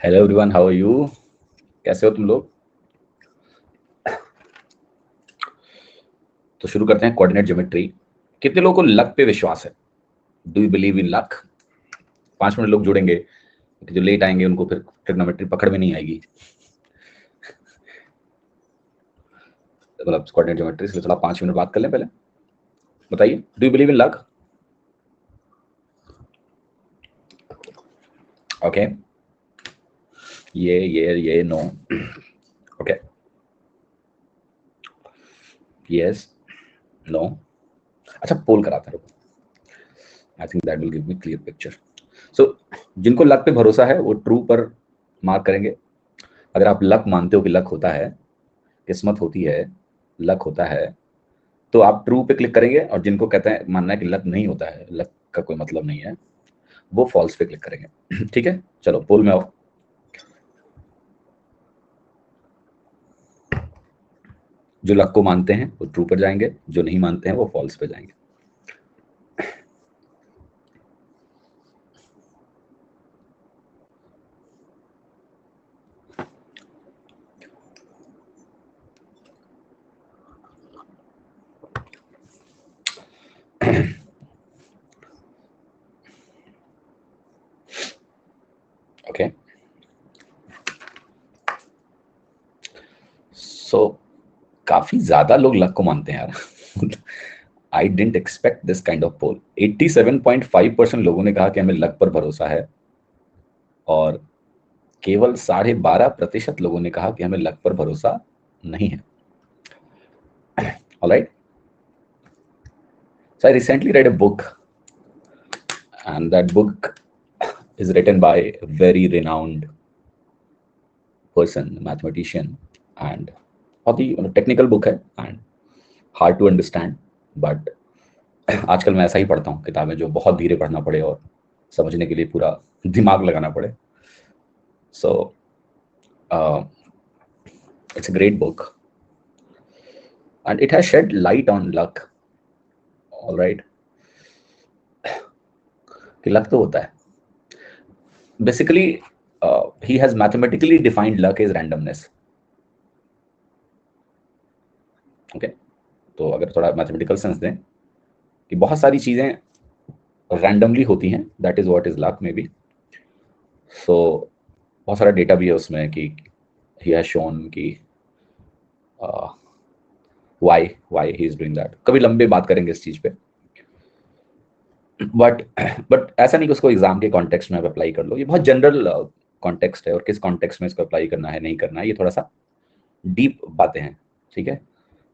Hello everyone, how are you? कैसे हो तुम लोग? तो शुरू करते हैं कोऑर्डिनेट ज्योमेट्री। कितने लोगों को लक पे विश्वास है? Do you believe in luck? 5 minute लोग जुड़ेंगे कि जो लेट आएंगे उनको फिर ट्रिग्नोमेट्री पकड़ में नहीं आएगी, मतलब कोऑर्डिनेट ज्योमेट्री। इसलिए थोड़ा 5 मिनट बात कर लें पहले। बताइए, do you believe in luck? Okay, ये नो। Okay, yes, no. अच्छा, पोल कराते हैं। I think that will give me clear picture. So जिनको लक पे भरोसा है वो ट्रू पर मार्क करेंगे। अगर आप लक मानते हो कि लक होता है, किस्मत होती है, लक होता है, तो आप ट्रू पे क्लिक करेंगे। और जिनको कहते हैं मानना है कि लक नहीं होता है, लक का कोई मतलब नहीं है, वो फॉल्स पे क्लिक करेंगे। ठीक है, चलो पोल में आओ। जो लक को मानते हैं वो ट्रू पर जाएंगे, जो नहीं मानते हैं वो फॉल्स पे जाएंगे। ओके, सो काफी ज्यादा लोग लक को मानते हैं यार। I didn't expect this kind of poll. 87.5% लोगों ने कहा कि हमें लक पर भरोसा है, और केवल 12.5% लोगों ने कहा कि हमें लक पर भरोसा नहीं है। Alright, so I recently read a book, and that book is written by a very renowned person, mathematician, and बहुत ही टेक्निकल बुक है and hard to understand. But आजकल मैं ऐसा ही पढ़ता हूँ किताबें जो बहुत धीरे पढ़ना पड़े और समझने के लिए पूरा दिमाग लगाना पड़े। So it's a great book and it has shed light on luck. All right, कि luck तो होता है। Basically, he has mathematically defined luck as randomness. Okay, तो अगर थोड़ा मैथमेटिकल सेंस दें कि बहुत सारी चीजें रैंडमली होती हैं, that is what is luck may be. So बहुत सारा डेटा भी है उसमें कि he has shown कि why he is doing that। कभी लंबे बात करेंगे इस चीज पे। बट ऐसा नहीं कि उसको एग्जाम के कॉन्टेक्स्ट में अप्लाई कर लो। ये बहुत जनरल कॉन्टेक्स्ट है, और किस कॉन्टेक्स्ट में इसको अप्लाई करना है नहीं करना है, ये थोड़ा सा डीप बातें हैं। ठीक है,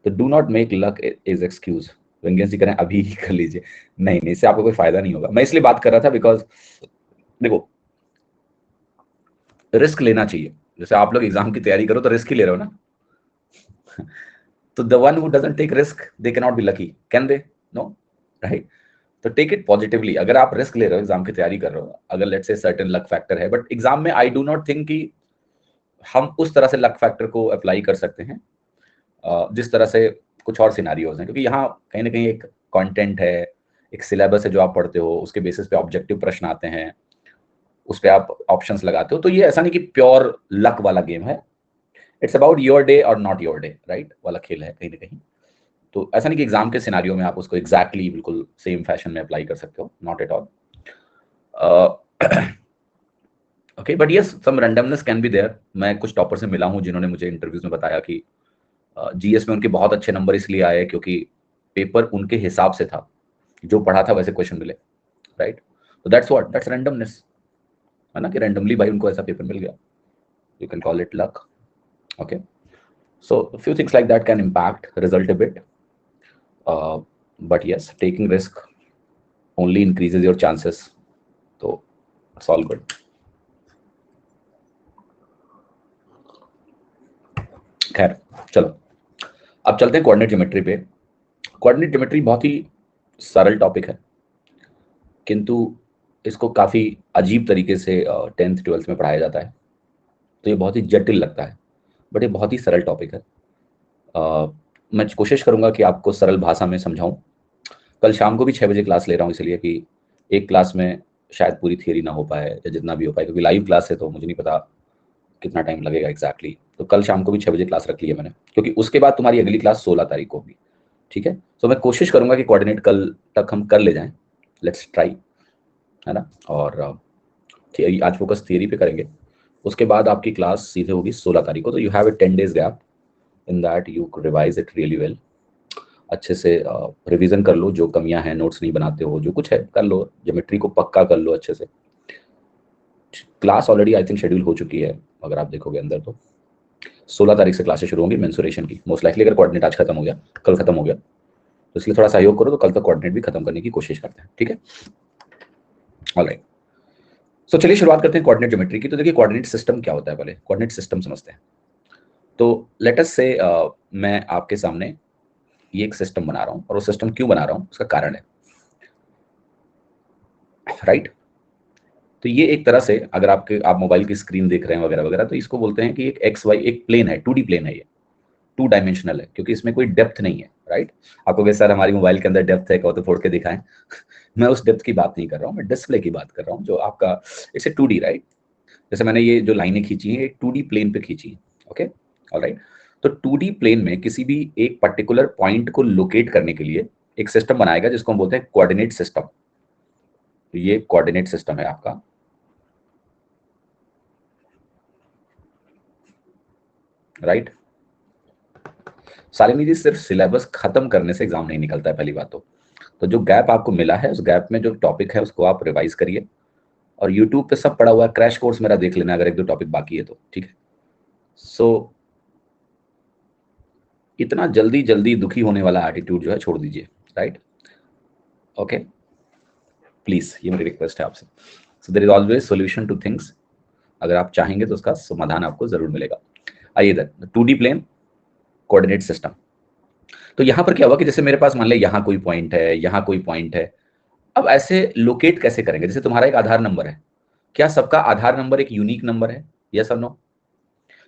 तो do not make luck is excuse. व्यंग्य जी करें अभी ही कर लीजिए, नहीं नहीं, इससे आपको कोई फायदा नहीं होगा। मैं इसलिए बात कर रहा था बिकॉज देखो, रिस्क लेना चाहिए। जैसे आप लोग एग्जाम की तैयारी करो तो रिस्क ही ले रहे हो ना। तो the one who doesn't take risk they can not be lucky, can they? No, right. तो टेक इट पॉजिटिवली। अगर आप रिस्क ले रहे हो, एग्जाम की तैयारी कर रहे हो, अगर let's say certain luck factor है, बट एग्जाम में आई डू नॉट थिंक कि हम उस तरह से लक फैक्टर को अप्लाई कर सकते हैं जिस तरह से कुछ और सिनारियोज हैं। क्योंकि यहाँ कहीं ना कहीं एक कंटेंट है, एक सिलेबस है जो आप पढ़ते हो, उसके बेसिस पे ऑब्जेक्टिव प्रश्न आते हैं, उस पे आप ऑप्शंस लगाते हो। तो ये ऐसा नहीं कि प्योर लक वाला गेम है। इट्स अबाउट योर डे और नॉट योर डे, राइट वाला खेल है कहीं ना कहीं। तो ऐसा नहीं कि एग्जाम के सिनारियो में आप उसको एग्जैक्टली बिल्कुल सेम फैशन में अप्लाई कर सकते हो, not at all. Okay, but yes, some randomness can be there. मैं कुछ टॉपर से मिला हूं जिन्होंने मुझे इंटरव्यूज में बताया कि जीएस में उनके बहुत अच्छे नंबर इसलिए आए क्योंकि पेपर उनके हिसाब से था, जो पढ़ा था वैसे क्वेश्चन मिले, राइट। तो दैट्स रैंडमनेस, है ना, कि रैंडमली भाई उनको ऐसा पेपर मिल गया। You can call it luck. Okay, so a few things like that can impact result a bit, but yes, taking risk only increases your chances, so it's all good। खैर चलो, अब चलते हैं coordinate geometry पे। Coordinate geometry बहुत ही सरल topic है, किंतु इसको काफी अजीब तरीके से 10th 12th में पढ़ाया जाता है, तो ये बहुत ही जटिल लगता है, बट ये बहुत ही सरल टॉपिक है। मैं कोशिश करूंगा कि आपको सरल भाषा में समझाऊं। कल शाम को भी 6 बजे क्लास ले रहा हूँ, इसलिए कि एक क्लास में शायद पूरी थियरी ना हो पाए या जितना भी हो पाए, क्योंकि लाइव क्लास है तो मुझे नहीं पता कितना टाइम लगेगा एग्जैक्टली, तो कल शाम को भी 6 बजे क्लास रख ली है मैंने, क्योंकि उसके बाद तुम्हारी अगली क्लास 16 तारीख को होगी, ठीक है। तो मैं कोशिश करूंगा कि कोऑर्डिनेट कल तक हम कर ले जाएं, लेट्स ट्राई, है ना। और आज फोकस थियरी पे करेंगे, उसके बाद आपकी क्लास सीधे होगी 16 तारीख को। तो you have A 10 days gap, in that you revise it really well. अच्छे से रिवीजन कर लो, जो कमियां हैं, नोट्स नहीं बनाते हो, जो कुछ है कर लो, ज्योमेट्री को पक्का कर लो अच्छे से। Class already I think schedule हो चुकी है, अगर आप देखोगे अंदर तो 16 तारीख से क्लासेस शुरू होंगी मेंसुरेशन की, मोस्ट लाइकली। अगर कोऑर्डिनेट आज खत्म हो गया, कल खत्म हो गया, तो इसलिए थोड़ा सहयोग करो, तो कल तक कोऑर्डिनेट भी खत्म करने की कोशिश करते हैं, ठीक है। ऑलराइट, सो चलिए शुरुआत करते हैं कोऑर्डिनेट ज्योमेट्री की। तो देखिए कोऑर्डिनेट सिस्टम क्या होता है, पहले कोऑर्डिनेट सिस्टम समझते हैं। तो लेट अस से मैं आपके सामने ये एक सिस्टम बना रहा हूं, और वो सिस्टम क्यों बना रहा हूं उसका कारण है, राइट। तो ये एक तरह से, अगर आप मोबाइल की स्क्रीन देख रहे हैं वगैरह वगैरह, तो इसको बोलते हैं कि एक एक्स वाई एक प्लेन है, 2D प्लेन है ये, 2 डायमेंशनल है, क्योंकि इसमें कोई डेप्थ नहीं है, राइट। आपको कहे सर हमारी मोबाइल के अंदर डेप्थ है, कहो तो फोड़ के दिखाएं। मैं उस डेप्थ की बात नहीं कर रहा हूँ, मैं डिस्प्ले की बात कर रहा हूँ, जो आपका इट्स ए 2D, राइट। जैसे मैंने ये जो लाइनें खींची हैं, एक 2D प्लेन पे खींची है, ओके, ऑलराइट। तो 2D प्लेन में किसी भी एक पर्टिकुलर पॉइंट को लोकेट करने के लिए एक सिस्टम बनाएगा, जिसको हम बोलते हैं कोऑर्डिनेट सिस्टम। तो ये कोऑर्डिनेट सिस्टम है आपका, राइट। शालिनी जी, सिर्फ सिलेबस खत्म करने से एग्जाम नहीं निकलता है, पहली बात तो जो गैप आपको मिला है, उस गैप में जो टॉपिक है उसको आप रिवाइज करिए, और यूट्यूब पे सब पड़ा हुआ है, क्रैश कोर्स मेरा देख लेना अगर एक दो टॉपिक बाकी है तो, ठीक है। सो इतना जल्दी जल्दी दुखी होने वाला एटीट्यूड जो है छोड़ दीजिए, राइट, ओके, प्लीज, ये मेरी रिक्वेस्ट है आपसे। So there is always solution to things, अगर आप चाहेंगे तो उसका समाधान आपको जरूर मिलेगा। आइए इधर 2D प्लेन कोऑर्डिनेट सिस्टम। तो यहां पर क्या हुआ कि जैसे मेरे पास मान लिया यहाँ कोई पॉइंट है, यहाँ कोई पॉइंट है, अब ऐसे लोकेट कैसे करेंगे। जैसे तुम्हारा एक आधार नंबर है, क्या सबका आधार नंबर एक यूनिक नंबर है, यस और नो।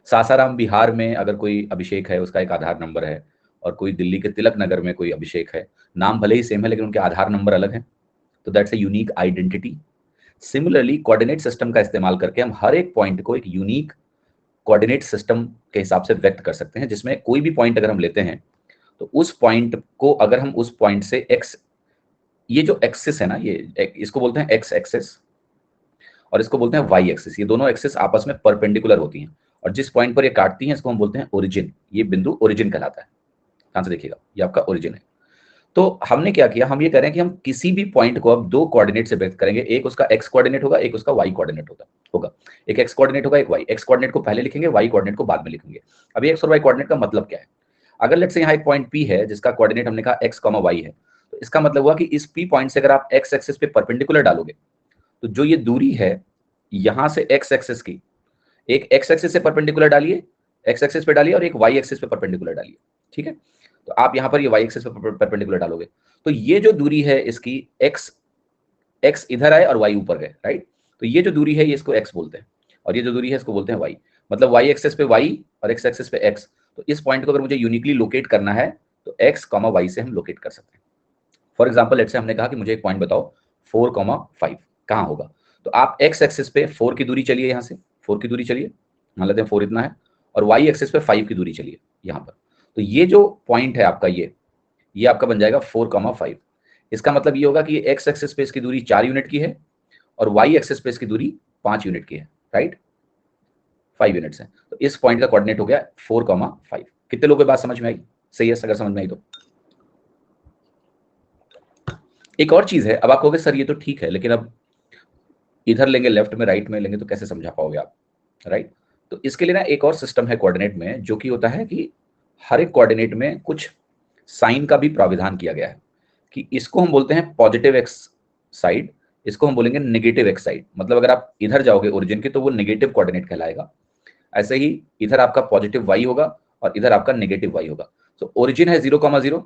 सासाराम बिहार में अगर कोई अभिषेक है, उसका एक आधार नंबर है, और कोई दिल्ली के तिलक नगर में कोई अभिषेक है, नाम भले ही सेम है लेकिन उनके आधार नंबर अलग है, तो that's a unique identity. Similarly coordinate system का इस्तेमाल करके हम हर एक पॉइंट को एक यूनिक कोऑर्डिनेट सिस्टम के हिसाब से व्यक्त कर सकते हैं, जिसमें कोई भी पॉइंट अगर हम लेते हैं, तो उस पॉइंट को अगर हम उस पॉइंट से एक्स, ये जो एक्सिस है ना, ये इसको बोलते हैं एक्स एक्सिस, और इसको बोलते हैं वाई एक्सिस। ये दोनों एक्सिस आपस में परपेंडिकुलर होती हैं, और जिस पॉइंट पर ये काटती हैं इसको हम बोलते हैं ओरिजिन। ये बिंदु ओरिजिन कहलाता है। ध्यान से देखिएगा, ये आपका ओरिजिन है। तो हमने क्या किया, हम ये कह रहे हैं कि हम किसी भी पॉइंट को अब दो कोऑर्डिनेट से व्यक्त करेंगे, एक उसका एक्स कोऑर्डिनेट होगा, एक उसका वाई कोऑर्डिनेट होगा। एक एक्स कोऑर्डिनेट होगा, एक वाई। एक्स कोऑर्डिनेट को पहले लिखेंगे, वाई कोऑर्डिनेट को बाद में लिखेंगे। अब एक्स और वाई कोऑर्डिनेट का मतलब क्या है, अगर लेट्स से यहाँ एक पॉइंट पी है जिसका कोऑर्डिनेट हमने कहा एक्स कॉमा वाई है, तो इसका मतलब हुआ कि इस पी पॉइंट से अगर आप एक्स एक्सिस पे परपेंडिकुलर डालोगे, तो जो ये दूरी है यहां से एक्स एक्सिस की, एक एक्स एक्सिस से परपेंडिकुलर डालिए, एक्स एक्सिस पे डालिए, और एक वाई एक्सिस पे परपेंडिकुलर डालिए, ठीक है। तो आप यहां पर ये वाई एक्सिस पे परपेंडिकुलर डालोगे, तो ये जो दूरी है इसकी एक्स, एक्स इधर आए और वाई ऊपर गए, राइट। तो ये जो दूरी है ये इसको एक्स बोलते हैं, और ये जो दूरी है इसको बोलते हैं वाई। मतलब वाई एक्सिस पे वाई और एक्स एक्सिस पे एक्स। तो इस पॉइंट को अगर मुझे यूनिकली लोकेट करना है, तो एक्स कॉमा वाई से हम लोकेट कर सकते हैं। फॉर एग्जाम्पल लेट्स से हमने कहा कि मुझे एक पॉइंट बताओ 4,5 कहाँ होगा, तो आप एक्स एक्सिस पे 4 की दूरी चलिए, यहाँ से 4 की दूरी चलिए, मान लेते हैं 4 इतना है, और वाई एक्सिस पे 5 की दूरी चलिए यहाँ पर। तो ये जो पॉइंट है आपका, ये आपका बन जाएगा 4,5। इसका मतलब ये होगा कि एक्स एक्सिस पे इसकी दूरी 4 यूनिट की है, और वाई एक्सिस पे इसकी दूरी 5 यूनिट की है, राइट, 5 यूनिट्स है। तो इस पॉइंट का कोऑर्डिनेट हो गया 4,5। कितने लोगों की बात समझ में आई, सही है अगर समझ में आई तो। एक और चीज है, अब आप कहोगे सर ये तो ठीक है, लेकिन अब इधर लेंगे लेफ्ट में, राइट में लेंगे तो कैसे समझा पाओगे आप, राइट। तो इसके लिए ना एक और सिस्टम है कोऑर्डिनेट में, जो कि होता है कि हर एक कोऑर्डिनेट में कुछ साइन का भी प्राविधान किया गया है, कि इसको हम बोलते हैं पॉजिटिव एक्स साइड, इसको हम बोलेंगे नेगेटिव एक्स साइड। मतलब अगर आप इधर जाओगे ओरिजिन के, तो वो नेगेटिव कोऑर्डिनेट कहलाएगा। ऐसे ही इधर आपका पॉजिटिव वाई होगा, और इधर आपका नेगेटिव वाई होगा। तो ओरिजिन है 0,0,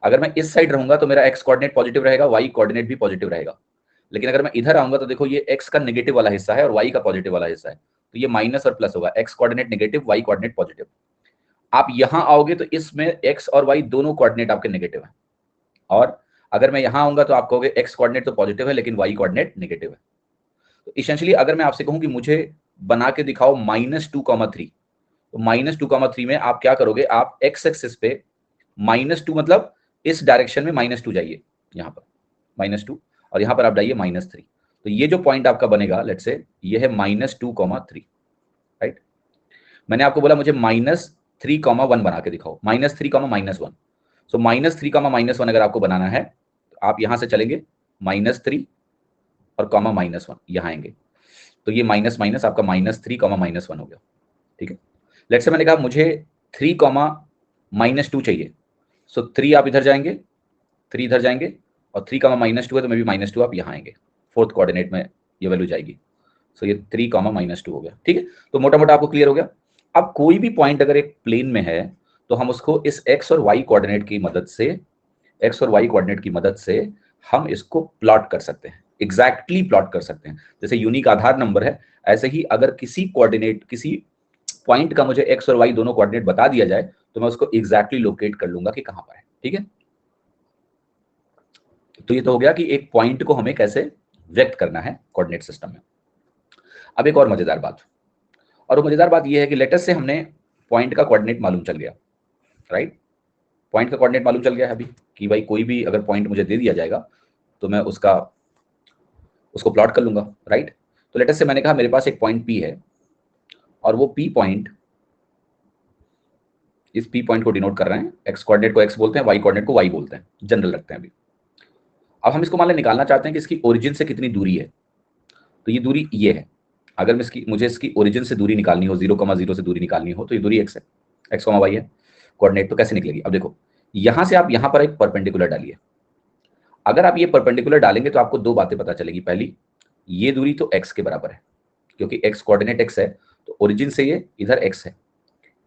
अगर मैं इस साइड रहूंगा तो मेरा एक्स कोऑर्डिनेट पॉजिटिव रहेगा, वाई कोऑर्डिनेट भी पॉजिटिव रहेगा। लेकिन अगर मैं इधर आऊंगा तो देखो ये एक्स का नेगेटिव वाला हिस्सा है और वाई का पॉजिटिव वाला हिस्सा है, तो ये माइनस और प्लस होगा, x coordinate negative, y coordinate positive. आप यहां आओगे तो इसमें एक्स और वाई दोनों कोऑर्डिनेट आपके नेगेटिव है, और अगर मैं यहां आऊंगा तो आप कहोगे एक्स कोऑर्डिनेट तो पॉजिटिव है लेकिन वाई कोऑर्डिनेट नेगेटिव है। तो इसेंशियली अगर मैं आपसे कहूं कि मुझे बना के दिखाओ -2,3, तो -2,3 में आप क्या करोगे, आप एक्स एक्सिस पे -2 मतलब इस डायरेक्शन में -2 जाइए, यहाँ पर -2, और यहाँ पर आप जाइए -3। तो ये जो पॉइंट आपका बनेगा, लेट्स से ये है -2,3, राइट। मैंने आपको बोला मुझे -3,1 बना के दिखाओ, -3,-1। सो -3,-1 अगर आपको बनाना है तो आप यहां से चलेंगे -3 और -1 यहां आएंगे, तो ये माइनस माइनस आपका -3,-1 हो गया, ठीक है। लेट्स से मैंने कहा मुझे 3,-2 चाहिए, सो 3 आप इधर जाएंगे, 3 इधर जाएंगे, और 3,-2 है तो मे बी -2 आप यहाँ आएंगे, फोर्थ कोऑर्डिनेट में ये वैल्यू जाएगी। सो ये 3,-2 हो गया, ठीक है। तो मोटा मोटा आपको क्लियर हो गया। अब कोई भी पॉइंट अगर एक प्लेन में है तो हम उसको इस एक्स और वाई कोऑर्डिनेट की मदद से हम इसको प्लॉट कर सकते हैं, एग्जैक्टली प्लॉट कर सकते हैं। जैसे यूनिक आधार नंबर है, ऐसे ही अगर किसी कोऑर्डिनेट, किसी पॉइंट का मुझे एक्स और वाई दोनों कोऑर्डिनेट बता दिया जाए तो मैं उसको एग्जैक्टली लोकेट कर लूंगा कि कहां पर है, ठीक है। तो ये तो हो गया कि एक पॉइंट को हमें कैसे व्यक्त करना है कोऑर्डिनेट सिस्टम में। अब एक और मजेदार बात, और वो मजेदार बात ये है कि लेटेस्ट से हमने पॉइंट का कोऑर्डिनेट मालूम चल गया, राइट। पॉइंट का कोऑर्डिनेट मालूम चल गया है अभी कि भाई कोई भी अगर पॉइंट मुझे दे दिया जाएगा तो मैं उसको प्लॉट कर लूंगा, राइट। तो लेटेस्ट से मैंने कहा मेरे पास एक पॉइंट पी है, और वो पी पॉइंट, इस पी पॉइंट को डिनोट कर रहे हैं, एक्स कोऑर्डिनेट को एक्स बोलते हैं, वाई कोऑर्डिनेट को वाई बोलते हैं, जनरल रखते हैं अभी। अब हम इसको मान लें निकालना चाहते हैं कि इसकी ओरिजिन से कितनी दूरी है, तो ये दूरी ये है। अगर मुझे इसकी ओरिजिन से दूरी निकालनी हो, 0,0 से दूरी निकालनी हो, तो ये दूरी एक्स है, एक्स कॉमा वाई है कोऑर्डिनेट। तो कैसे निकलेगी, अब देखो यहां से आप यहां पर एक परपेंडिकुलर डालिए। अगर आप ये परपेंडिकुलर डालेंगे तो आपको दो बातें पता चलेगी। पहली, ये दूरी तो एक्स के बराबर है, क्योंकि एक्स कोऑर्डिनेट एक्स है, तो ओरिजिन से ये इधर एक्स है,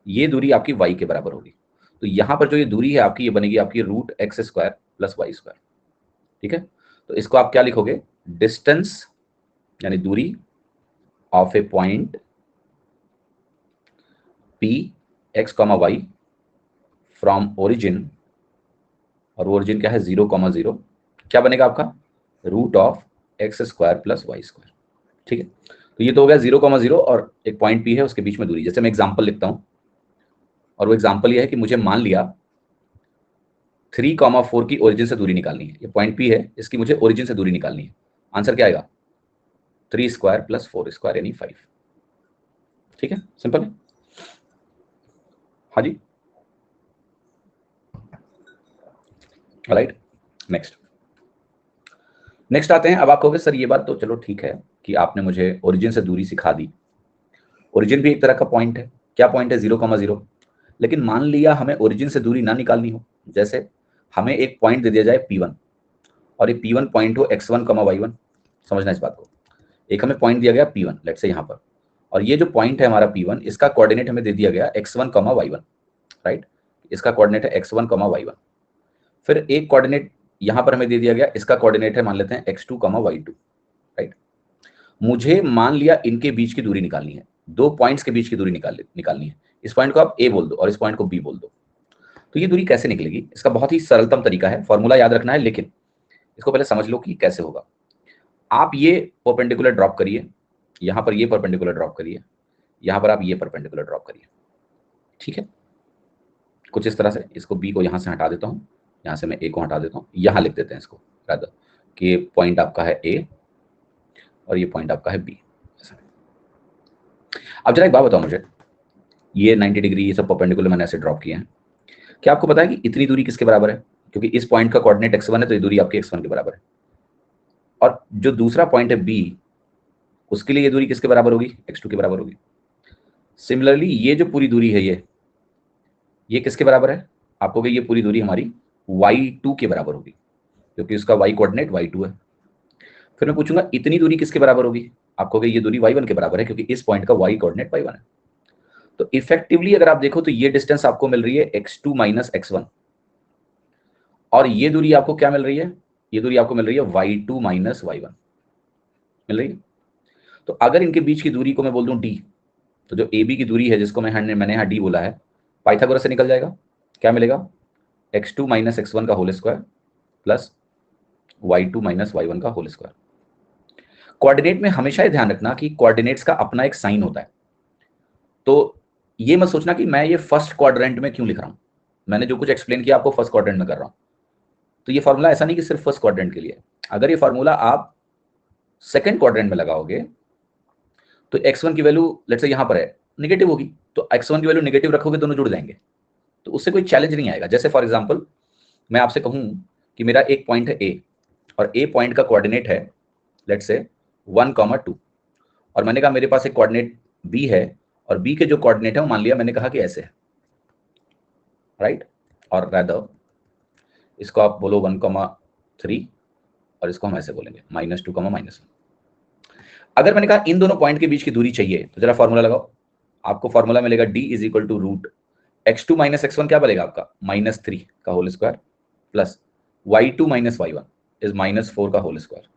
ये दूरी आपकी वाई के बराबर होगी। तो यहां पर जो ये दूरी है आपकी, ये बनेगी आपकी √x² + y², ठीक है। तो इसको आप क्या लिखोगे, डिस्टेंस यानी दूरी of a point P x, y from origin, और ओरिजिन क्या है 0,0, क्या बनेगा आपका √x² + y², ठीक है। तो ये तो हो गया 0,0 और एक पॉइंट P है उसके बीच में दूरी। जैसे मैं एग्जांपल लिखता हूं, और वो एग्जांपल ये है कि मुझे मान लिया 3,4 की ओरिजिन से दूरी निकालनी है, ये पॉइंट P है, इसकी मुझे ओरिजिन से दूरी निकालनी है। आंसर क्या आएगा, 3² + 4² यानी 5, ठीक है, सिंपल है। हाँ जी, राइट। नेक्स्ट आते हैं। अब आप कहोगे सर ये बात तो चलो ठीक है कि आपने मुझे ओरिजिन से दूरी सिखा दी, ओरिजिन भी एक तरह का पॉइंट है, क्या पॉइंट है 0,0, लेकिन मान लिया हमें ओरिजिन से दूरी ना निकालनी हो। जैसे हमें एक पॉइंट दे दिया जाए P1, और ये P1 पॉइंट हो x1, y1, समझना इस बात को। एक हमें पॉइंट दिया गया P1 लेट्स से यहाँ पर, और ये जो पॉइंट है हमारा P1, इसका कोऑर्डिनेट हमें दे दिया गया x1, y1, राइट। इसका कोऑर्डिनेट है x1, y1। फिर एक कोऑर्डिनेट यहाँ पर हमें दे दिया गया, इसका कोऑर्डिनेट है मान लेते हैं x2, y2, राइट। मुझे मान लिया इनके बीच की दूरी निकालनी है, दो पॉइंट्स के बीच की दूरी निकालनी है। इस पॉइंट को आप A बोल दो और इस पॉइंट को B बोल दो। तो ये दूरी कैसे निकलेगी, इसका बहुत ही सरलतम तरीका है, फॉर्मूला याद रखना है, लेकिन इसको पहले समझ लो कि कैसे होगा। आप ये परपेंडिकुलर ड्रॉप करिए, यहां पर ये परपेंडिकुलर ड्रॉप करिए, यहां पर आप ये परपेंडिकुलर ड्रॉप करिए, ठीक है। कुछ इस तरह से, इसको B को यहां से हटा देता हूं, यहां से मैं A को हटा देता हूं, यहां लिख देते हैं इसको रादर कि ये पॉइंट आपका है A और ये पॉइंट आपका है B। अब जरा एक बात बताओ मुझे, ये 90 डिग्री ये सब परपेंडिकुलर मैंने ऐसे ड्रॉप किए हैं, क्या आपको पता है कि इतनी दूरी किसके बराबर है? क्योंकि इस पॉइंट का कोऑर्डिनेट x1 है तो ये दूरी आपकी x1 के बराबर है, और जो दूसरा पॉइंट है B, उसके लिए ये दूरी किसके बराबर होगी, x2 के बराबर होगी। सिमिलरली ये जो पूरी दूरी है ये किसके बराबर है, आपको ये पूरी दूरी हमारी y2 के बराबर होगी, क्योंकि उसका y कोऑर्डिनेट y2 है। फिर मैं पूछूंगा इतनी दूरी किसके बराबर होगी, आपको ये दूरी y1 के बराबर है, क्योंकि इस पॉइंट का y कोऑर्डिनेट y1 है। तो इफेक्टिवली अगर आप देखो तो ये डिस्टेंस आपको मिल रही है x2 - x1, और ये दूरी आपको क्या मिल रही है, ये दूरी आपको मिल रही है y2 - y1 मिल रही है। तो अगर इनके बीच की दूरी को मैं बोल दूं d, तो जो AB की दूरी है जिसको मैंने यहाँ d बोला है, पाइथागोरस से निकल जाएगा, क्या मिलेगा x2 - x1 का whole square plus y2 - y1 का होल स्क्वायर। कोऑर्डिनेट में हमेशा ये ध्यान रखना कि कोऑर्डिनेट्स का अपना एक साइन होता है। तो ये मत सोचना कि मैं ये फर्स्ट क्वाड्रेंट में क्यों लिख रहा हूं, मैंने जो कुछ एक्सप्लेन किया आपको फर्स्ट क्वाड्रेंट में कर रहा हूं। तो ये फॉर्मूला ऐसा नहीं कि सिर्फ फर्स्ट क्वाड्रेंट के लिए। अगर ये फॉर्मूला आप सेकंड क्वाड्रेंट में लगाओगे तो x1 की वैल्यू लेट्स से यहां पर है नेगेटिव होगी, तो x1 की वैल्यू नेगेटिव रखोगे दोनों जुड़ जाएंगे, तो उससे कोई चैलेंज नहीं आएगा। जैसे फॉर एग्जांपल मैं आपसे कहूं कि मेरा एक पॉइंट है ए और ए पॉइंट का कोऑर्डिनेट है लेट्स से 1,2 और मैंने कहा मेरे पास एक कोऑर्डिनेट बी है और बी के जो कोऑर्डिनेट है वो मान लिया मैंने कहा कि ऐसे है, राइट। और रादर इसको आप बोलो 1,3 और इसको हम ऐसे बोलेंगे -2, -1। अगर मैंने कहा इन दोनों पॉइंट के बीच की दूरी चाहिए तो जरा फॉर्मूला लगाओ, आपको फॉर्मूला मिलेगा d = रूट x2 - x1 क्या बनेगा आपका -3 का whole square plus y2 - y1 is -4 का होल स्क्वायर।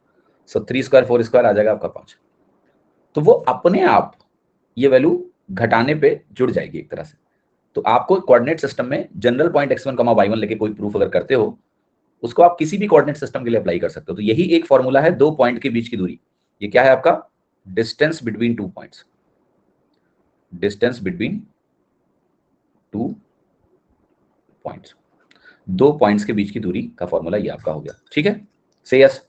सो 3 स्क्वायर 4 स्क्वायर आ जाएगा आपका 5। तो वो अपने आप ये वैल्यू घटाने पे जुड़ जाएगी एक तरह से। तो आपको कोऑर्डिनेट सिस्टम में जनरल पॉइंट x1, y1 लेके कोई प्रूफ अगर करते हो उसको आप किसी भी कोऑर्डिनेट सिस्टम के लिए अप्लाई कर सकते हो। तो यही एक फॉर्मूला है दो पॉइंट के बीच की दूरी। ये क्या है आपका distance between two points, distance between two points, दो पॉइंट्स के बीच की दूरी का फॉर्मूला ये आपका हो गया। ठीक है, से यस।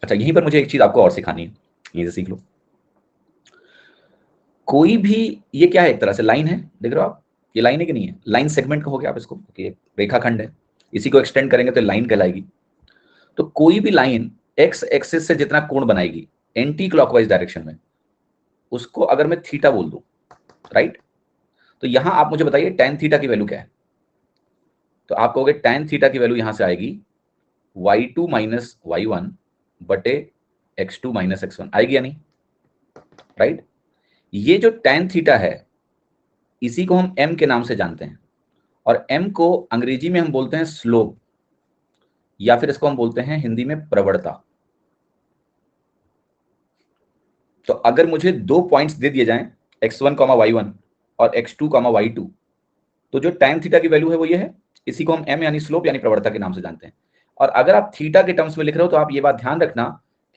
अच्छा यहीं पर मुझे एक चीज आपको और सिखानी है, यहीं से सीख लो। कोई भी ये क्या है एक तरह से लाइन है, देख रहे हो आप ये लाइन है कि नहीं है, लाइन सेगमेंट कहोगे आप इसको, क्योंकि रेखाखंड है, इसी को एक्सटेंड करेंगे तो लाइन कहलाएगी। तो कोई भी लाइन एक्स एक्सिस से जितना कोण बनाएगी एंटी क्लॉकवाइज डायरेक्शन में, उसको अगर मैं थीटा बोल दूं, राइट, तो यहां आप मुझे बताइए tan थीटा की वैल्यू क्या है। तो आप कहोगे tan थीटा की वैल्यू यहां से आएगी y2 - y1 बटे x2 - x1 आएगी या नहीं, राइट। ये जो tan थीटा है इसी को हम m के नाम से जानते हैं और m को अंग्रेजी में हम बोलते हैं स्लोप या फिर इसको हम बोलते हैं हिंदी में प्रवणता। तो अगर मुझे दो पॉइंट्स दे दिए जाएं x1, y1 और x2, y2, तो जो tan थीटा की वैल्यू है वो ये है, इसी को हम m यानी स्लोप यानी प्रवणता के नाम से जानते हैं। और अगर आप थीटा के टर्म्स में लिख रहे हो तो आप ये बात ध्यान रखना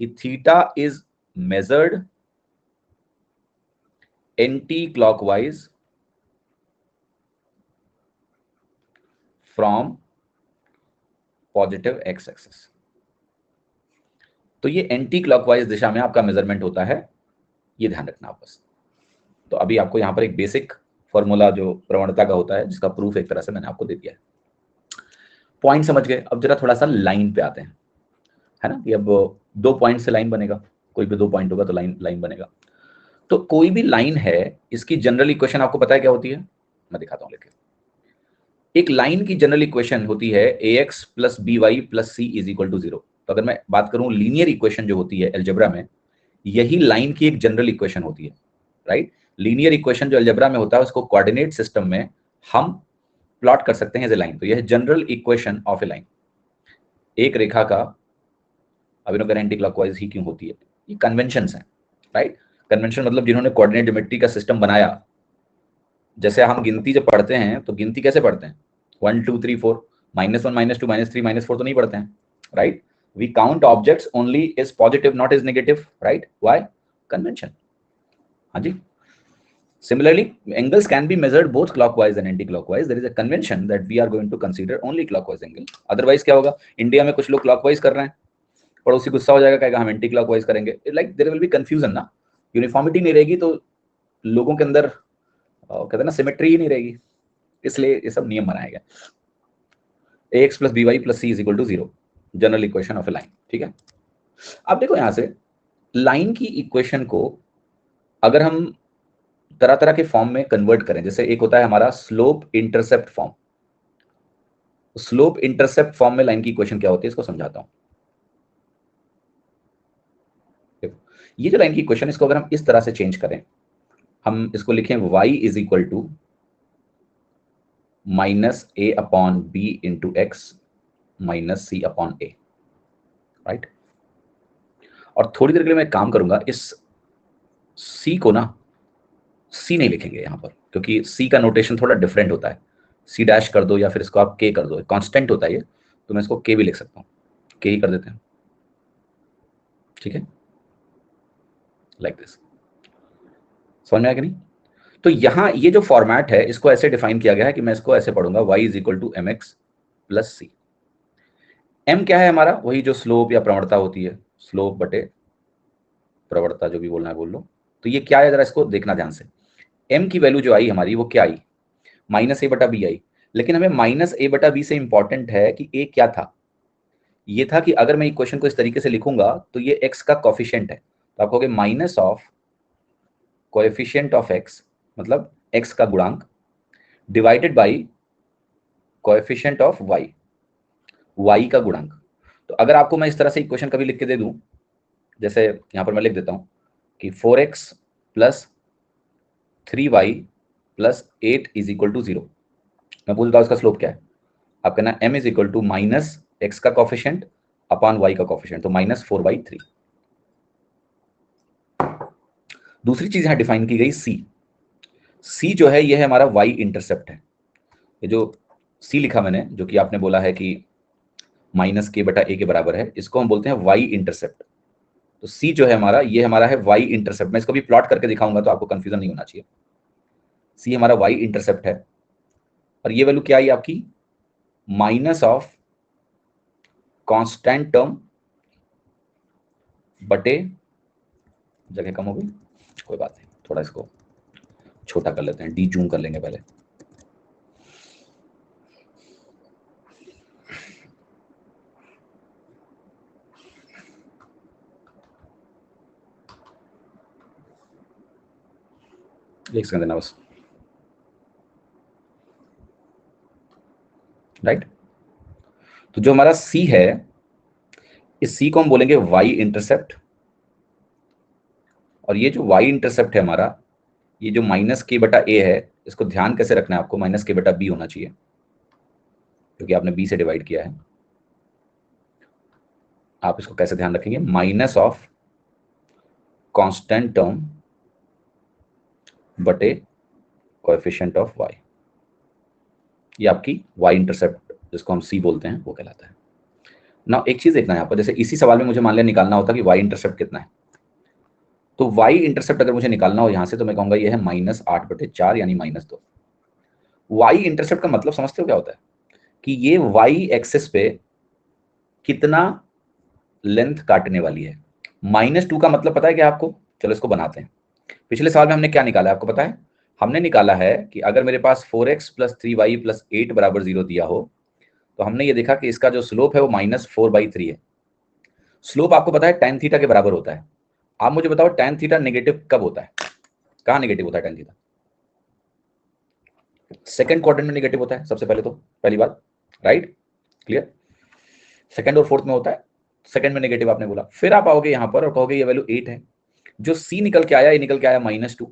कि theta is measured anti clockwise from positive x axis. तो ये एंटी क्लॉकवाइज दिशा में आपका मेजरमेंट होता है, ये ध्यान रखना आप बस। तो अभी आपको यहां पर एक बेसिक फॉर्मूला जो प्रवणता का होता है जिसका प्रूफ एक तरह से मैंने आपको दे दिया है। पॉइंट समझ गए, अब जरा थोड़ा सा लाइन पे आते हैं, है ना, कि अब दो पॉइंट से लाइन बनेगा, कोई भी दो पॉइंट होगा तो लाइन बनेगा। तो कोई भी लाइन है इसकी जनरल इक्वेशन आपको पता है क्या होती है, मैं दिखाता हूं लेके। एक लाइन की जनरल इक्वेशन होती है ax + by + c = 0। तो अगर मैं बात करूं लीनियर इक्वेशन जो होती है अलजेब्रा में, यही लाइन की एक जनरल इक्वेशन होती है, राइट। लीनियर इक्वेशन जो अलजेब्रा में होता है उसको कोऑर्डिनेट सिस्टम में हम प्लॉट कर सकते हैं एज ए लाइन। तो यह general equation of a line, एक रेखा का अभिनव एंटी क्लॉकवाइज ही क्यों होती है, ये कन्वेंशंस हैं, राइट। कन्वेंशन मतलब जिन्होंने कोऑर्डिनेट ज्योमेट्री का सिस्टम बनाया। जैसे हम गिनती जब पढ़ते हैं तो गिनती कैसे पढ़ते हैं, 1 2 3 4, -1 -2 -3 -4 तो नहीं पढ़ते हैं, right. We count objects only is positive not is negative, right. Why, convention. हाँ जी। Similarly, angles can be measured both clockwise and anti-clockwise. There is a convention that we are going to consider only clockwise angle. Otherwise क्या होगा, India में कुछ लोग clockwise कर रहे हैं, पड़ोसी गुस्सा हो जाएगा, कहेगा हम एंटी क्लॉकवाइज करेंगे। Like there will be confusion ना, यूनिफॉर्मिटी नहीं रहेगी तो लोगों के अंदर कहते हैं ना सिमेट्री ही नहीं रहेगी, इसलिए ये सब नियम बनाया गया। ax + by + c = 0, general equation of a line, ठीक है। अब देखो यहां से लाइन की इक्वेशन को अगर हम तरह तरह के फॉर्म में कन्वर्ट करें, जैसे एक होता है हमारा slope intercept form. Slope intercept form में लाइन की इक्वेशन क्या होती है इसको समझाता हूं। ये जो लाइन की इक्वेशन इसको अगर हम इस तरह से चेंज करें, हम इसको लिखें y = -a/b × x - c/a, right. और थोड़ी देर के लिए मैं काम करूंगा, इस c को ना c नहीं लिखेंगे यहां पर, क्योंकि c का नोटेशन थोड़ा डिफरेंट होता है। c' कर दो या फिर इसको आप k कर दो, कांस्टेंट होता है ये, तो मैं इसको k भी लिख सकता हूं, k ही कर देते हैं। ठीक है, लाइक दिस। समझ में आया कि नहीं? तो यहां ये जो फॉर्मेट है इसको ऐसे डिफाइन किया गया है कि मैं इसको ऐसे पढ़ूंगा, y is equal to m x plus c. m क्या है हमारा? वही जो स्लोप या प्रवणता होती है, स्लोप बटे प्रवणता, जो भी बोलना है बोल लो। तो ये क्या है, जरा इसको देखना ध्यान से। m की वैल्यू जो आई हमारी वो क्या आई? माइनस ए बटा बी आई। लेकिन हमें माइनस ए बटा बी से इंपॉर्टेंट है कि ए क्या था? ये था कि अगर मैं इक्वेशन को इस तरीके से लिखूंगा तो ये x का कॉफिशिएंट है, तो आप कहोगे minus of coefficient of x, मतलब x का गुणांक, divided by coefficient of y, y का गुणांक। तो अगर आपको मैं इस तरह से इक्वेशन कभी लिख के दे दूं, जैसे यहां पर मैं लिख देता हूं कि 4x plus 3y plus 8 is equal to 0, मैं पूछ देता हूं इसका स्लोप क्या है। आप कहना m is equal to minus x का कॉफिशिएंट अपॉन y का कॉफिशिएंट, तो माइनस 4/3। दूसरी चीज यहां डिफाइन की गई c जो है ये है हमारा y इंटरसेप्ट है। ये जो c लिखा मैंने, जो कि आपने बोला है कि माइनस के बटा ए के बराबर है, इसको हम बोलते हैं y इंटरसेप्ट। तो c जो है हमारा, ये हमारा है y इंटरसेप्ट। मैं इसको भी प्लॉट करके दिखाऊंगा तो आपको कंफ्यूजन नहीं होना चाहिए। c हमारा y इंटरसेप्ट है और ये वैल्यू क्या आई आपकी? माइनस ऑफ कांस्टेंट टर्म बटे, जगह कम हो गई, कोई बात नहीं, थोड़ा इसको छोटा कर लेते हैं, डी जूम कर लेंगे पहले। एक सेकंड देना बस, राइट। तो जो हमारा c है, इस c को हम बोलेंगे y इंटरसेप्ट, और ये जो y इंटरसेप्ट है हमारा, ये जो माइनस के बटा ए है, इसको ध्यान कैसे रखना है आपको? माइनस के बटा बी होना चाहिए, क्योंकि आपने b से डिवाइड किया है। आप इसको कैसे ध्यान रखेंगे? माइनस ऑफ कांस्टेंट टर्म बटे कोएफिशिएंट ऑफ y, ये आपकी y इंटरसेप्ट, जिसको हम c बोलते हैं, वो कहलाता है ना। एक चीज देखना है यहाँ पर, जैसे इसी सवाल में मुझे मान लिया निकालना होता कि y इंटरसेप्ट कितना है, तो y इंटरसेप्ट अगर मुझे निकालना हो यहां से, तो मैं कहूंगा ये है -8/4 यानी -2। y इंटरसेप्ट का मतलब समझते हो क्या होता है? कि ये y एक्सिस पे कितना लेंथ काटने वाली है। -2 का मतलब पता है क्या आपको? चलो इसको बनाते हैं। पिछले सवाल में हमने क्या निकाला है आपको पता है? हमने निकाला है कि अगर मेरे पास 4x प्लस 3y प्लस 8 बराबर 0 दिया हो, तो हमने ये देखा कि इसका जो स्लोप है वो -4/3 है। स्लोप आपको पता है tan थीटा के बराबर होता है। आप मुझे बताओ tan थीटा नेगेटिव कब होता है? कहां नेगेटिव होता है tan थीटा? सेकंड क्वाड्रेंट में नेगेटिव होता है सबसे पहले, तो पहली बात, राइट, क्लियर। सेकंड और फोर्थ में होता है, सेकंड में नेगेटिव आपने बोला। फिर आप आओगे यहां पर और कहोगे ये वैल्यू 8 है। जो सी निकल के आया, ये निकल के आया -2,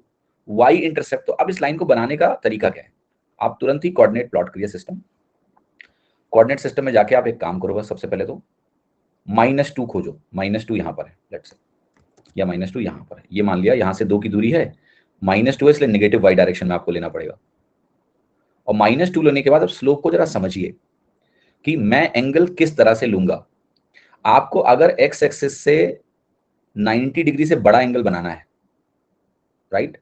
वाई इंटरसेप्ट। तो अब इस लाइन को बनाने का तरीका क्या है? आप तुरंत ही कोऑर्डिनेट प्लॉट करिए सिस्टम। कोऑर्डिनेट सिस्टम में जाके आप एक काम करो, बस सबसे पहले तो -2 खोजो। -2 यहां पर है, लेट्स से, या -2 यहां पर है। ये मान लिया यहां से 2 की दूरी है, -2 है, इसलिए नेगेटिव वाई डायरेक्शन में आपको लेना पड़ेगा। और -2 लेने के बाद अब स्लोप को जरा समझिए कि मैं एंगल किस तरह से लूंगा। आपको अगर एक्स एक्सिस से 90 डिग्री से बड़ा एंगल बनाना है, राइट।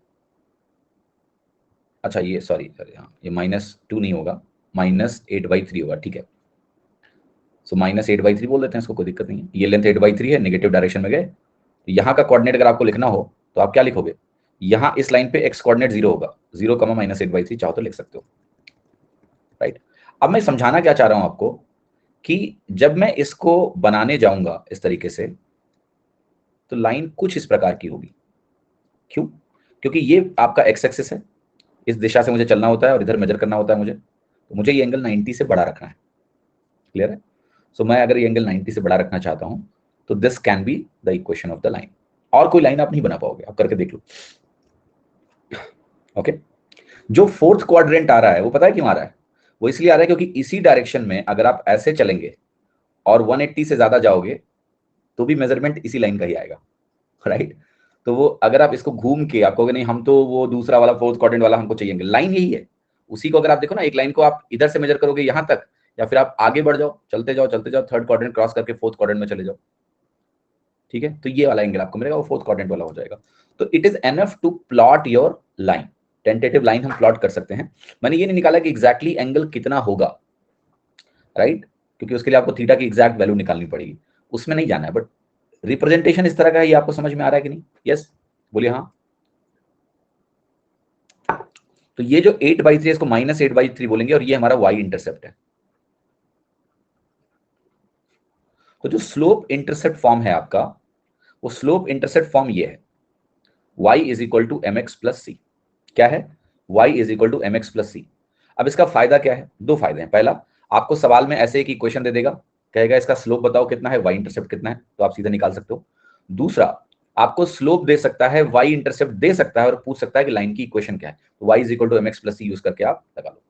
अच्छा ये सॉरी, हाँ ये -2 नहीं होगा, -8/3 होगा, ठीक है। सो -8/3 बोल देते हैं इसको, कोई दिक्कत नहीं है। ये लेंथ 8/3 है, नेगेटिव डायरेक्शन में गए। तो यहाँ का कोऑर्डिनेट अगर आपको लिखना हो तो आप क्या लिखोगे? यहाँ इस लाइन पे एक्स कोऑर्डिनेट 0 होगा, 0, -8/3 चाहो तो लिख सकते हो, राइट। अब मैं समझाना क्या चाह रहा हूं आपको कि जब मैं इसको बनाने जाऊंगा इस तरीके से, तो लाइन कुछ इस प्रकार की होगी। क्यों? क्योंकि ये आपका एक्स एक्सिस है, इस दिशा से मुझे चलना होता है और इधर मेजर करना होता है मुझे, तो मुझे ये एंगल 90 से बड़ा रखना है, क्लियर है। सो मैं अगर ये एंगल 90 से बड़ा रखना चाहता हूं, तो this can be the equation of the line. और कोई लाइन आप नहीं बना पाओगे, आप करके देख लो, ओके। जो फोर्थ क्वाड्रेंट आ रहा है वो पता है क्यों आ रहा है? वो इसलिए आ रहा है क्योंकि इसी डायरेक्शन में अगर आप ऐसे चलेंगे और 180 से ज्यादा जाओगे, तो भी मेजरमेंट इसी लाइन का ही आएगा, राइट। तो वो अगर आप इसको घूम के आप कहोगे नहीं हम तो वो दूसरा वाला फोर्थ क्वाड्रेंट वाला हमको चाहिए, लाइन यही है। उसी को अगर आप देखो ना, एक लाइन को आप इधर से मेजर करोगे यहां तक, या फिर आप आगे बढ़ जाओ, चलते जाओ थर्ड क्वाड्रेंट क्रॉस करके फोर्थ क्वाड्रेंट में चले जाओ, ठीक है, तो ये वाला एंगल आपको मिलेगा, वो फोर्थ क्वाड्रेंट वाला हो जाएगा। तो it is enough to plot your line, tentative line हम प्लॉट कर सकते हैं। मैंने ये नहीं निकाला कि एग्जैक्टली एंगल कितना होगा, राइट, क्योंकि उसके लिए आपको थीटा की एग्जैक्ट वैल्यू निकालनी पड़ेगी, उसमें नहीं जाना है, बट रिप्रेजेंटेशन इस तरह का है, ये आपको समझ में आ रहा है कि नहीं? यस, बोलिए हाँ। तो ये जो 8/3 इसको -8/3 बोलेंगे, और ये हमारा y इंटरसेप्ट है। तो जो स्लोप इंटरसेप्ट फॉर्म है आपका, वो स्लोप इंटरसेप्ट फॉर्म ये है, y is equal to mx plus C. क्या है? y is equal to mx plus C. अब इसका फायदा क्या है? दो फायदे हैं। पहला, आपको सवाल में ऐसे एक इक्वेशन दे देगा, कहेगा इसका स्लोप बताओ कितना है, y इंटरसेप्ट कितना है, तो आप सीधे निकाल सकते हो। दूसरा, आपको स्लोप दे सकता है, y इंटरसेप्ट दे सकता है, और पूछ सकता है कि लाइन की इक्वेशन क्या है, तो y is equal to mx plus c use करके आप लगा लो।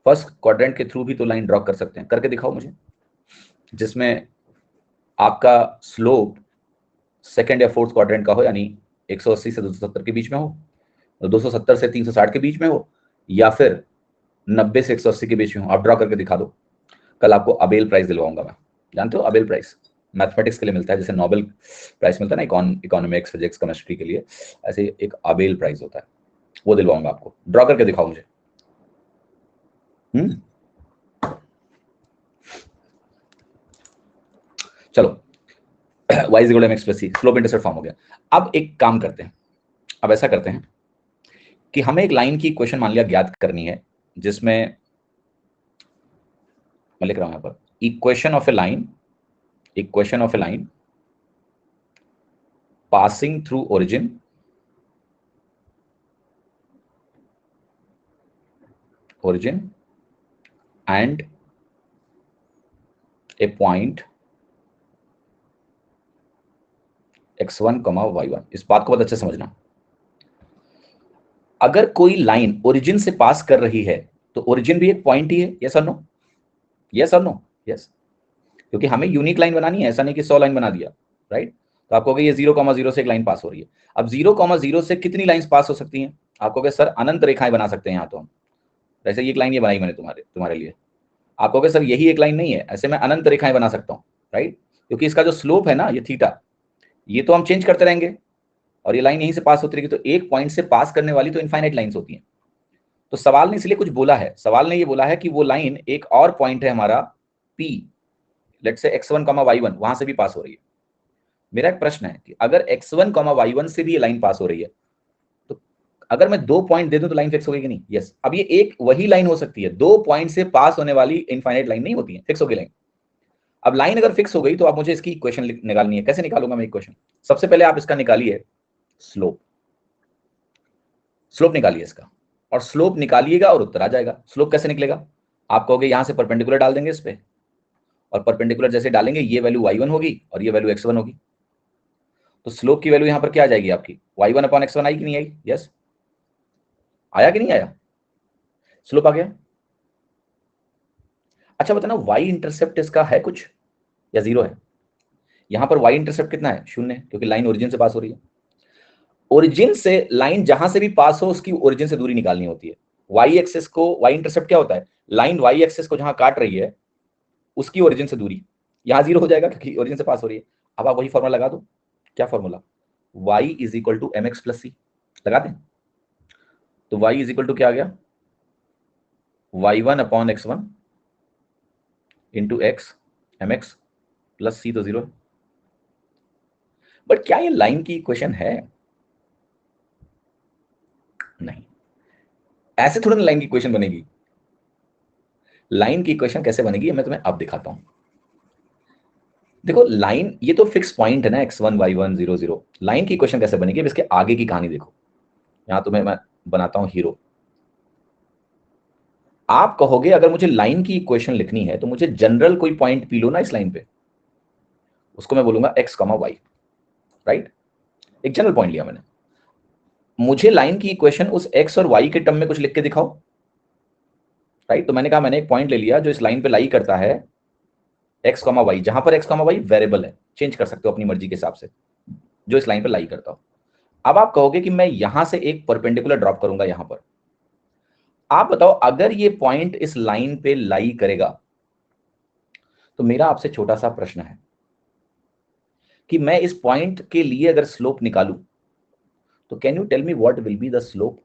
फर्स्ट क्वाड्रेंट के थ्रू भी तो लाइन ड्रॉ कर सकते हैं, करके दिखाओ मुझे, जिसमें आपका स्लोप सेकंड या फोर्थ क्वाड्रेंट का हो, यानी 180 से 270 के बीच में हो, 270 से 360 के बीच में हो, या फिर 90 से 180 के बीच में हो। आप ड्रॉ करके दिखा दो, कल आपको अबेल प्राइज दिलवाऊंगा मैं। जानते हो अबेल प्राइज? मैथमेटिक्स के लिए मिलता है, जैसे नोबेल प्राइज मिलता है ना इकोनॉमिक्स, फिजिक्स, केमिस्ट्री के लिए, ऐसे एक अबेल प्राइज होता है, वो दिलवाऊंगा आपको। ड्रॉ करके दिखाओ मुझे। चलो, y is equal to mx plus c, slope intercept form हो गया। अब एक काम करते हैं, अब ऐसा करते हैं कि हमें एक लाइन की इक्वेशन मान लिया ज्ञात करनी है, जिसमें मैं लिख रहा हूं यहां पर, equation of a line passing through origin and a point x1, y1। इस बात को बहुत अच्छे से समझना। अगर कोई लाइन ओरिजिन से पास कर रही है, तो ओरिजिन भी एक पॉइंट ही है। यस और नो? यस और नो? यस, क्योंकि हमें यूनिक लाइन बनानी है, ऐसा नहीं कि 100 लाइन बना दिया, राइट। तो आप कहोगे ये 0,0 से एक लाइन पास हो रही है। अब 0,0 से कितनी लाइंस पास हो सकती हैं? आप कहोगे सर अनंत रेखाएं बना सकते हैं यहाँ तो हम, जैसे ये एक लाइन ये बनाई मैंने तुम्हारे लिए। आप कहोगे सर यही एक लाइन नहीं है, ऐसे मैं अनंत रेखाएं बना सकता हूँ, राइट, क्योंकि इसका जो स्लोप है ना, ये थीटा, ये तो हम चेंज करते रहेंगे, और ये लाइन यहीं से पास होती रहेगी, तो एक पॉइंट से पास करने वाली तो इनफाइनाइट लाइंस होती हैं। तो सवाल ने इसलिए कुछ बोला है, सवाल ने ये बोला है कि वो लाइन एक और पॉइंट है हमारा P, let's say x1, y1, वहां से भी पास हो रही है। मेरा एक प्रश्न है कि अगर x1, y1 से भी ये लाइन पास हो रही है, तो अगर मैं 2 पॉइंट दे दूं तो लाइन फिक्स हो गई कि नहीं? यस। अब ये एक वही लाइन हो सकती है, 2 पॉइंट से पास होने वाली इनफाइनाइट लाइन नहीं होती है, फिक्स हो गई लाइन। अब लाइन अगर फिक्स हो गई तो आप मुझे इसकी इक्वेशन निकालनी है। कैसे निकालूंगा मैं इक्वेशन? सबसे पहले आप इसका निकालिए स्लोप, स्लोप निकालिए इसका, और स्लोप निकालिएगा और उत्तर आ जाएगा। स्लोप कैसे निकलेगा? आप कहोगे यहां से परपेंडिकुलर डाल देंगे इस पे, और परपेंडिकुलर जैसे डालेंगे ये वैल्यू y1 होगी और ये वैल्यू x1 होगी। तो स्लोप की वैल्यू यहां पर क्या आ जाएगी आपकी? y1/x1 आई कि नहीं आई? यस, आया कि नहीं आया? स्लोप आ गया। अच्छा बताना, y इंटरसेप्ट इसका है कुछ या 0 है? यहां पर y इंटरसेप्ट कितना है? 0 है, क्योंकि लाइन ओरिजिन से पास हो रही है। ओरिजिन से लाइन जहां से भी पास हो उसकी ओरिजिन से दूरी निकालनी होती है। y एक्सिस को, y इंटरसेप्ट क्या होता है? लाइन y एक्सिस को जहां काट रही है उसकी ओरिजिन से दूरी, यहां 0 हो जाएगा क्योंकि ओरिजिन से पास हो रही है। अब आप वही फॉर्मूला लगा दो। क्या formula? y is equal to mx plus C लगा दें, तो y इज इक्वल टू क्या आ गया? y1/x1 into x mx plus C, तो 0 है। बट क्या ये लाइन की इक्वेशन है? नहीं, ऐसे थोड़ा ना लाइन की इक्वेशन बनेगी। लाइन की इक्वेशन कैसे बनेगी मैं तुम्हें अब दिखाता हूं। देखो लाइन, ये तो फिक्स पॉइंट है ना, x1, y1, 0, 0। लाइन की इक्वेशन कैसे बनेगी, अब इसके आगे की कहानी देखो। यहां तुम्हें मैं बनाता हूं हीरो। आप कहोगे अगर मुझे लाइन की इक्वेशन लिखनी है तो मुझे जनरल कोई पॉइंट पी लो ना इस लाइन पे, उसको मैं बोलूंगा x, y, राइट। एक जनरल पॉइंट लिया मैंने। मुझे लाइन की इक्वेशन उस x और y के टर्म में कुछ लिख के दिखाओ, राइट। तो मैंने कहा मैंने एक पॉइंट ले लिया जो इस लाइन पे लाई करता है x, y, जहां पर x, y वेरिएबल है, चेंज कर सकते हो अपनी मर्जी के हिसाब से, जो इस लाइन पे लाई करता हो। अब आप कहोगे कि मैं यहां से एक परपेंडिकुलर ड्रॉप करूंगा यहां पर। आप बताओ अगर ये पॉइंट इस लाइन पे लाई करेगा, तो मेरा आपसे छोटा सा प्रश्न है, कि मैं इस पॉइंट के लिए अगर स्लोप निकालूं तो can you tell me what will be the slope,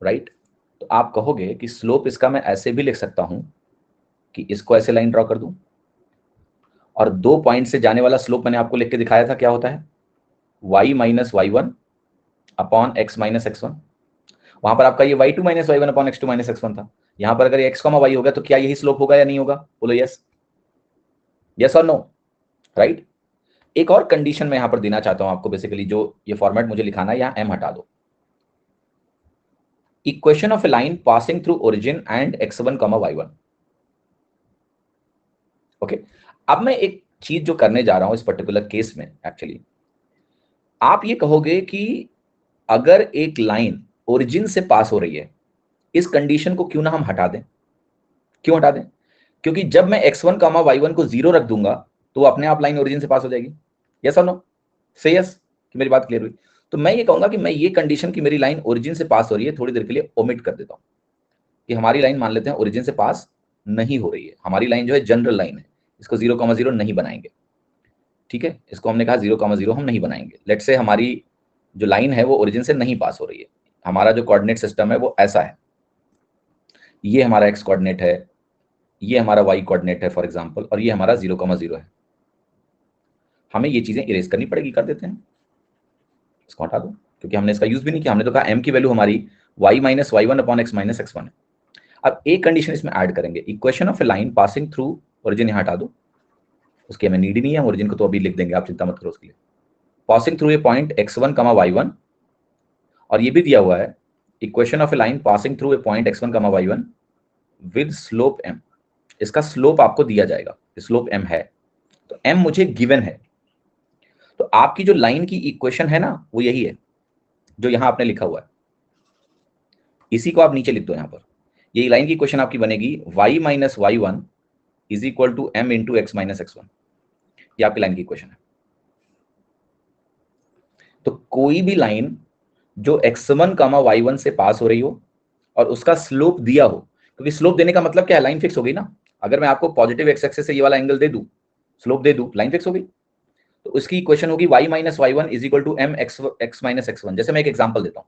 right? तो आप कहोगे कि स्लोप इसका मैं ऐसे भी लिख सकता हूं कि इसको ऐसे लाइन ड्रॉ कर दूं, और 2 पॉइंट से जाने वाला स्लोप मैंने आपको लिख के दिखाया था क्या होता है, y minus y one upon x minus x one. वहां पर आपका ये y2 minus y one upon x2 minus x one था। यहां पर अगर ये x, y हो गया तो क्या यही स्लोप होगा या नहीं होगा? बोलो यस, यस और नो, राइट? एक और कंडीशन मैं यहां पर देना चाहता हूं आपको, बेसिकली जो ये फॉर्मेट मुझे लिखाना है, यहां m हटा दो। Equation of a line passing through origin and x1, y1। Okay, अब मैं एक चीज जो करने जा रहा हूं इस पर्टिकुलर केस में, एक्चुअली आप ये कहोगे कि अगर एक लाइन ओरिजिन से पास हो रही है, इस कंडीशन को क्यों ना हम हटा दें। क्यों हटा दें? क्योंकि जब मैं x1, y1 को 0 रख दूंगा तो अपने आप लाइन ओरिजिन से पास हो जाएगी। यस और नो? से यस, कि मेरी बात क्लियर हुई? तो मैं ये कहूंगा कि मैं ये कंडीशन की मेरी लाइन ओरिजिन से पास हो रही है थोड़ी देर के लिए ओमिट कर देता हूं, कि हमारी लाइन मान लेते हैं ओरिजिन से पास नहीं हो रही है, हमारी लाइन जो है जनरल लाइन है, इसको 0,0 नहीं बनाएंगे। ठीक है, इसको हमने कहा 0,0 हम नहीं बनाएंगे। लेट्स से हमारी जो लाइन है वो ओरिजिन से नहीं पास हो रही है, हमारा जो कोऑर्डिनेट सिस्टम है वो ऐसा है, ये हमारा एक्स कोऑर्डिनेट है, ये हमारा वाई कोऑर्डिनेट है फॉर एग्जांपल, और ये हमारा 0,0 है। हमें ये चीजें इरेज करनी पड़ेगी, कर देते हैं, इसको हटा दो, क्योंकि हमने इसका यूज भी नहीं किया। हमने तो कहा m की वैल्यू हमारी y minus y one upon x minus x one है। अब एक कंडीशन इसमें ऐड करेंगे, equation of a line passing through origin, यहाँ हटा दो, उसकी हमें नीड ही नहीं है, ओरिजिन को तो अभी लिख देंगे, आप चिंता मत करो उसके लिए। Passing through a point x1, y1, और ये भी दिया हुआ है equation of a line passing through a point x1, y1 with slope m। इसका स्लोप आपको दिया जाएगा, स्लोप m है, तो m मुझे गिवन है। तो आपकी जो लाइन की इक्वेशन है ना वो यही है जो यहां आपने लिखा हुआ है, इसी को आप नीचे लिख दो। यहां पर यही लाइन की इक्वेशन आपकी बनेगी y minus y one is equal to m into x minus x one. ये आपकी लाइन की इक्वेशन है। तो कोई भी लाइन जो x1, y1 से पास हो रही हो और उसका स्लोप दिया हो, क्योंकि स्लोप देने का मतलब क्या है, लाइन फिक्स हो गई ना। अगर मैं आपको पॉजिटिव एक्स एक्सिस से ये वाला एंगल दे दूं, स्लोप दे दूं, लाइन फिक्स हो गई। तो उसकी इक्वेशन होगी y minus y one is equal to m x minus x one. जैसे मैं एक एग्जांपल देता हूं,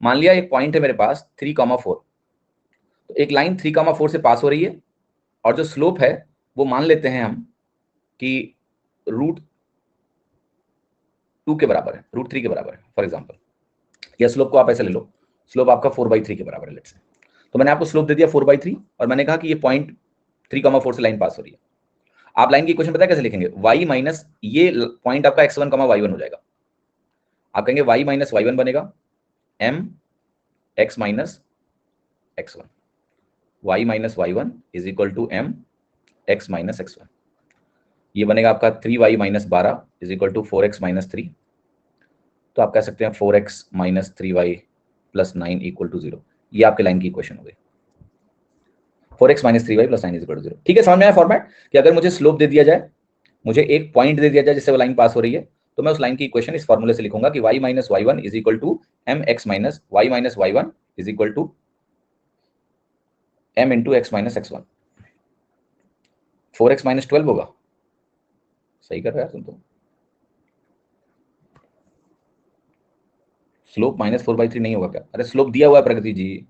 मान लिया एक पॉइंट है मेरे पास 3,4, तो एक लाइन 3,4 से पास हो रही है और जो स्लोप है वो मान लेते हैं हम कि √2 के बराबर है, √3 के बराबर है फॉर एग्जांपल, या स्लोप को आप ऐसे ले लो, स्लोप आपका 4/3 के बराबर है लेट्स से। तो मैंने आपको स्लोप दे दिया 4/3 और मैंने कहा कि ये पॉइंट 3,4 से लाइन पास हो रही है। आप लाइन की इक्वेशन पता है कैसे लिखेंगे, y माइनस ये पॉइंट आपका x1, y1 हो जाएगा। आप कहेंगे y माइनस वाई वन बनेगा m x minus x1, y minus y one is equal to m x minus x1। ये बनेगा आपका 3y minus 12 is equal to 4x minus 3। तो आप कह सकते हैं 4x minus 3y plus 9 equal to 0। ये आपके लाइन की इक्वेशन हो गई, 4x minus 3y plus 9 is equal to 0। ठीक है, समझ में आया फॉर्मेट? कि अगर मुझे स्लोप दे दिया जाए, मुझे एक पॉइंट दे दिया जाए जिससे वो लाइन पास हो रही है, तो मैं उस लाइन की इक्वेशन इस फॉर्मूले से लिखूंगा कि y minus y one is equal to m x minus y minus y one is equal to m into x minus x one. 4x minus 12 होगा, सही कर रहा है तुम तो। स्लोप -4/3 नहीं होगा क्या? अरे स्लोप दिया हुआ है प्रगति जी,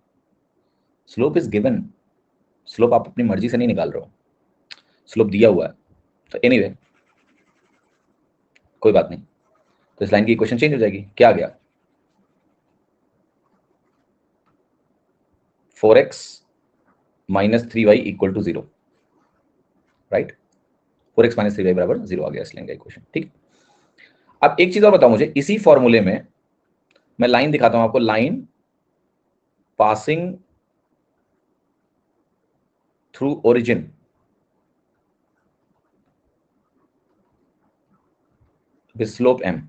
स्लोप इज गिवन, स्लोप आप अपनी मर्जी से नहीं निकाल रहे हो, स्लोप दिया हुआ है। तो एनीवे कोई बात नहीं, तो इस लाइन की इक्वेशन चेंज हो जाएगी। क्या आ गया, 4x minus 3y equal to 0, right? 4x minus 3y बराबर 0 आ गया इस लाइन का इक्वेशन। ठीक, अब एक चीज और बताओ मुझे, इसी फॉर्मूले में मैं लाइन दिखाता हूं आपको, line passing through origin with slope m।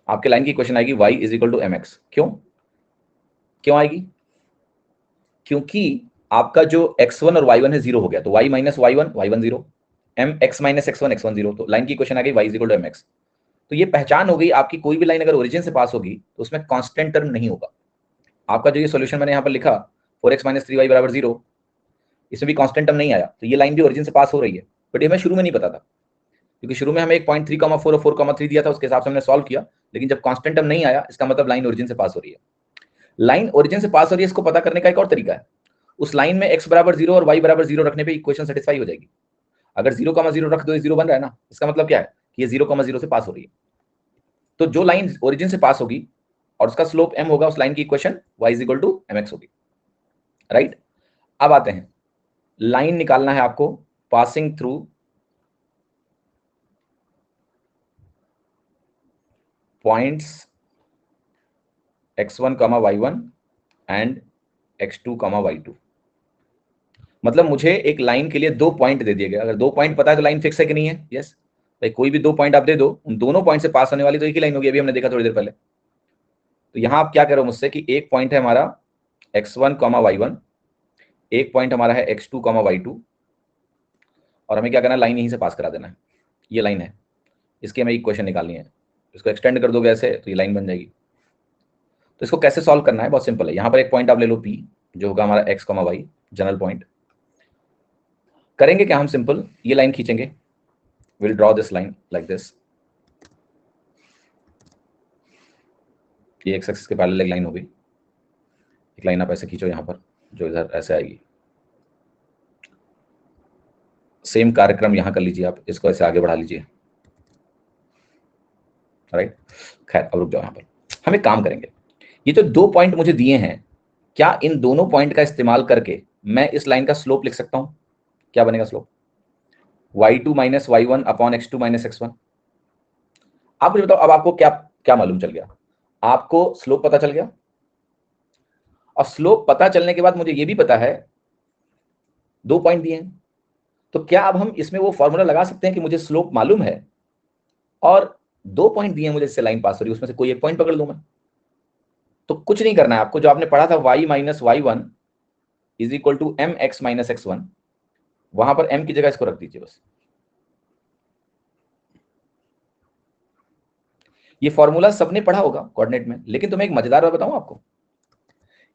आपके लाइन की इक्वेशन आएगी y is equal to m x. क्यों आएगी? क्योंकि आपका जो x1 और y1 है 0 हो गया, तो y minus y one y one 0, m x minus x1 x1 0। तो लाइन की इक्वेशन आ गई y is equal to m x. तो ये पहचान हो गई आपकी, कोई भी लाइन अगर ओरिजिन से पास होगी तो उसमें कांस्टेंट टर्म नहीं होगा। आपका जो ये सॉल्यूशन मैंने यहाँ पर लिखा 4x माइनस 3y बराबर 0, इसमें भी कांस्टेंट टर्म नहीं आया, तो ये लाइन भी ओरिजिन से पास हो रही है। बट ये हमें शुरू में नहीं पता था, क्योंकि शुरू में हमें एक 0.3,4 और 4,3 दिया था, उसके हिसाब से हमने सॉल्व किया। लेकिन जब कांस्टेंट टर्म नहीं आया, इसका मतलब लाइन ओरिजिन से पास हो रही है। लाइन ओरिजिन से पास हो रही है, इसको पता करने का एक और तरीका है। उस लाइन में x बराबर 0 और y बराबर 0 रखने पे इक्वेशन सेटिस्फाई हो जाएगी। अगर 0,0 रख दो, 0 बन रहा है ना, इसका मतलब क्या है कि ये 0,0 से पास हो रही है। तो जो लाइन ओरिजिन से पास होगी और उसका स्लोप m होगा, उस लाइन की इक्वेशन y = mx होगी, राइट। अब आते हैं, लाइन निकालना है आपको passing through points x1, y1 and x2, y2। मतलब मुझे एक लाइन के लिए 2 पॉइंट दे दिए गए। अगर 2 पॉइंट पता है तो लाइन फिक्स है कि नहीं है? यस भाई, कोई भी 2 पॉइंट आप दे दो, उन दोनों पॉइंट से पास होने वाली तो एक ही लाइन होगी। अभी हमने देखा थोड़ी देर पहले। तो यहां आप क्या करो मुझसे कि एक पॉइंट है हमारा x1, y1, एक पॉइंट हमारा है x2, y2, और हमें क्या करना है, लाइन यहीं से पास करा देना है। ये लाइन है, इसकी हमें इक्वेशन निकालनी है। इसको एक्सटेंड कर दोगे ऐसे तो ये लाइन बन जाएगी। तो इसको कैसे सॉल्व करना है, बहुत सिंपल है। यहाँ पर एक पॉइंट आप ले लो P, जो होगा हमारा x, y, जनरल पॉइंट। करेंगे क्या हम, सिंपल ये लाइन खींचेंगे। Will draw this line like this. ये एक्स एक्सिस के पैरेलल एक लाइन होगी। एक लाइन आप ऐसे खींचो यहाँ पर, जो इधर ऐसे आएगी। सेम कार्यक्रम यहाँ कर लीजिए आप, इसको ऐसे आगे बढ़ा लीजिए, राइट। खैर अब रुक जाओ, यहाँ पर हम एक काम करेंगे। ये जो 2 पॉइंट मुझे दिए हैं, क्या इन दोनों पॉइंट का इस्तेमाल करके मैं इस लाइन का स्लोप लिख सकता हूं? क्या बनेगा slope? y2 - y1 upon x2 - x1। आप मुझे बताओ, अब आपको क्या क्या मालूम चल गया? आपको स्लोप पता चल गया, और स्लोप पता चलने के बाद मुझे ये भी पता है 2 पॉइंट दिए हैं। तो क्या अब हम इसमें वो फॉर्मूला लगा सकते हैं कि मुझे स्लोप मालूम है और 2 पॉइंट दिए हैं मुझे, इससे लाइन पास हो रही है, उसमें से कोई एक पॉइंट पकड़ लूं मैं? तो कुछ नहीं करना है आपको, जो आपने पढ़ा था y - y1 = mx - x1, वहां पर m की जगह इसको रख दीजिए बस। ये फॉर्मूला सबने पढ़ा होगा कोऑर्डिनेट में, लेकिन तुम्हें एक मजेदार बात बताऊं आपको।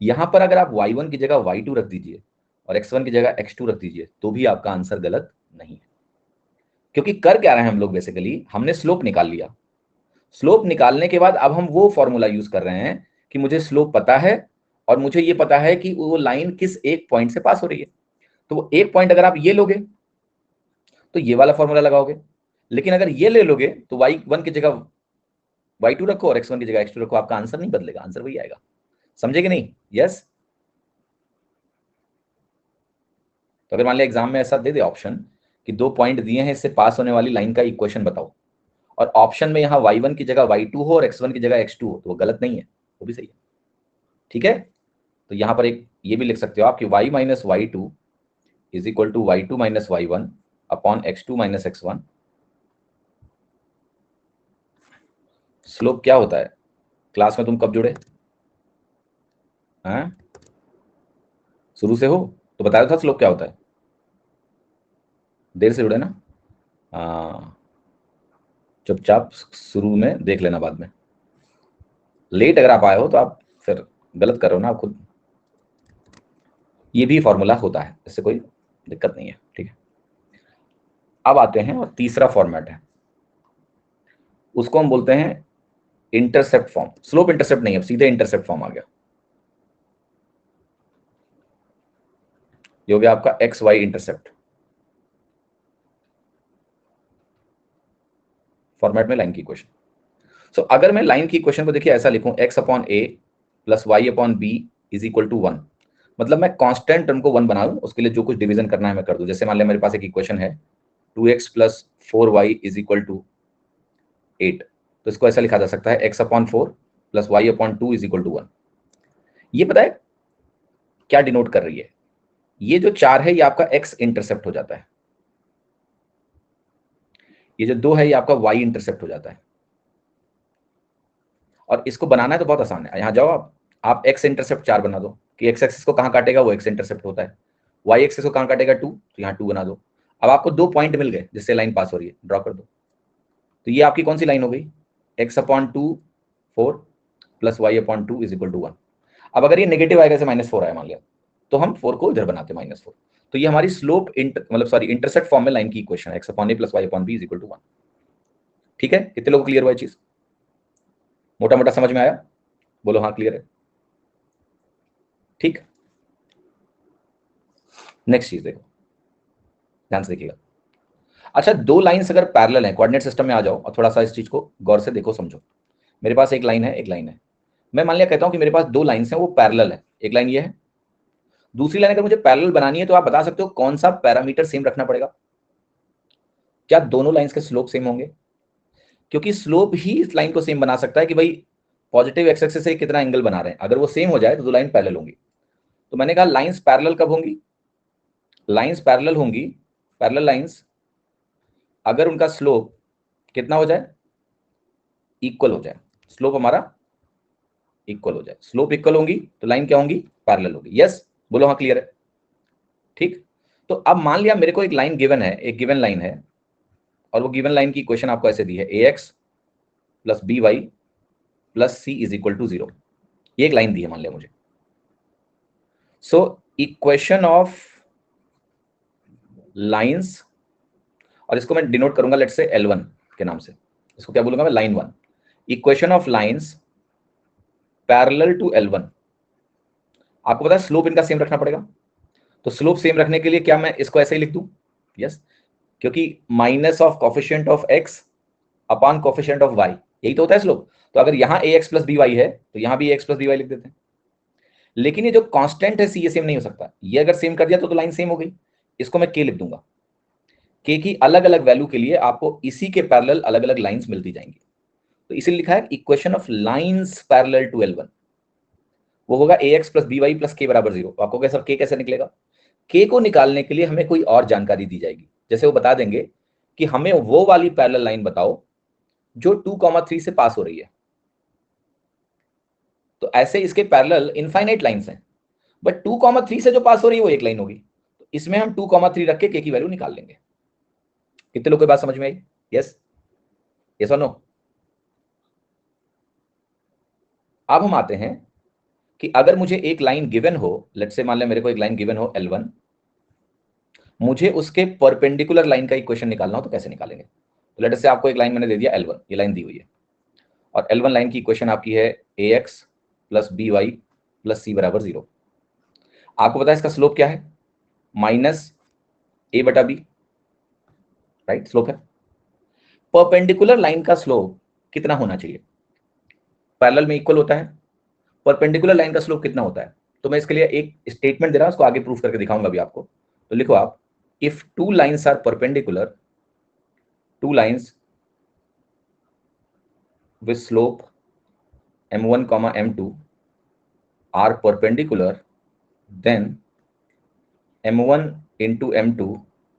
यहां पर अगर आप y1 की जगह y2 रख दीजिए और x1 की जगह x2 रख दीजिए, तो भी आपका आंसर गलत नहीं है। क्योंकि कर क्या रहे हैं हम लोग, बेसिकली हमने स्लोप निकाल लिया। स्लोप निकालने के बाद अब हम वो फॉर्मूला यूज कर रहे हैं कि मुझे स्लोप पता है और मुझे ये पता है कि वो लाइन किस एक पॉइंट से पास हो रही है। तो वो एक पॉइंट अगर आप ये लोगे तो ये वाला फॉर्मूला लगाओगे, लेकिन अगर ये ले लोगे तो y1 की जगह y2 रखो और x1 की जगह x2 रखो, आपका आंसर नहीं बदलेगा, आंसर वही आएगा। समझे कि नहीं? यस। तो अगर मान लिया एग्जाम में ऐसा दे दे ऑप्शन कि 2 पॉइंट दिए हैं, इससे पास होने वाली लाइन का इक्वेशन बताओ, और ऑप्शन में यहाँ y1 की जगह y2 हो और x1 की जगह x2 हो, तो वो गलत नहीं है, वो भी सही है। ठीक है, तो यहाँ पर एक ये भी लिख सकते हो आप कि y - y2 = y2 - y1 upon x2 - x1। Slope क्या होता है? क्लास में तुम कब जुड़े हैं? शुरू से हो तो बताया था स्लोप क्या होता है। देर से जुड़े ना? चुपचाप शुरू में देख लेना, बाद में लेट अगर आप आए हो तो आप फिर गलत कर रहे हो ना आप खुद। ये भी फॉर्मूला होता है, इससे कोई दिक्कत नहीं है, ठीक है। अब आते हैं, और तीसरा फॉर्मेट है, उसको हम बोलते हैं इंटरसेप्ट फॉर्म। स्लोप इंटरसेप्ट नहीं, अब सीधे इंटरसेप्ट फॉर्म आ गया। ये हो गया आपका एक्स वाई इंटरसेप्ट फॉर्मेट में लाइन की इक्वेशन। सो अगर मैं लाइन की इक्वेशन को देखिए ऐसा लिखूं, x upon a plus y upon b is equal to 1, मतलब मैं कांस्टेंट टर्म को 1 बना दूं, उसके लिए जो कुछ डिवीजन करना है मैं कर दूं। जैसे मान लिया मेरे पास एक इक्वेशन है 2x plus 4y is equal to 8, तो इसको ऐसा लिखा जा सकता है x upon 4 plus y upon 2 is equal to 1। ये पता है क्या डिनोट कर रही है? ये जो 4 है ये आपका x इंटरसेप्ट हो जाता है, ये जो 2 है ये आपका y इंटरसेप्ट हो जाता है। और इसको बनाना है तो बहुत आसान है, यहाँ जाओ आप x इंटरसेप्ट 4 बना दो कि x एक्सिस को कहाँ काटेगा, वो x इंटरसेप्ट होता है। y एक्सिस को कहाँ काटेगा 2, तो यहाँ 2 बना दो। अब आपको 2 पॉइंट मिल गए जिससे लाइन पास हो रही है, ड्रॉ कर दो। तो ये आपकी कौन सी लाइन हो गई? x upon 2 4 plus y upon 2 is equal to 1। अब अगर ये नेगेटिव आएगा, जैसे -4 आया मान लिया, तो हम 4 को इधर बनाते -4। तो ये हमारी स्लोप मतलब सॉरी इंटरसेप्ट फॉर्म में लाइन की इक्वेशन है, x upon a plus y upon b is equal to 1। ठीक है, कितने लोग क्लियर हुआ ये चीज? मोटा मोटा समझ में आया? बोलो हाँ क्लियर है। ठीक, नेक्स्ट चीज देखो, ध्यान से देखिएगा। अच्छा, दो लाइंस अगर पैरेलल हैं, कोऑर्डिनेट सिस्टम में आ जाओ और थोड़ा सा इस चीज को गौर से देखो समझो। मेरे पास एक लाइन है, एक लाइन है। मैं मान लिया कहता हूं कि मेरे पास दो लाइंस हैं, वो पैरेलल है। एक लाइन ये है, दूसरी लाइन अगर मुझे पैरेलल बनानी है तो आप बता सकते हो कौन सा पैरामीटर सेम रखना पड़ेगा? क्या दोनों लाइंस के स्लोप सेम होंगे? क्योंकि स्लोप ही इस लाइन को सेम बना सकता है कि भाई पॉजिटिव एक्स एक्सिस से कितना एंगल बना रहे हैं। अगर वो सेम हो जाए तो दो लाइन पैरेलल होंगी। तो मैंने कहा लाइंस पैरेलल कब होंगी? लाइंस पैरेलल होंगी, पैरेलल लाइंस अगर उनका स्लोप कितना हो जाए? इक्वल हो जाए। स्लोप हमारा इक्वल हो जाए, स्लोप इक्वल होंगी तो लाइन क्या होंगी? पैरेलल होगी। यस, बोलो हाँ क्लियर है। ठीक, तो अब मान लिया मेरे को एक लाइन गिवन है, एक गिवन लाइन है, और वो गिवन लाइन की इक्वेशन आपको ऐसे दी है, ax plus B Y plus c is equal to 0। ये एक लाइन दी है मान लिया मुझे। सो इक्वेशन ऑफ लाइंस, और इसको मैं डिनोट करूंगा लेट्स से L1 के नाम से, इसको क्या बोलूंगा मैं? Line 1। Equation of lines parallel to L1। आपको पता है स्लोप इनका सेम रखना पड़ेगा। तो स्लोप सेम रखने के लिए क्या मैं इसको ऐसे ही लिख दूं? यस, क्योंकि minus of coefficient of x upon coefficient of y, यही तो होता है स्लोप। तो अगर यहां ax प्लस by है तो यहां भी ax प्लस by लिख देते हैं। लेकिन ये जो कांस्टेंट है सी, ये सेम नहीं हो सकता। ये अगर सेम कर दिया तो लाइन सेम हो गई। इसको मैं k लिख दूंगा। k की अलग अलग वैल्यू के लिए आपको इसी के पैरेलल अलग अलग लाइंस मिलती जाएंगी। तो इसीलिए लिखा है equation of lines parallel to L1। वो होगा ax plus by plus k बराबर 0। तो आपको कैसा k कैसे निकलेगा? k को निकालने के लिए हमें कोई और जानकारी दी जाएगी। जैसे वो बता देंगे कि हमें वो वाली पैरेलल लाइन बताओ जो 2,3 से पास हो रही है। तो ऐसे इसके पैरेलल इनफाइनाइट लाइंस हैं, बट 2,3 से जो पास हो रही है वो एक लाइन होगी। तो इसमें हम 2,3 रख के k की वैल्यू निकाल लेंगे। कितने लोग की बात समझ में आई? यस, यस और नो? अब हम आते हैं कि अगर मुझे एक लाइन गिवन हो, लेट्स से मान ले मेरे को एक लाइन गिवन हो L1, मुझे उसके परपेंडिकुलर लाइन का इक्वेशन निकालना हो तो कैसे निकालेंगे? तो लेट्स से आपको एक लाइन मैंने दे दिया L1, ये लाइन दी हुई है, और L1 लाइन की इक्वेशन आपकी है ax plus B Y plus C बराबर 0। आपको पता है इसका स्लोप क्या है? माइनस a बटा बी, राइट? स्लोप है। परपेंडिकुलर लाइन का स्लोप कितना होना चाहिए? पैरेलल में इक्वल होता है, परपेंडिकुलर लाइन का स्लोप कितना होता है? तो मैं इसके लिए एक स्टेटमेंट दे रहा हूं, उसको आगे प्रूफ करके दिखाऊंगा अभी आपको। तो लिखो आप, if two lines are perpendicular, two lines with slope m1 m2 are perpendicular, then m1 into m2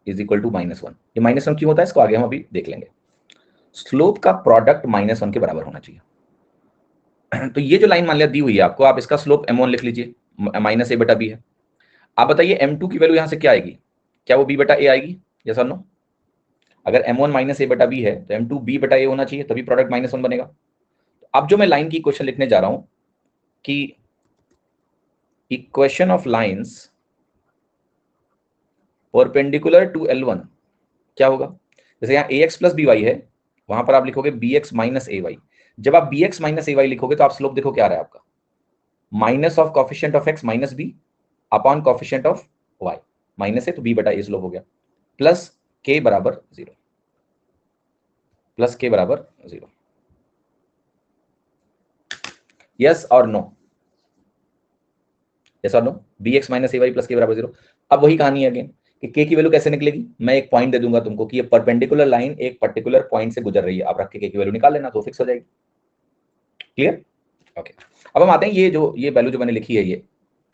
is equal to -1। ये -1 क्यों होता है इसको आगे हम अभी देख लेंगे। स्लोप का प्रोडक्ट -1 के बराबर होना चाहिए। तो ये जो लाइन मान लिया दी हुई है आपको, आप इसका स्लोप m1 लिख लीजिए, माइनस a बटा b है। आप बताइए m2 की वैल्यू यहां से क्या आएगी? क्या वो b बटा a आएगी? यस और नो? अगर m1 माइनस a बटा b है तो m2 b बटा a होना चाहिए, तभी प्रोडक्ट -1 बनेगा। अब जो मैं लाइन की क्वेश्चन लिखने जा रहा हूं कि equation of lines perpendicular to L1 क्या होगा? जैसे यहाँ ax प्लस बी वाई है, वहां पर आप लिखोगे bx माइनस ए वाई। जब आप bx माइनस ए वाई लिखोगे तो आप स्लोप देखो क्या आ रहा है आपका? Minus of coefficient of x minus b upon coefficient of y। Minus है तो b बटा a स्लोप हो गया, प्लस k बराबर 0, प्लस k बराबर 0। यस और नो? यस और नो? bx माइनस ए वाई प्लस k बराबर 0। अब वही कहानी है अगेन कि k की वैल्यू कैसे निकलेगी? मैं एक पॉइंट दे दूंगा तुमको कि ये परपेंडिकुलर लाइन एक पर्टिकुलर पॉइंट से गुजर रही है, आप रख के k की वैल्यू निकाल लेना तो फिक्स हो जाएगी। क्लियर? ओके, अब हम आते हैं ये वैल्यू जो मैंने लिखी है, ये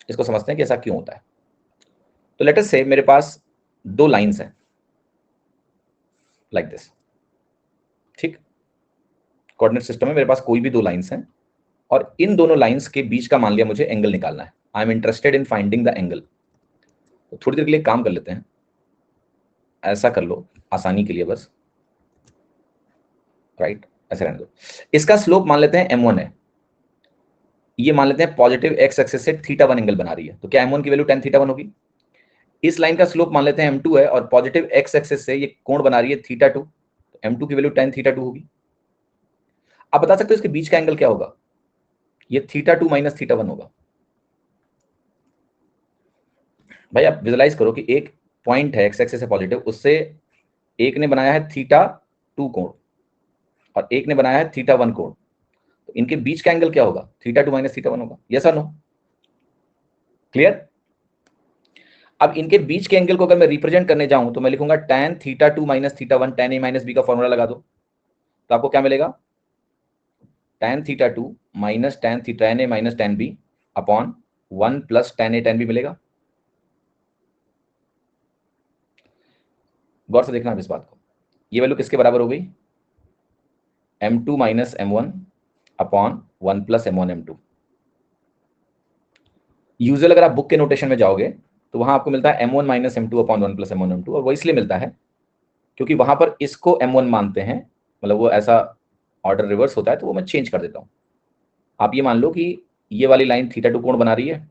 इसको समझते हैं कि ऐसा क्यों होता है। तो लेट अस से मेरे पास दो लाइंस हैं लाइक दिस। ठीक, कोऑर्डिनेट सिस्टम में मेरे पास कोई भी दो लाइंस हैं, और इन दोनों लाइंस के बीच का मान लिया मुझे एंगल निकालना है। I am interested in finding the angle. तो थोड़ी देर के लिए काम कर लेते हैं, ऐसा कर लो आसानी के लिए बस, राइट? ऐसे रहने दो। इसका स्लोप मान लेते हैं m1 है, ये मान लेते हैं पॉजिटिव x एक्सिस से θ1 एंगल बना रही है। तो क्या m1 की वैल्यू tan θ1 होगी? इस लाइन का स्लोप मान लेते हैं m2 है और पॉजिटिव x एक्सिस से ये कोण बना रही है θ2, तो m2 की वैल्यू tan θ2 होगी। आप बता सकते हो इसके बीच का एंगल क्या होगा? ये θ2 माइनस θ1 होगा। भाई आप विजुलाइज करो कि एक पॉइंट है x एक्सिस से पॉजिटिव, उससे एक ने बनाया है θ2 कोण और एक ने बनाया है θ1 कोण, तो इनके बीच का एंगल क्या होगा? θ2 माइनस θ1 होगा। यस और नो? क्लियर? अब इनके बीच के एंगल को अगर मैं रिप्रेजेंट करने जाऊं तो मैं लिखूंगा tan θ2 minus θ1 tan a minus b का फॉर्मूला लगा दो, तो आपको क्या मिलेगा? tan θ2 minus tan a minus tan b upon 1 plus tan a tan b मिलेगा। गौर से देखना आप इस बात को, ये वैल्यू किसके बराबर हो गई? m2 minus m1 upon 1 plus m1 m2। Usual अगर आप बुक के नोटेशन में जाओगे तो वहां आपको मिलता है m1 minus m2 upon 1 plus m1 m2, और वो इसलिए मिलता है क्योंकि वहां पर इसको m1 मानते हैं, मतलब वो ऐसा ऑर्डर रिवर्स होता है, तो वो मैं चेंज कर देता हूं। आप ये मान लो कि ये वाली लाइन θ2 कोण बना रही है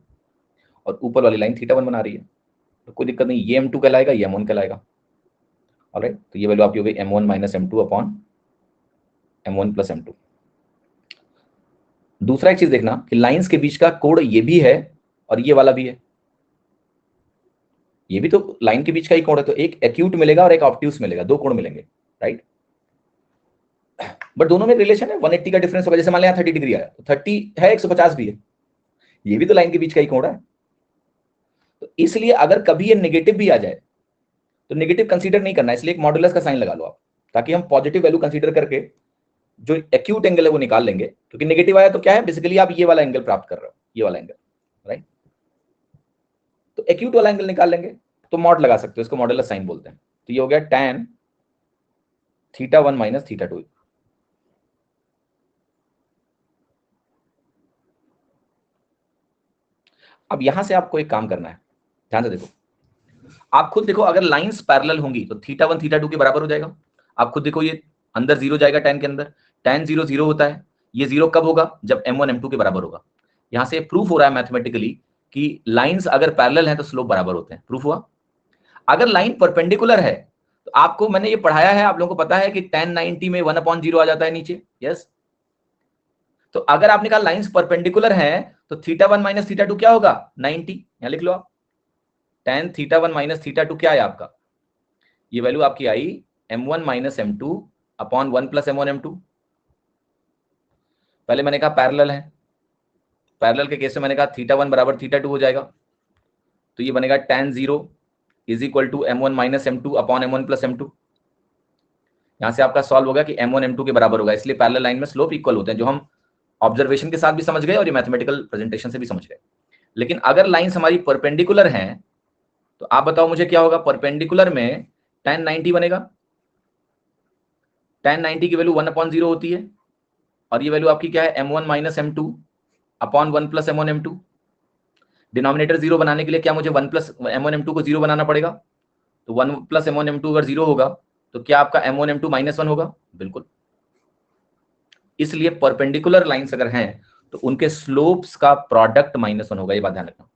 और ऊपर वाली लाइन θ1 बना रही है, तो कोई दिक्कत नहीं, ये m2 कहलाएगा, ये m1 कहलाएगा। ऑलराइट, तो ये वैल्यू आपकी हो गई m1 minus m2 upon m1 plus m2। दूसरा एक चीज देखना कि लाइंस के बीच का कोण ये भी है और ये वाला भी है, ये भी तो लाइन के बीच का ही कोण है, तो एक एक्यूट मिलेगा और एक ऑब्ट्यूस मिलेगा, दो कोण मिलेंगे, राइट? बट दोनों में रिलेशन है, 180 का डिफरेंस होगा। जैसे मान लिया 30 डिग्री आया, तो 30 है, 150 भी है, ये भी तो लाइन के बीच का ही कोण है। तो इसलिए अगर कभी ये नेगेटिव भी आ जाए तो नेगेटिव कंसीडर नहीं करना, इसलिए एक मॉडुलस का साइन लगा लो आप, ताकि हम पॉजिटिव वैल्यू कंसीडर करके जो एक्यूट एंगल है वो निकाल लेंगे। क्योंकि नेगेटिव आया तो क्या है, बेसिकली आप ये वाला एंगल प्राप्त कर रहे हो, ये वाला एंगल, राइट? तो एक्यूट वाला एंगल निकाल लेंगे, तो मॉड लगा सकते हो, इसको मॉडुलस साइन बोलते हैं। तो ये हो गया tan θ1 माइनस θ2। अब यहां से आपको एक काम करना है, ध्यान से देखो, आप खुद देखो, अगर लाइंस पैरेलल होंगी तो θ1 θ2 के बराबर हो जाएगा। आप खुद देखो, ये अंदर जीरो जाएगा tan के अंदर, tan 0 0 होता है, ये जीरो कब होगा? जब m1 m2 के बराबर होगा। यहां से प्रूफ हो रहा है मैथमेटिकली कि लाइंस अगर पैरेलल हैं तो स्लोप बराबर होते हैं। प्रूफ हुआ। अगर लाइन परपेंडिकुलर है तो आपको मैंने ये पढ़ाया है, आप लोगों को पता है कि tan 90 में 1/0 आ जाता है नीचे। यस, तो अगर आपने कहा लाइंस परपेंडिकुलर हैं तो θ1 माइनस θ2 क्या होगा? 90। यहां लिख लो आप, tan θ1 माइनस θ2 क्या है आपका? ये वैल्यू आपकी आई m1 minus m2 upon 1 plus m1 m2। पहले मैंने कहा पैरेलल है, पैरेलल के केस में मैंने कहा θ1 बराबर θ2 हो जाएगा, तो ये बनेगा tan 0 is equal to m1 minus m2 upon m1 plus m2। यहां से आपका सॉल्व होगा कि m1 m2 के बराबर होगा, इसलिए पैरेलल लाइन में स्लोप इक्वल होते हैं, जो हम ऑब्जर्वेशन के साथ भी समझ गए और ये मैथमेटिकल प्रेजेंटेशन से भी समझ गए। लेकिन अगर लाइंस हमारी परपेंडिकुलर हैं तो आप बताओ मुझे क्या होगा? परपेंडिकुलर में tan 90 बनेगा, tan 90 की वैल्यू 1/0 होती है, और ये वैल्यू आपकी क्या है? m1 minus m2 upon 1 plus m1 m2। Denominator zero बनाने के लिए क्या मुझे 1 प्लस m1 m2 को जीरो बनाना पड़ेगा? तो 1 प्लस m1 m2 अगर जीरो होगा तो क्या आपका m1 m2 माइनस 1 होगा? बिल्कुल। इसलिए परपेंडिकुलर लाइंस अगर हैं तो उनके स्लोप्स का प्रोडक्ट -1 होगा, ये बात ध्यान रखना।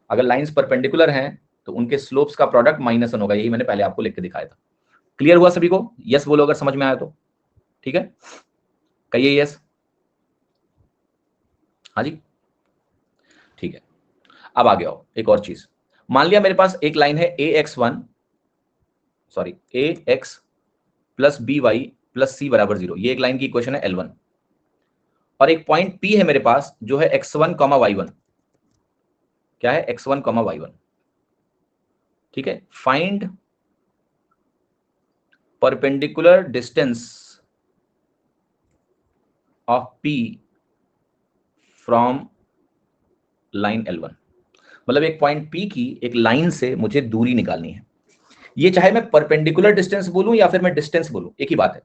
अगर लाइंस परपेंडिकुलर हैं तो उनके स्लोप्स का प्रोडक्ट -1 होगा, यही मैंने पहले आपको लिख के दिखाया था। क्लियर हुआ सभी को? यस बोलो अगर समझ में आया तो। ठीक है, कहिए यस। हाँ जी, ठीक है। अब आगे आओ, एक और चीज। मान लिया मेरे पास एक लाइन है ax plus by plus c बराबर 0, ये एक लाइन की इक्वेशन है L1, और एक पॉइंट P है मेरे पास जो है x1, y1। क्या है? x1, y1। ठीक है, find perpendicular distance of P from line L1। मतलब एक पॉइंट P की एक लाइन से मुझे दूरी निकालनी है। ये चाहे मैं परपेंडिकुलर डिस्टेंस बोलूं या फिर मैं डिस्टेंस बोलूं, एक ही बात है।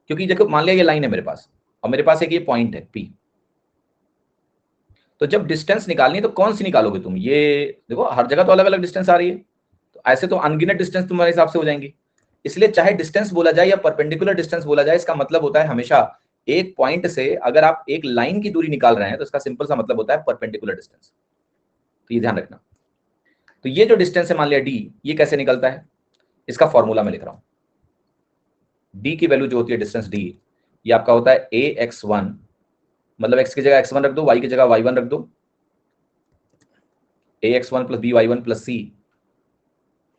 क्योंकि देखो, मान लिया ये लाइन है मेरे पास और मेरे पास एक ये पॉइंट है P, तो जब डिस्टेंस निकालनी है तो कौन सी निकालोगे तुम? ये देखो, हर जगह तो अलग अलग डिस्टेंस आ रही है, तो ऐसे तो अनगिनत डिस्टेंस तुम्हारे हिसाब से हो जाएंगी। इसलिए चाहे डिस्टेंस बोला जाए या परपेंडिकुलर डिस्टेंस बोला जाए, इसका मतलब होता है हमेशा एक पॉइंट से अगर आप एक लाइन की दूरी निकाल रहे हैं तो इसका सिंपल सा मतलब होता है परपेंडिकुलर डिस्टेंस। तो ये ध्यान रखना। तो ये जो डिस्टेंस है मान लिया d, ये कैसे निकलता है, इसका फॉर्मूला मैं लिख रहा हूं। d की वैल्यू जो होती है डिस्टेंस d, ये आपका होता है ax1, मतलब x की जगह x1 रख दो, y की जगह y1 रख दो, ax1 plus by1 plus c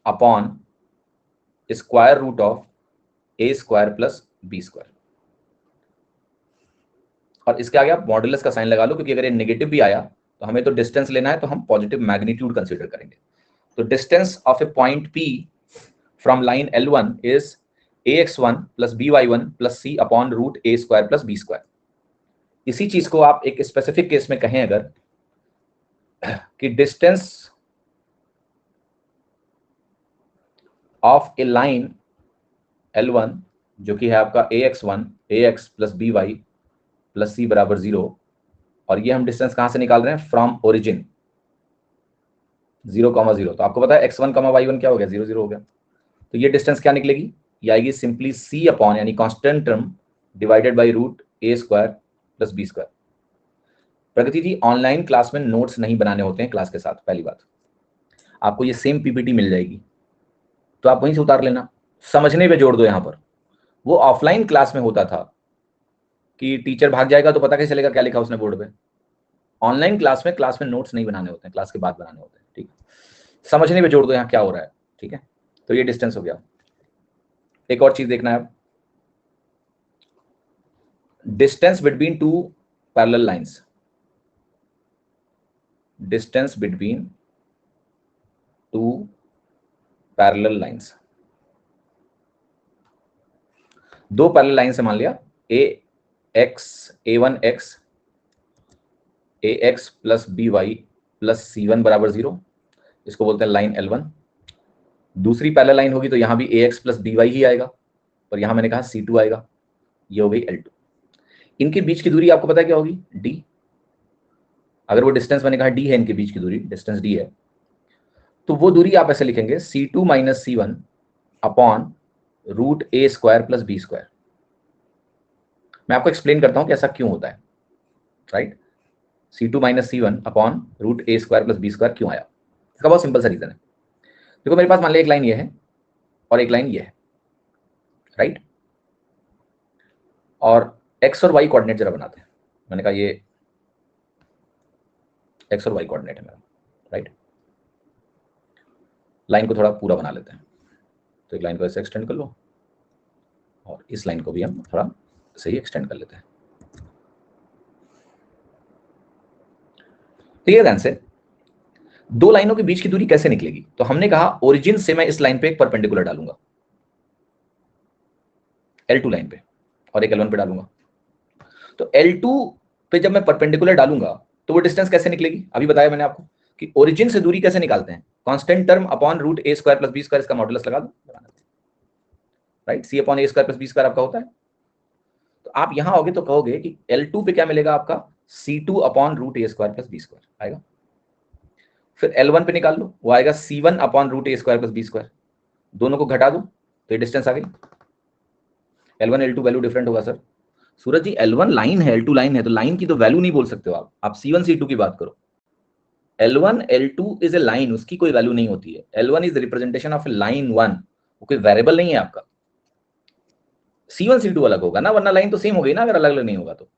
upon square root of a square plus b square. और इसके आगे आप मॉडुलस का साइन लगा लो, क्योंकि अगर ये नेगेटिव भी आया तो हमें तो डिस्टेंस लेना है, तो हम पॉजिटिव मैग्नीट्यूड कंसीडर करेंगे। तो distance of a point P from line L1 is ax1 plus by1 plus c upon root a square plus b square. इसी चीज को आप एक स्पेसिफिक केस में कहें अगर कि distance of a line L1 जो कि है आपका ax1 ax plus by plus c बराबर 0, और ये हम डिस्टेंस कहां से निकाल रहे हैं, फ्रॉम ओरिजिन 0,0। तो आपको पता है x1 y1 क्या हो गया, 0 0 हो गया। तो ये डिस्टेंस क्या निकलेगी, ये आएगी सिंपली c अपॉन यानी constant term divided by root a square plus b square. Pragati ji, online class में नोट्स नहीं बनाने होते हैं क्लास के साथ, पहली बात। आपको ये सेम पीपीटी मिल जाएगी, तो आप वहीं से उतार लेना, समझने पे जोड़ दो। यहां पर वो ऑफलाइन क्लास में होता था कि टीचर भाग जाएगा तो पता कैसे चलेगा क्या लिखा उसने बोर्ड पे। ऑनलाइन क्लास में नोट्स नहीं बनाने होते हैं, क्लास के बाद बनाने होते हैं, ठीक है। समझने पे जोड़ दो यहाँ क्या हो रहा है, ठीक है। तो ये डिस्टेंस हो गया। एक और चीज देखना है, distance between two parallel lines, distance between two parallel lines. दो पैरेलल लाइन से मान लिया a1x ax plus by plus c1 बराबर 0, इसको बोलते हैं लाइन L1। दूसरी पैरेलल लाइन होगी तो यहां भी ax प्लस by ही आएगा, पर यहां मैंने कहा c2 आएगा, ये हो गई L2। इनके बीच की दूरी आपको पता है क्या होगी, d। अगर वो डिस्टेंस मैंने कहा d है, इनके बीच की दूरी डिस्टेंस d है, तो वो दूरी आप ऐसे लिखेंगे c2 minus c1 upon root a square plus b square. मैं आपको एक्सप्लेन करता हूं कि ऐसा क्यों होता है, right. c2 minus c1 upon root a square plus b square क्यों आया, इसका बहुत सिंपल सा रीजन है। देखो मेरे पास मान लिया एक लाइन ये है और एक लाइन ये है, राइट। और x और y कोऑर्डिनेट जरा बनाते हैं। मैंने कहा ये x और y कोऑर्डिनेट है मेरा, राइट। लाइन को थोड़ा पूरा बना लेते हैं, तो एक लाइन को ऐसे एक्सटेंड कर लो और इस लाइन को भी हम थोड़ा सही एक्सटेंड कर लेते हैं। ठीक है, ध्यान से। दो लाइनों के बीच की दूरी कैसे निकलेगी, तो हमने कहा ओरिजिन से मैं इस लाइन पे एक परपेंडिकुलर डालूंगा L2 लाइन पे, और एक L1 पे डालूंगा। तो L2 पे जब मैं परपेंडिकुलर डालूंगा तो वो डिस्टेंस कैसे निकलेगी, अभी बताया मैंने आपको कि ओरिजिन से दूरी कैसे निकालते हैं, constant term upon root a square plus b square, इसका मॉडुलस लगा दो, right. c upon a square plus b square आपका होता है। तो आप यहां आओगे तो कहोगे कि L2 पे क्या मिलेगा आपका, c2 upon root a square plus b square आएगा। फिर L1 पे निकाल लो, वो आएगा c1 upon root a square plus b square. दोनों को घटा दो तो ये डिस्टेंस आ गई। L1 L2 वैल्यू डिफरेंट होगा सर। सूरज जी, L1 लाइन है, L2 लाइन है, तो लाइन की तो वैल्यू नहीं बोल सकते हो आप C1 C2 की बात करो। L1 L2 is a line, उसकी कोई वैल्यू नहीं होती है। L1 is representation of a line 1, वो कोई वेरिएबल नहीं है आपका। C1 C2 अलग होगा ना, वरना लाइन तो सेम हो गई ना अगर अलग अलग नहीं होगा तो,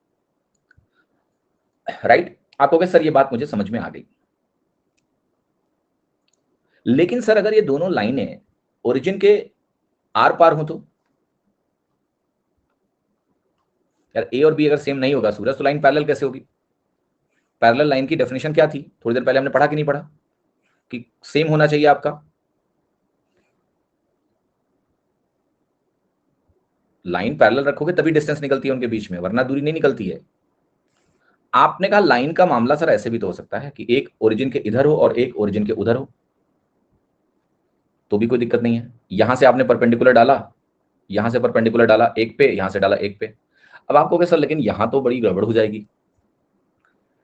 राइट। आप कहोगे सर ये बात मुझे समझ में आ गई, लेकिन सर अगर ये दोनों लाइनें ओरिजिन के आर पार हो तो, यार ए और बी अगर सेम नहीं होगा सूरज, तो लाइन पैरेलल कैसे होगी। पैरेलल लाइन की डेफिनेशन क्या थी, थोड़ी देर पहले हमने पढ़ा कि नहीं पढ़ा, कि सेम होना चाहिए आपका। लाइन पैरेलल रखोगे तभी डिस्टेंस निकलती है उनके बीच में, वरना दूरी नहीं निकलती है। आपने कहा लाइन का मामला सर ऐसे भी तो हो सकता है कि एक ओरिजिन के इधर हो और एक ओरिजिन के उधर हो, तो भी कोई दिक्कत नहीं है। यहां से आपने परपेंडिकुलर डाला, यहां से परपेंडिकुलर डाला एक पे, यहां से डाला एक पे। अब आप कहोगे सर लेकिन यहां तो बड़ी गड़बड़ हो जाएगी,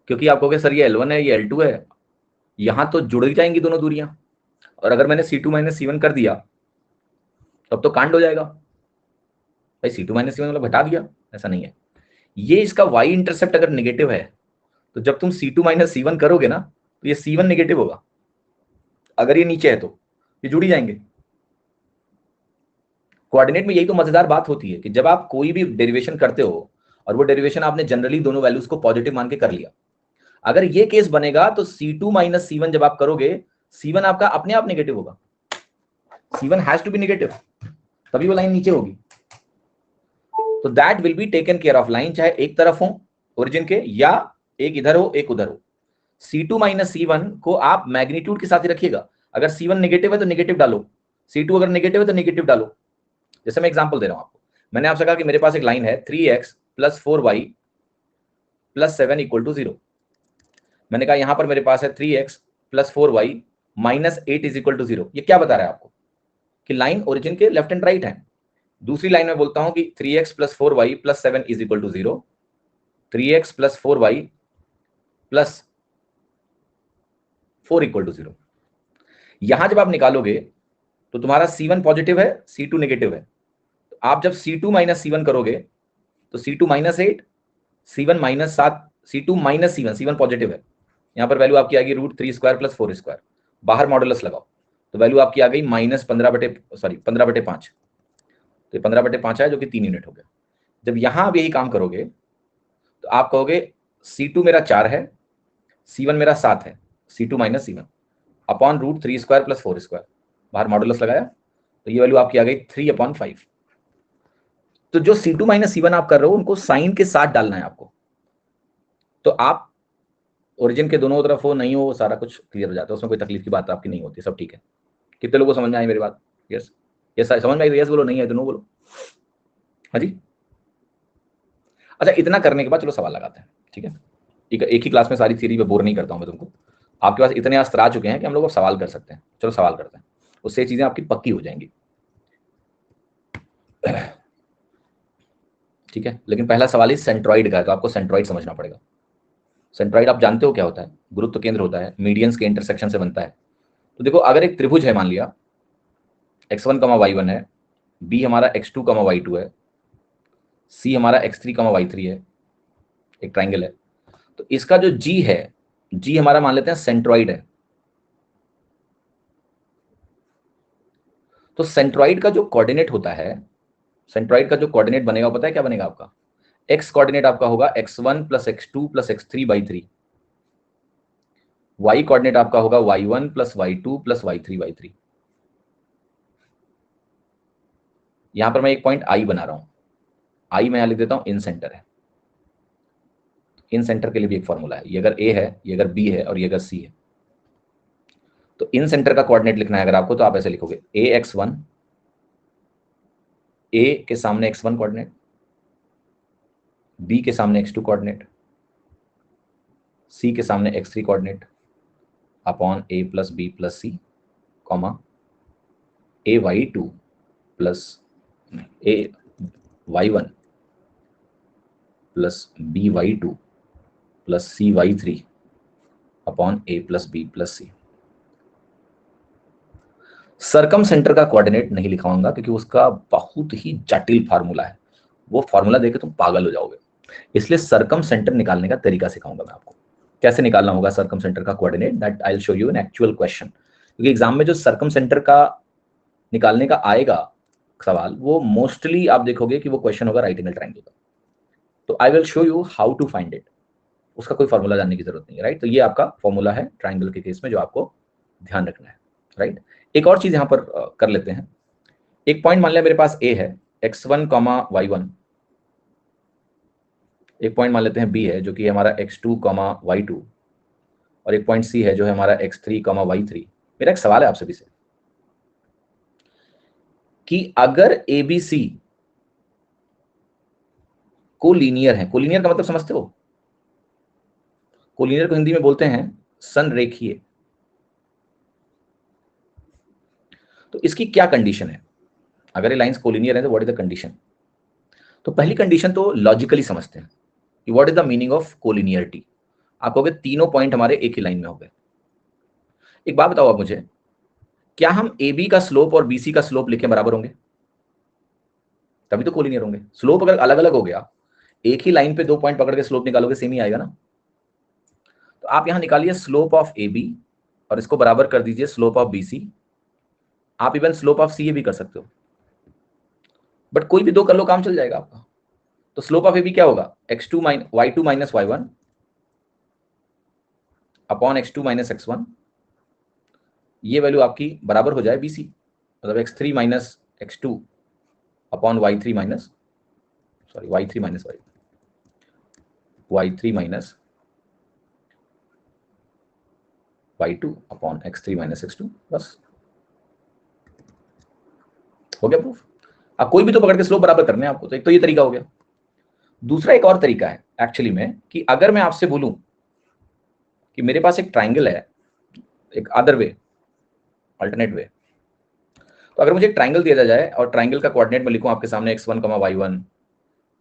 क्योंकि आप कहोगे सर ये L1 है ये L2 है, यहां तो जुड़ जाएंगी दोनों दूरियां, और अगर मैंने C2 माइनस C1 कर दिया तब तो कांड हो जाएगा। भाई C2 माइनस C1 मतलब घटा दिया, ऐसा नहीं है। ये इसका y इंटरसेप्ट अगर नेगेटिव है, तो जब तुम C2 माइनस C1 करोगे ना, तो ये C1 नेगेटिव होगा। अगर ये नीचे है तो ये जुड़ ही जाएंगे। कोऑर्डिनेट में यही तो मजेदार बात होती है कि जब आप कोई भी डेरिवेशन करते हो और वो डेरिवेशन आपने जनरली दोनों वैल्यूज को पॉजिटिव मान के कर लिया, अगर ये केस बनेगा तो C2 माइनस C1 जब आप करोगे, C1 आपका अपने आप नेगेटिव होगा। C1 has to be negative, तभी वो लाइन नीचे होगी। तो that will be taken care of. Line चाहे एक तरफ हो ओरिजिन के या एक इधर हो एक उधर हो, C2 माइनस C1 को आप मैग्नीट्यूड के साथ ही रखिएगा। अगर C1 नेगेटिव है तो नेगेटिव डालो, C2 अगर नेगेटिव है तो नेगेटिव डालो। जैसे मैं एग्जांपल दे रहा हूं आपको, मैंने आपसे कहा कि मेरे पास एक लाइन है 3x plus 4y plus 7 equal to 0। मैंने कहा यहां पर मेरे पास है 3x plus 4y minus 8 is equal to 0। ये क्या बता रहा है आपको कि लाइन ओरिजिन के लेफ्ट एंड राइट है। दूसरी लाइन में बोलता हूं कि 3x plus 4y plus 7 is equal to 0, 3x plus 4y plus 4 equal to 0। यहां जब आप निकालोगे तो तुम्हारा C1 पॉजिटिव है, C2 नेगेटिव है। आप जब C2 माइनस C1 करोगे तो C2 minus 8, C1 minus 7, C2 minus C1, C1 positive है। यहां पर वैल्यू आपकी आ गई √3² प्लस 4²। बाहर मॉडुलस लगाओ तो वैल्यू आपकी आ गई -15/5। तो 15/5 है जो कि 3 यूनिट हो गया। जब यहां आप यही काम करोगे तो आप कहोगे C2 मेरा 4 है, C1 मेरा 7 है, C2 minus C1 upon √3² plus 4²। बाहर मॉडुलस लगाया तो ये वैल्यू आपकी आ गई 3/5। तो जो C2 माइनस C1 आप कर रहे हो उनको साइन के साथ डालना है आपको। तो आप ओरिजिन के दोनों तरफ हो नहीं हो सारा कुछ क्लियर हो जाता है, उसमें कोई तकलीफ की बात आपकी नहीं होती, सब ठीक है। कितने लोगों को समझ में आई मेरी बात? यस, यस समझ में आई? यस बोलो, नहीं है तो नो बोलो। हाँ जी। अच्छा, इतना करने के बाद चलो सवाल लगाते हैं, ठीक है। एक ही क्लास में सारी थ्योरी पे बोर नहीं करता हूं मैं तुमको। आपके पास इतने अस्त्र आ चुके हैं कि हम लोग अब सवाल कर सकते हैं। चलो सवाल करते हैं, उससे चीजें आपकी पक्की हो जाएंगी, ठीक है। लेकिन पहला सवाल ही सेंट्रॉइड का है, तो आपको सेंट्रॉइड समझना पड़ेगा। सेंट्रॉइड आप जानते हो क्या होता है? गुरुत्व केंद्र होता है, मीडियंस के इंटरसेक्शन से बनता है। तो देखो, अगर एक त्रिभुज है, मान लिया x1, y1 है, b हमारा x2, y2 है, c हमारा x3, y3 है, एक ट्राइंगल है। तो इसका जो g है, g हमारा मान लेते हैं सेंट्रॉइड है। तो सेंट्रॉइड का जो कोऑर्डिनेट होता है, सेंट्रॉइड का जो कोऑर्डिनेट बनेगा पता है क्या बनेगा आपका? x कोऑर्डिनेट आपका होगा x1 plus x2 plus x3/3, y coordinate आपका होगा y1 plus y2 plus y3/3। यहां पर मैं एक पॉइंट I बना रहा हूं, I मैं यहां लिख देता हूं इन सेंटर है। इन सेंटर के लिए भी एक फॉर्मूला है, ये अगर A है, ये अगर B है और ये अगर C है। तो इन सेंटर का कोऑर्डिनेट लिखना है अगर आपको, तो आप ऐसे लिखोगे AX1, A के सामने x1 कोऑर्डिनेट, B के सामने x2 कोऑर्डिनेट, C के सामने x3 coordinate upon A plus B plus C, comma AY2 plus AY1 plus BY2 plus CY3 upon A plus B plus C। Circumcentre का coordinate नहीं लिखाऊंगा क्योंकि उसका बहुत ही जटिल फार्मूला है, वो फार्मूला देकर तुम पागल हो जाओगे। इसलिए सरकम सेंटर निकालने का तरीका सिखाऊंगा मैं आपको, कैसे निकालना होगा सरकम सेंटर का coordinate. That I will show you in actual question. क्योंकि एग्जाम में जो सरकम सेंटर का निकालने का आएगा सवाल, वो मोस्टली आप देखोगे कि वो क्वेश्चन होगा राइट एंगल ट्रायंगल का। तो I will show you how to find it, उसका कोई फॉर्मूला जानने की जरूरत नहीं है, राइट। तो ये आपका फॉर्मूला है ट्राइंगल के केस में जो आपको ध्यान रखना है, राइट। एक और चीज यहां पर कर लेते हैं। एक पॉइंट मान लिया मेरे पास A है x1, y1, एक पॉइंट मान लेते हैं B है जो कि हमारा x2, y2, और एक पॉइंट C है जो है हमारा x3, y3। मेरा एक सवाल है आप सभी से कि अगर ABC कोलिनियर है, कोलिनियर का मतलब समझते हो? कोलिनियर को हिंदी में बोलते हैं संरेखीय। तो इसकी क्या कंडीशन है? अगर ये लाइंस कोलिनियर है तो व्हाट इज द कंडीशन? तो पहली कंडीशन तो लॉजिकली समझते हैं कि what is the meaning of collinearity. आप कहोगे तीनों पॉइंट हमारे एक ही लाइन में हो गए। एक बात बताओ आप मुझे, क्या हम AB का स्लोप और BC का स्लोप लिखे बराबर होंगे? तभी तो कोलिनियर होंगे। स्लोप अगर अलग अलग हो गया, एक ही लाइन पे दो पॉइंट पकड़ के स्लोप निकालोगे, सेम ही आएगा ना। तो आप यहां निकालिए स्लोप ऑफ AB और इसको बराबर कर दीजिए स्लोप ऑफ BC। आप इवन स्लोप ऑफ CA भी कर सकते हो, बट कोई भी दो कर लो, काम चल जाएगा आपका। तो स्लोप ऑफ AB क्या होगा, x2 y2 minus y1 upon x2 minus x1। ये वैल्यू आपकी बराबर हो जाए BC, मतलब x3 minus x2 upon y3 minus y3 minus y3 minus y2 upon x3 minus x2। बस हो गया प्रूफ। अब कोई भी तो पकड़ के स्लोप बराबर करने हैं आपको, तो एक तो ये तरीका हो गया। दूसरा एक और तरीका है एक्चुअली में, कि अगर मैं आपसे बोलूं कि मेरे पास एक ट्राइंगल है, एक अदर वे, अल्टरनेट वे। तो अगर मुझे एक ट्राइंगल दिया जाए और ट्राइंगल का कोऑर्डिनेट में लिखूं आपके सामने x1, y1,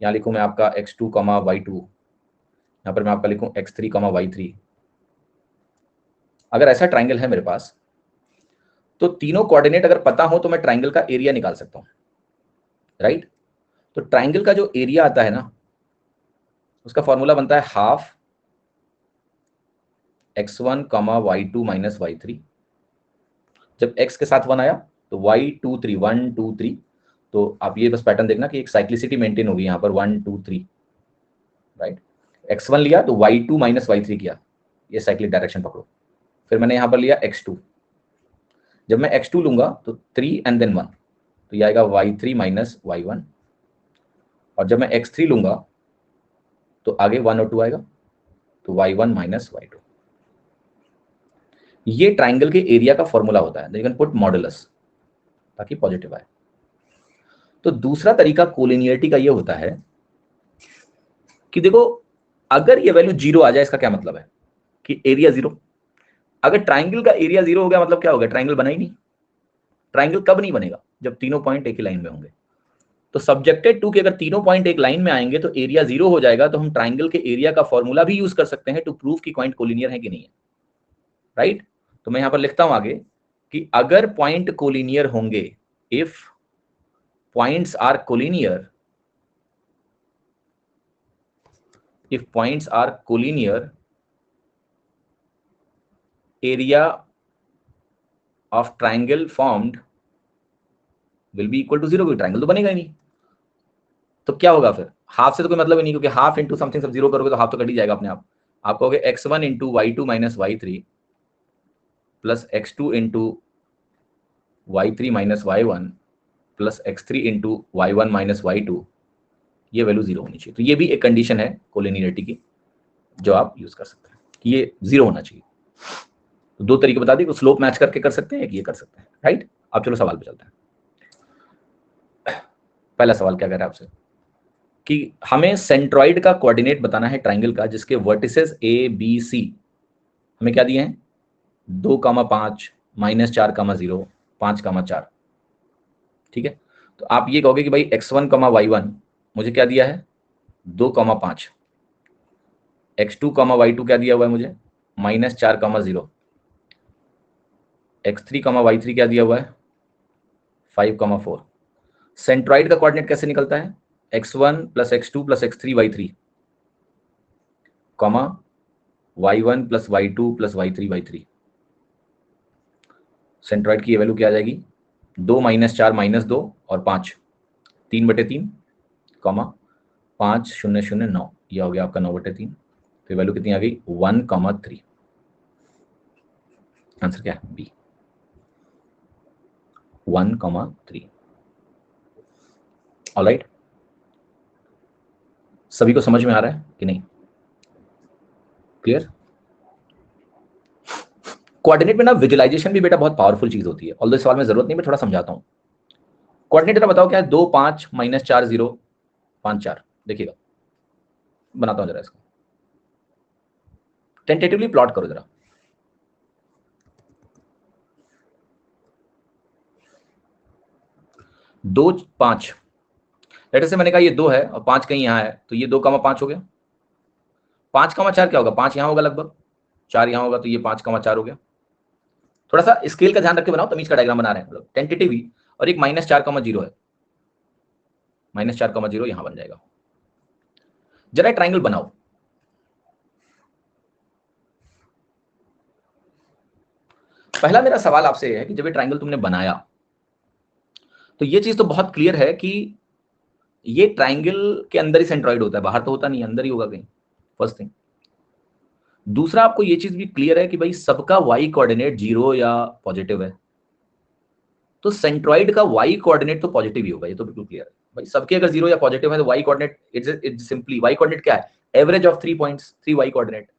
यहाँ लिखूं मैं आपका x2, y2, यहाँ पर मैं आपका लिखूं x3, y3। अगर ऐसा ट्राइंगल है मेरे पास, तो तीनों कोऑर्डिनेट अगर पता हो तो मैं ट्राइंगल का एरिया निकाल सकता हूं, राइट। तो ट्राइंगल का जो एरिया आता है ना, उसका फॉर्मूला बनता है half x1, y2 minus y3। जब x के साथ 1 आया तो y2 3 1 2 3। तो आप ये बस पैटर्न देखना कि एक साइक्लिसिटी मेंटेन होगी यहाँ पर 1 2 3, राइट। x1 लिया तो y2 माइनस y3 किया, ये साइक्लिक डायरेक्शन पकड़ो। फिर मैंने यहाँ पर लिया x2, जब मैं x2 लूंगा तो 3 एंड देन 1, तो ये आएगा y3 माइनस y1। और जब मैं x3 लूंगा तो आगे 1 और 2 आएगा, तो y1 माइनस y2। ये ट्राइंगल के एरिया का फॉर्मूला होता है, यू कैन पुट मॉडुलस ताकि पॉजिटिव आए। तो दूसरा तरीका कोलिनियरिटी का ये होता है कि देखो, अगर ये वैल्यू 0 आ जाए, इसका क्या मतलब है कि एरिया 0। अगर ट्राइंगल का एरिया 0 हो गया, मतलब क्या हो गया, ट्राइंगल बना ही नहीं। ट्राइंगल कब नहीं बनेगा, जब तीनों पॉइंट एक ही लाइन में होंगे। तो सब्जेक्टेड टू कि अगर तीनों पॉइंट एक लाइन में आएंगे तो एरिया 0 हो जाएगा, तो हम ट्राइंगल के एरिया का फॉर्मूला भी यूज कर सकते हैं टू प्रूव कि पॉइंट कोलिनियर है कि नहीं है, राइट। तो मैं यहां पर लिखता हूं आगे कि अगर पॉइंट कोलिनियर होंगे, if points are collinear, if points are collinear, area of triangle formed will be equal to 0, क्योंकि ट्राइंगल तो बनेगा ही नहीं। तो क्या होगा फिर, हाफ से तो कोई मतलब ही नहीं, क्योंकि हाफ इंटू समथिंग सब 0 करोगे तो हाफ तो कट ही जाएगा अपने आप। आप कहोगे x1 into y2 minus y3 plus x2 into y3 minus y1 plus x3 into y1 minus y2, ये वैल्यू 0 होनी चाहिए। तो ये भी एक कंडीशन है कोलिनियरिटी की जो आप यूज कर सकते हैं कि ये 0 होना चाहिए। तो दो तरीके बता दिए, स्लोप मैच करके कर सकते हैं, एक ये कर सकते हैं, राइट। अब चलो सवाल पे चलते हैं। पहला सवाल क्या कह रहा है आपसे कि हमें सेंट्रॉइड का कोऑर्डिनेट बताना है ट्राइंगल का, जिसके वर्टिसेस ए बी सी हमें क्या दिए हैं, 2,5 -4,0 5,4। ठीक है। तो आप ये कहोगे कि भाई x1, y1 मुझे क्या दिया है, 2,5। x2, y2 क्या दिया हुआ है मुझे, -4,0। x3, y3 क्या दिया हुआ है, 5,4। सेंट्रॉइड का कोऑर्डिनेट कैसे निकलता है, x1 plus x2 plus x3 y3 comma y1 plus y2 plus y3 y3। Centroid की ये वैल्यू क्या आ जाएगी, 2 -4 -2 और 5, 3/3 कॉमा 5 0 0 9, ये हो गया आपका 9/3। फिर वैल्यू कितनी आ गई, 1,3। आंसर क्या है, बी, 1,3। ऑलराइट, सभी को समझ में आ रहा है कि नहीं, क्लियर। कोऑर्डिनेट में ना विजुअलाइजेशन भी बेटा बहुत पावरफुल चीज होती है, ऑल्दो इस सवाल में जरूरत नहीं, मैं थोड़ा समझाता हूं। कोऑर्डिनेट जरा बताओ क्या है, 2 5 -4 0 5 4। देखिएगा, बनाता हूं जरा इसको, टेंटेटिवली प्लॉट करो जरा। 2 5, लेटर से मैंने कहा ये 2 है और 5 कहीं यहाँ है, तो ये 2,5 हो गया। 5,4 क्या होगा, 5 यहाँ होगा लगभग, 4 यहाँ होगा, तो ये 5,4 हो गया। थोड़ा सा स्केल का ध्यान रख के बनाओ, तमीज का डायग्राम बना रहे हैं, मतलब टेंटेटिव ही। और एक -4,0 है, -4,0 यहां बन जाएगा। जरा ट्राइंगल बनाओ, पहला मेरा सवाल आपसे है कि जब ये ट्राइंगल तुमने बनाया तो ये चीज तो बहुत क्लियर है कि ये ट्राइंगल के अंदर ही सेंट्रॉइड होता है, बाहर तो होता नहीं, अंदर ही होगा कहीं, फर्स्ट थिंग। दूसरा, आपको ये चीज भी क्लियर है कि भाई सबका वाई कोऑर्डिनेट 0 या पॉजिटिव है, तो सेंट्रॉइड का वाई कोऑर्डिनेट तो पॉजिटिव ही होगा, ये तो बिल्कुल क्लियर है भाई। सबके अगर 0 या पॉजिटिव है तो y coordinate it's simply, y coordinate क्या है, average of 3 points, 3 y coordinate.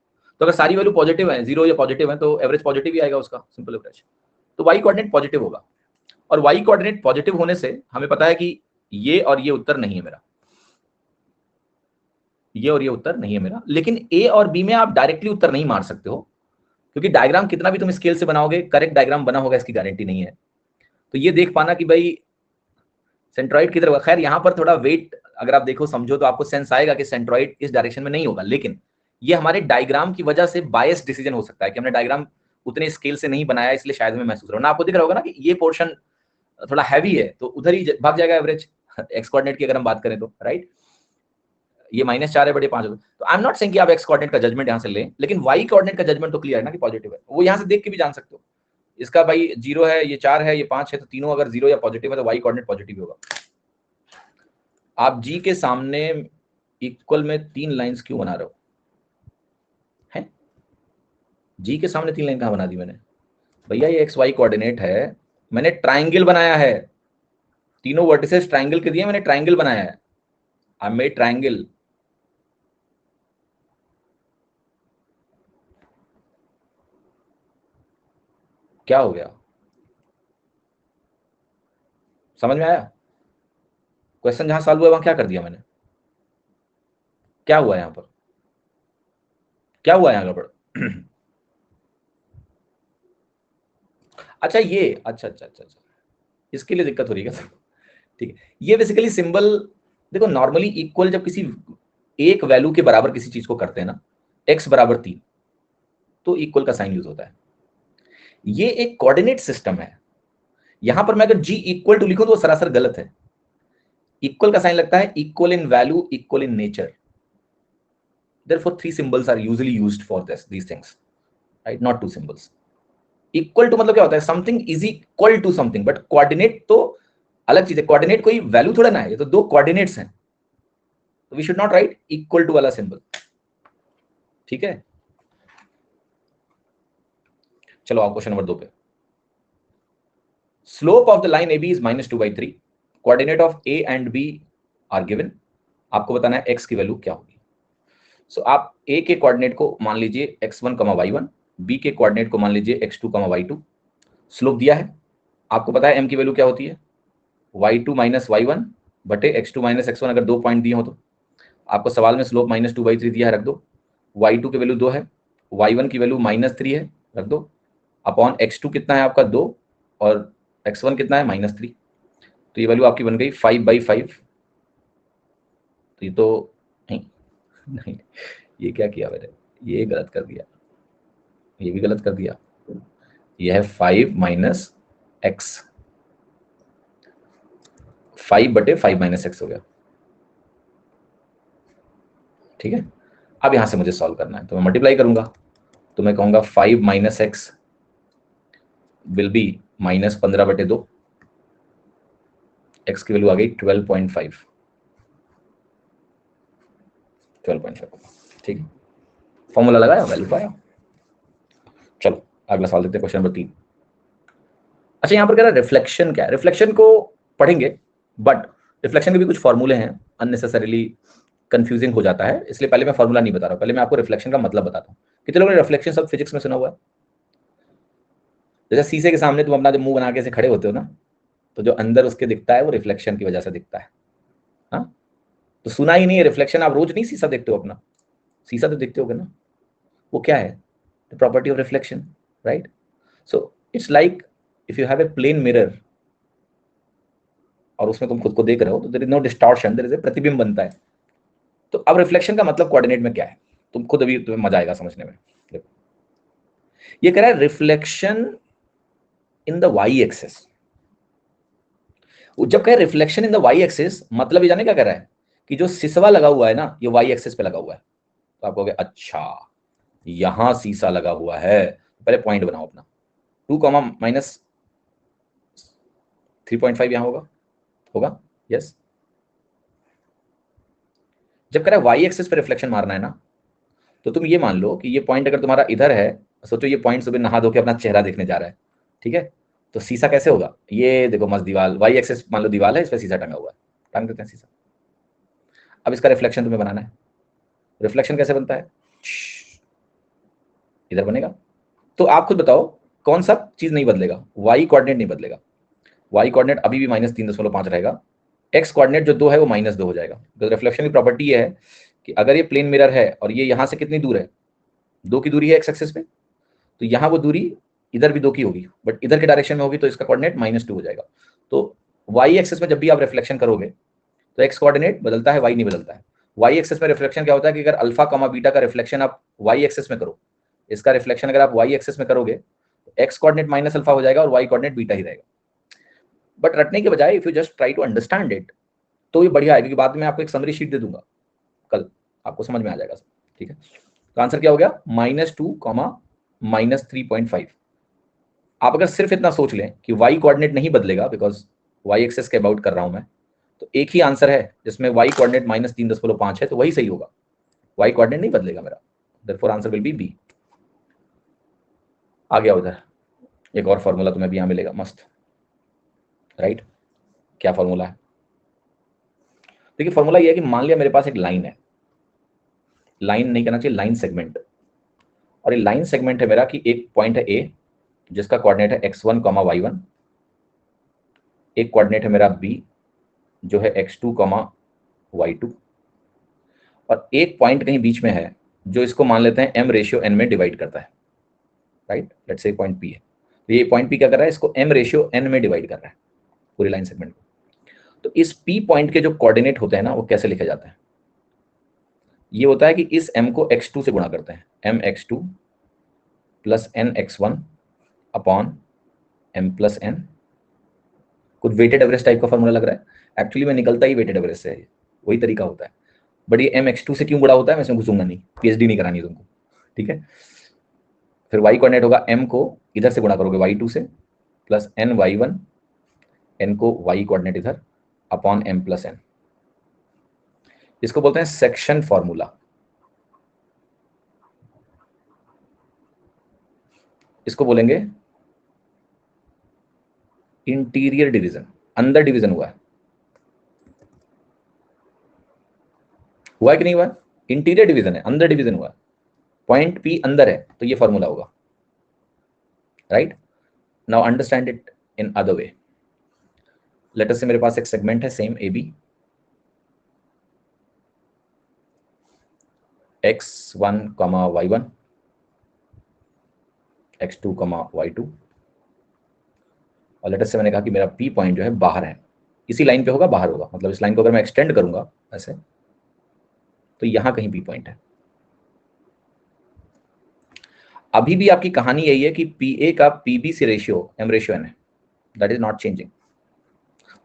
तो अगर सारी वैल्यू पॉजिटिव है, 0 या पॉजिटिव है, तो एवरेज पॉजिटिव ही आएगा उसका, सिंपल एवरेज। तो वाई कोऑर्डिनेट पॉजिटिव होगा, और वाई कोऑर्डिनेट पॉजिटिव होने से हमें पता है कि ये और ये उत्तर नहीं है मेरा, ये और ये उत्तर नहीं है मेरा। लेकिन ए और बी में आप डायरेक्टली उत्तर नहीं मार सकते हो, क्योंकि डायग्राम कितना भी तुम स्केल से बनाओगे, करेक्ट डायग्राम बना होगा इसकी गारंटी नहीं है। तो ये देख पाना कि भाई सेंट्रॉइड की तरफ, खैर यहाँ पर थोड़ा वेट अगर आप देखो समझो तो आपको सेंस आएगा कि सेंट्रॉइड इस डायरेक्शन में नहीं होगा, लेकिन ये हमारे डायग्राम की वजह से बायस डिसीजन हो सकता है कि हमने डायग्राम उतने स्केल से नहीं बनाया, इसलिए शायद मैं महसूस रहा हूँ ना। आपको दिख रहा होगा ना कि ये पोर्शन थोड़ा हैवी है, तो उधर ही भाग जाएगा एवरेज एक्स कोऑर्डिनेट की अगर हम बात करें तो, राइट। ये -4 है बटे 5 होगा। तो आई एम नॉट सेइंग कि आप एक्स कोऑर्डिनेट का जजमेंट यहाँ से लें, लेकिन वाई कोऑर्डिनेट का जजमेंट तो क्लियर है ना कि पॉजिटिव है, वो यहाँ से देख के भी जान सकते हो। इसका भाई 0 है, ये 4 है, ये 5 है, तो तीनों अगर 0 या पॉजिटिव है तो वाई कोऑर्डिनेट पॉजिटिव होगा। आप जी के सामने इक्वल में 3 लाइंस क्यों बना रहे हो? हैं? जी के सामने 3 लाइन कहाँ बना दी मैंने? भैया ये एक्स वाई कोऑर्डिनेट है, मैंने ट्राइंगल बनाया है, तीनों वर्टिसेस ट्राइंगल के दिए, मैंने ट्राइंगल बनाया है, आई मेड ट्राइंगल। क्या हो गया? समझ में आया? क्वेश्चन जहां सॉल्व हुआ वहां क्या कर दिया मैंने? क्या हुआ यहां पर? क्या हुआ यहां गड़बड़? अच्छा ये, अच्छा, इसके लिए दिक्कत हो रही है क्या? ठीक है, ये बेसिकली सिंबल देखो, नॉर्मली इक्वल जब किसी एक वैल्यू के बराबर किसी चीज को करते हैं ना, x बराबर 3, तो इक्वल का साइन यूज होता है। ये एक कोऑर्डिनेट सिस्टम है, यहां पर मैं अगर g इक्वल टू लिखूं तो वो सरासर गलत है। इक्वल का साइन लगता है equal in value, equal in nature. therefore 3 symbols are usually used for these things, right, not 2 symbols. Equal to मतलब क्या होता है, something is equal to something, but coordinate तो अलग चीज है। कोऑर्डिनेट कोई वैल्यू थोड़ा ना है, ये तो 2 कोऑर्डिनेट्स हैं, तो we should not write equal to वाला सिंबल, ठीक है। चलो आओ क्वेश्चन नंबर 2 पे। Slope of the line AB is -2/3, coordinate of A and B are given, आपको बताना है x की वैल्यू क्या होगी। सो आप A के कोऑर्डिनेट को मान लीजिए x1, y1, B के कोऑर्डिनेट को मान लीजिए x2, y2। स्लोप दिया है, आपको पता है m की वैल्यू क्या होती है, y2 - y1 बटे x2 - x1, अगर 2 पॉइंट दिए हो तो। आपको सवाल में स्लोप -2/3 दिया है, रख दो। y2 की वैल्यू 2 है, y1 की वैल्यू -3 है, रख दो। अपॉन x2 कितना है आपका 2, और x1 कितना है -3, तो ये वैल्यू आपकी बन गई 5/5। तो ये तो नहीं, नहीं, ये क्या किया मैंने, ये गलत कर दिया, ये भी गलत कर दिया। ये है 5 - x, 5 बटे 5 - x हो गया, ठीक है। अब यहां से मुझे सॉल्व करना है, तो मैं मल्टीप्लाई करूंगा, तो मैं कहूंगा 5 - x विल बी -15/2, x की वैल्यू आ गई 12.5, 12.5, ठीक है। फॉर्मूला लगाया, वैल्यू पाया। चलो अगला सवाल देखते हैं, क्वेश्चन नंबर 3। अच्छा, यहाँ पर कह रहा है रिफ्लेक्शन क्या है। रिफ्लेक्शन को पढ़ेंगे, बट रिफ्लेक्शन के भी कुछ फॉर्मूले हैं, अननेसेसरीली कंफ्यूजिंग हो जाता है, इसलिए पहले मैं फॉर्मूला नहीं बता रहा हूँ, पहले मैं आपको रिफ्लेक्शन का मतलब बताता हूँ। कितने लोगों ने रिफ्लेक्शन सब फिजिक्स में सुना हुआ है? जैसे शीशे के सामने तुम अपना जब मुंह बना के ऐसे खड़े होते हो ना, तो जो अंदर उसके दिखता है वो रिफ्लेक्शन की वजह से दिखता है। हाँ, तो सुना ही नहीं है रिफ्लेक्शन, आप रोज नहीं शीशा देखते हो अपना, शीशा तो देखते होगे ना, वो क्या है, the property of reflection, right. So it's like if you have a plane mirror और उसमें तुम खुद को देख रहे हो, तो there is no distortion, there is a प्रतिबिंब बनता है। तो अब रिफ्लेक्शन का मतलब कोऑर्डिनेट में क्या है, तुम खुद अभी तुम्हें मजा आएगा समझने में। देखो, ये कह रहा है reflection in the y axis. जब कह reflection in the y axis, मतलब ये जाने क्या कह रहा है कि जो सिसवा लगा हुआ है ना, ये वाई एक्सिस पे लगा हुआ है। तो आप कहोगे अच्छा, यहां शीशा लगा हुआ है, पहले पॉइंट बनाओ अपना। 2 कॉमा माइनस 3.5 यहाँ होगा यस। जब कह रहा है वाई एक्सिस पे रिफ्लेक्शन मारना है ना, तो तुम ये मान लो कि ये पॉइंट अगर तुम्हारा इधर है, सोचो ये पॉइंट सुबह नहा धो के अपना चेहरा देखने जा रहा है, ठीक है, तो शीशा कैसे होगा, ये देखो मस्त दीवार, वाई एक्सिस मान लो दीवार है, इस पर शीशा टंगा हुआ है, टांग देते हैं शीशा। अब इसका रिफ्लेक्शन तुम्हें बनाना है। रिफ्लेक्शन कैसे बनता है, इधर बनेगा। तो आप खुद बताओ कौन सा चीज नहीं बदलेगा, वाई कोऑर्डिनेट नहीं बदलेगा। वाई कोऑर्डिनेट अभी भी -3.5 रहेगा, एक्स कोऑर्डिनेट जो 2 है वो -2 हो जाएगा। तो रिफ्लेक्शन की प्रॉपर्टी ये है कि अगर ये प्लेन मिरर है और ये यहां से कितनी दूर है, 2 की दूरी है एक्स एक्सिस पे, तो यहाँ वो दूरी इधर भी 2 की होगी, बट इधर के डायरेक्शन में होगी, तो इसका कोऑर्डिनेट -2 हो जाएगा। तो वाई एक्सिस में जब भी आप रिफ्लेक्शन करोगे तो एक्स कोऑर्डिनेट बदलता है, वाई नहीं बदलता है। वाई एक्सिस में रिफ्लेक्शन क्या होता है कि अगर अल्फा कॉमा बीटा का रिफ्लेक्शन आप वाई एक्सिस में करो, इसका रिफ्लेक्शन अगर आप वाई एक्सिस में करोगे तो एक्स कोऑर्डिनेट माइनस अल्फा हो जाएगा और वाई कोऑर्डिनेट बीटा ही रहेगा। बट रटने के बजाय if you just try to understand it, तो ये बढ़िया है, क्योंकि बाद में आपको एक समरी शीट दे दूंगा कल, आपको समझ में आ जाएगा सब, ठीक है। तो आंसर क्या हो गया, -2 -3.5। आप अगर सिर्फ इतना सोच लें कि वाई कोऑर्डिनेट नहीं बदलेगा बिकॉज वाई एक्सिस के अबाउट कर रहा हूं मैं, तो एक ही आंसर है जिसमें वाई कोऑर्डिनेट -3.5 है, तो वही सही होगा, वाई कोऑर्डिनेट नहीं बदलेगा मेरा, therefore answer will be B. आ गया उधर एक और फॉर्मूला तुम्हें भी यहां मिलेगा मस्त, राइट। क्या फॉर्मूला है, देखिए फॉर्मूला ये है कि मान लिया मेरे पास एक लाइन है, लाइन नहीं कहना चाहिए, लाइन सेगमेंट, और ये लाइन सेगमेंट है मेरा कि एक पॉइंट है ए जिसका कोऑर्डिनेट है x1, y1, एक कोऑर्डिनेट है मेरा b जो है x2, y2, और एक पॉइंट कहीं बीच में है जो इसको मान लेते हैं m/n में डिवाइड करता है, right. Let's say point p है, तो ये पॉइंट p क्या कर रहा है, इसको m/n में डिवाइड कर रहा है पूरी लाइन सेगमेंट को। तो इस p पॉइंट के जो कोऑर्डिनेट होते हैं ना, वो कैसे लिखे जाते हैं, ये होता है कि इस m को x2 से गुणा करते हैं, mx2 + nx1 अपॉन m+n। कुछ वेटेड एवरेज टाइप का फॉर्मूला लग रहा है, एक्चुअली में निकलता ही वेटेड एवरेज से है, वही तरीका होता है। बट ये mx2 से क्यों गुणा होता है मैं इसमें घुसूंगा नहीं, पीएचडी नहीं करानी है तुमको, ठीक है। फिर y कोऑर्डिनेट होगा m को इधर से गुणा करोगे y2 से प्लस ny1, n को y कोऑर्डिनेट इधर अपॉन m+n। इसको बोलते हैं सेक्शन फॉर्मूला, इसको बोलेंगे इंटीरियर डिवीजन, अंदर डिवीजन हुआ है कि नहीं हुआ है, इंटीरियर डिवीजन है, अंदर डिवीजन हुआ है, पॉइंट पी अंदर है, तो ये फॉर्मूला होगा, right. Now understand it in other way. Let us से मेरे पास एक सेगमेंट है same A B, x1, y1, x2, y2, और लेट अस से मैंने कहा कि मेरा p पॉइंट जो है बाहर है, इसी लाइन पे होगा, बाहर होगा, मतलब इस लाइन को अगर मैं एक्सटेंड करूंगा ऐसे, तो यहां कहीं p पॉइंट है। अभी भी आपकी कहानी यही है कि PA का PB से रेशियो m/n है, दैट इज नॉट चेंजिंग।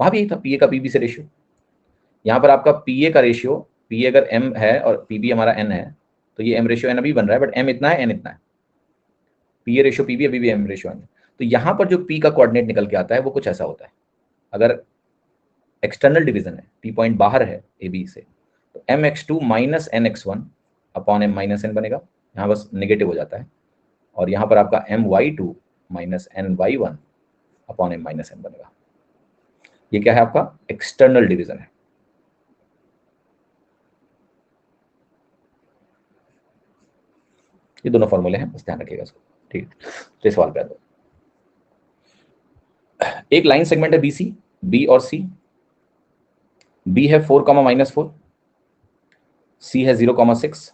वहां भी यही था, PA का PB से रेशियो, यहाँ पर आपका PA का रेशियो, PA अगर m है और PB हमारा n है, तो ये m/n अभी बन रहा है, बट m इतना है, n इतना है, PA रेशियो PB अभी भी m/n है। तो यहाँ पर जो P का कोऑर्डिनेट निकल के आता है वो कुछ ऐसा होता है, अगर एक्सटर्नल डिवीजन है, P पॉइंट बाहर है AB से, तो mx2 - nx1 अपॉन m-n बनेगा, यहाँ बस नेगेटिव हो जाता है, और यहाँ पर आपका my2 - ny1 अपॉन m-n बनेगा। ये क्या है, आपका एक्सटर्नल डिवीजन है। ये दोनों फॉर्मूले हैं, बस ध्यान रखिएगा इसको, ठीक है। तो इस सवाल पे आता है, एक लाइन सेगमेंट है BC, B और C, B है 4, -4, C है 0,6,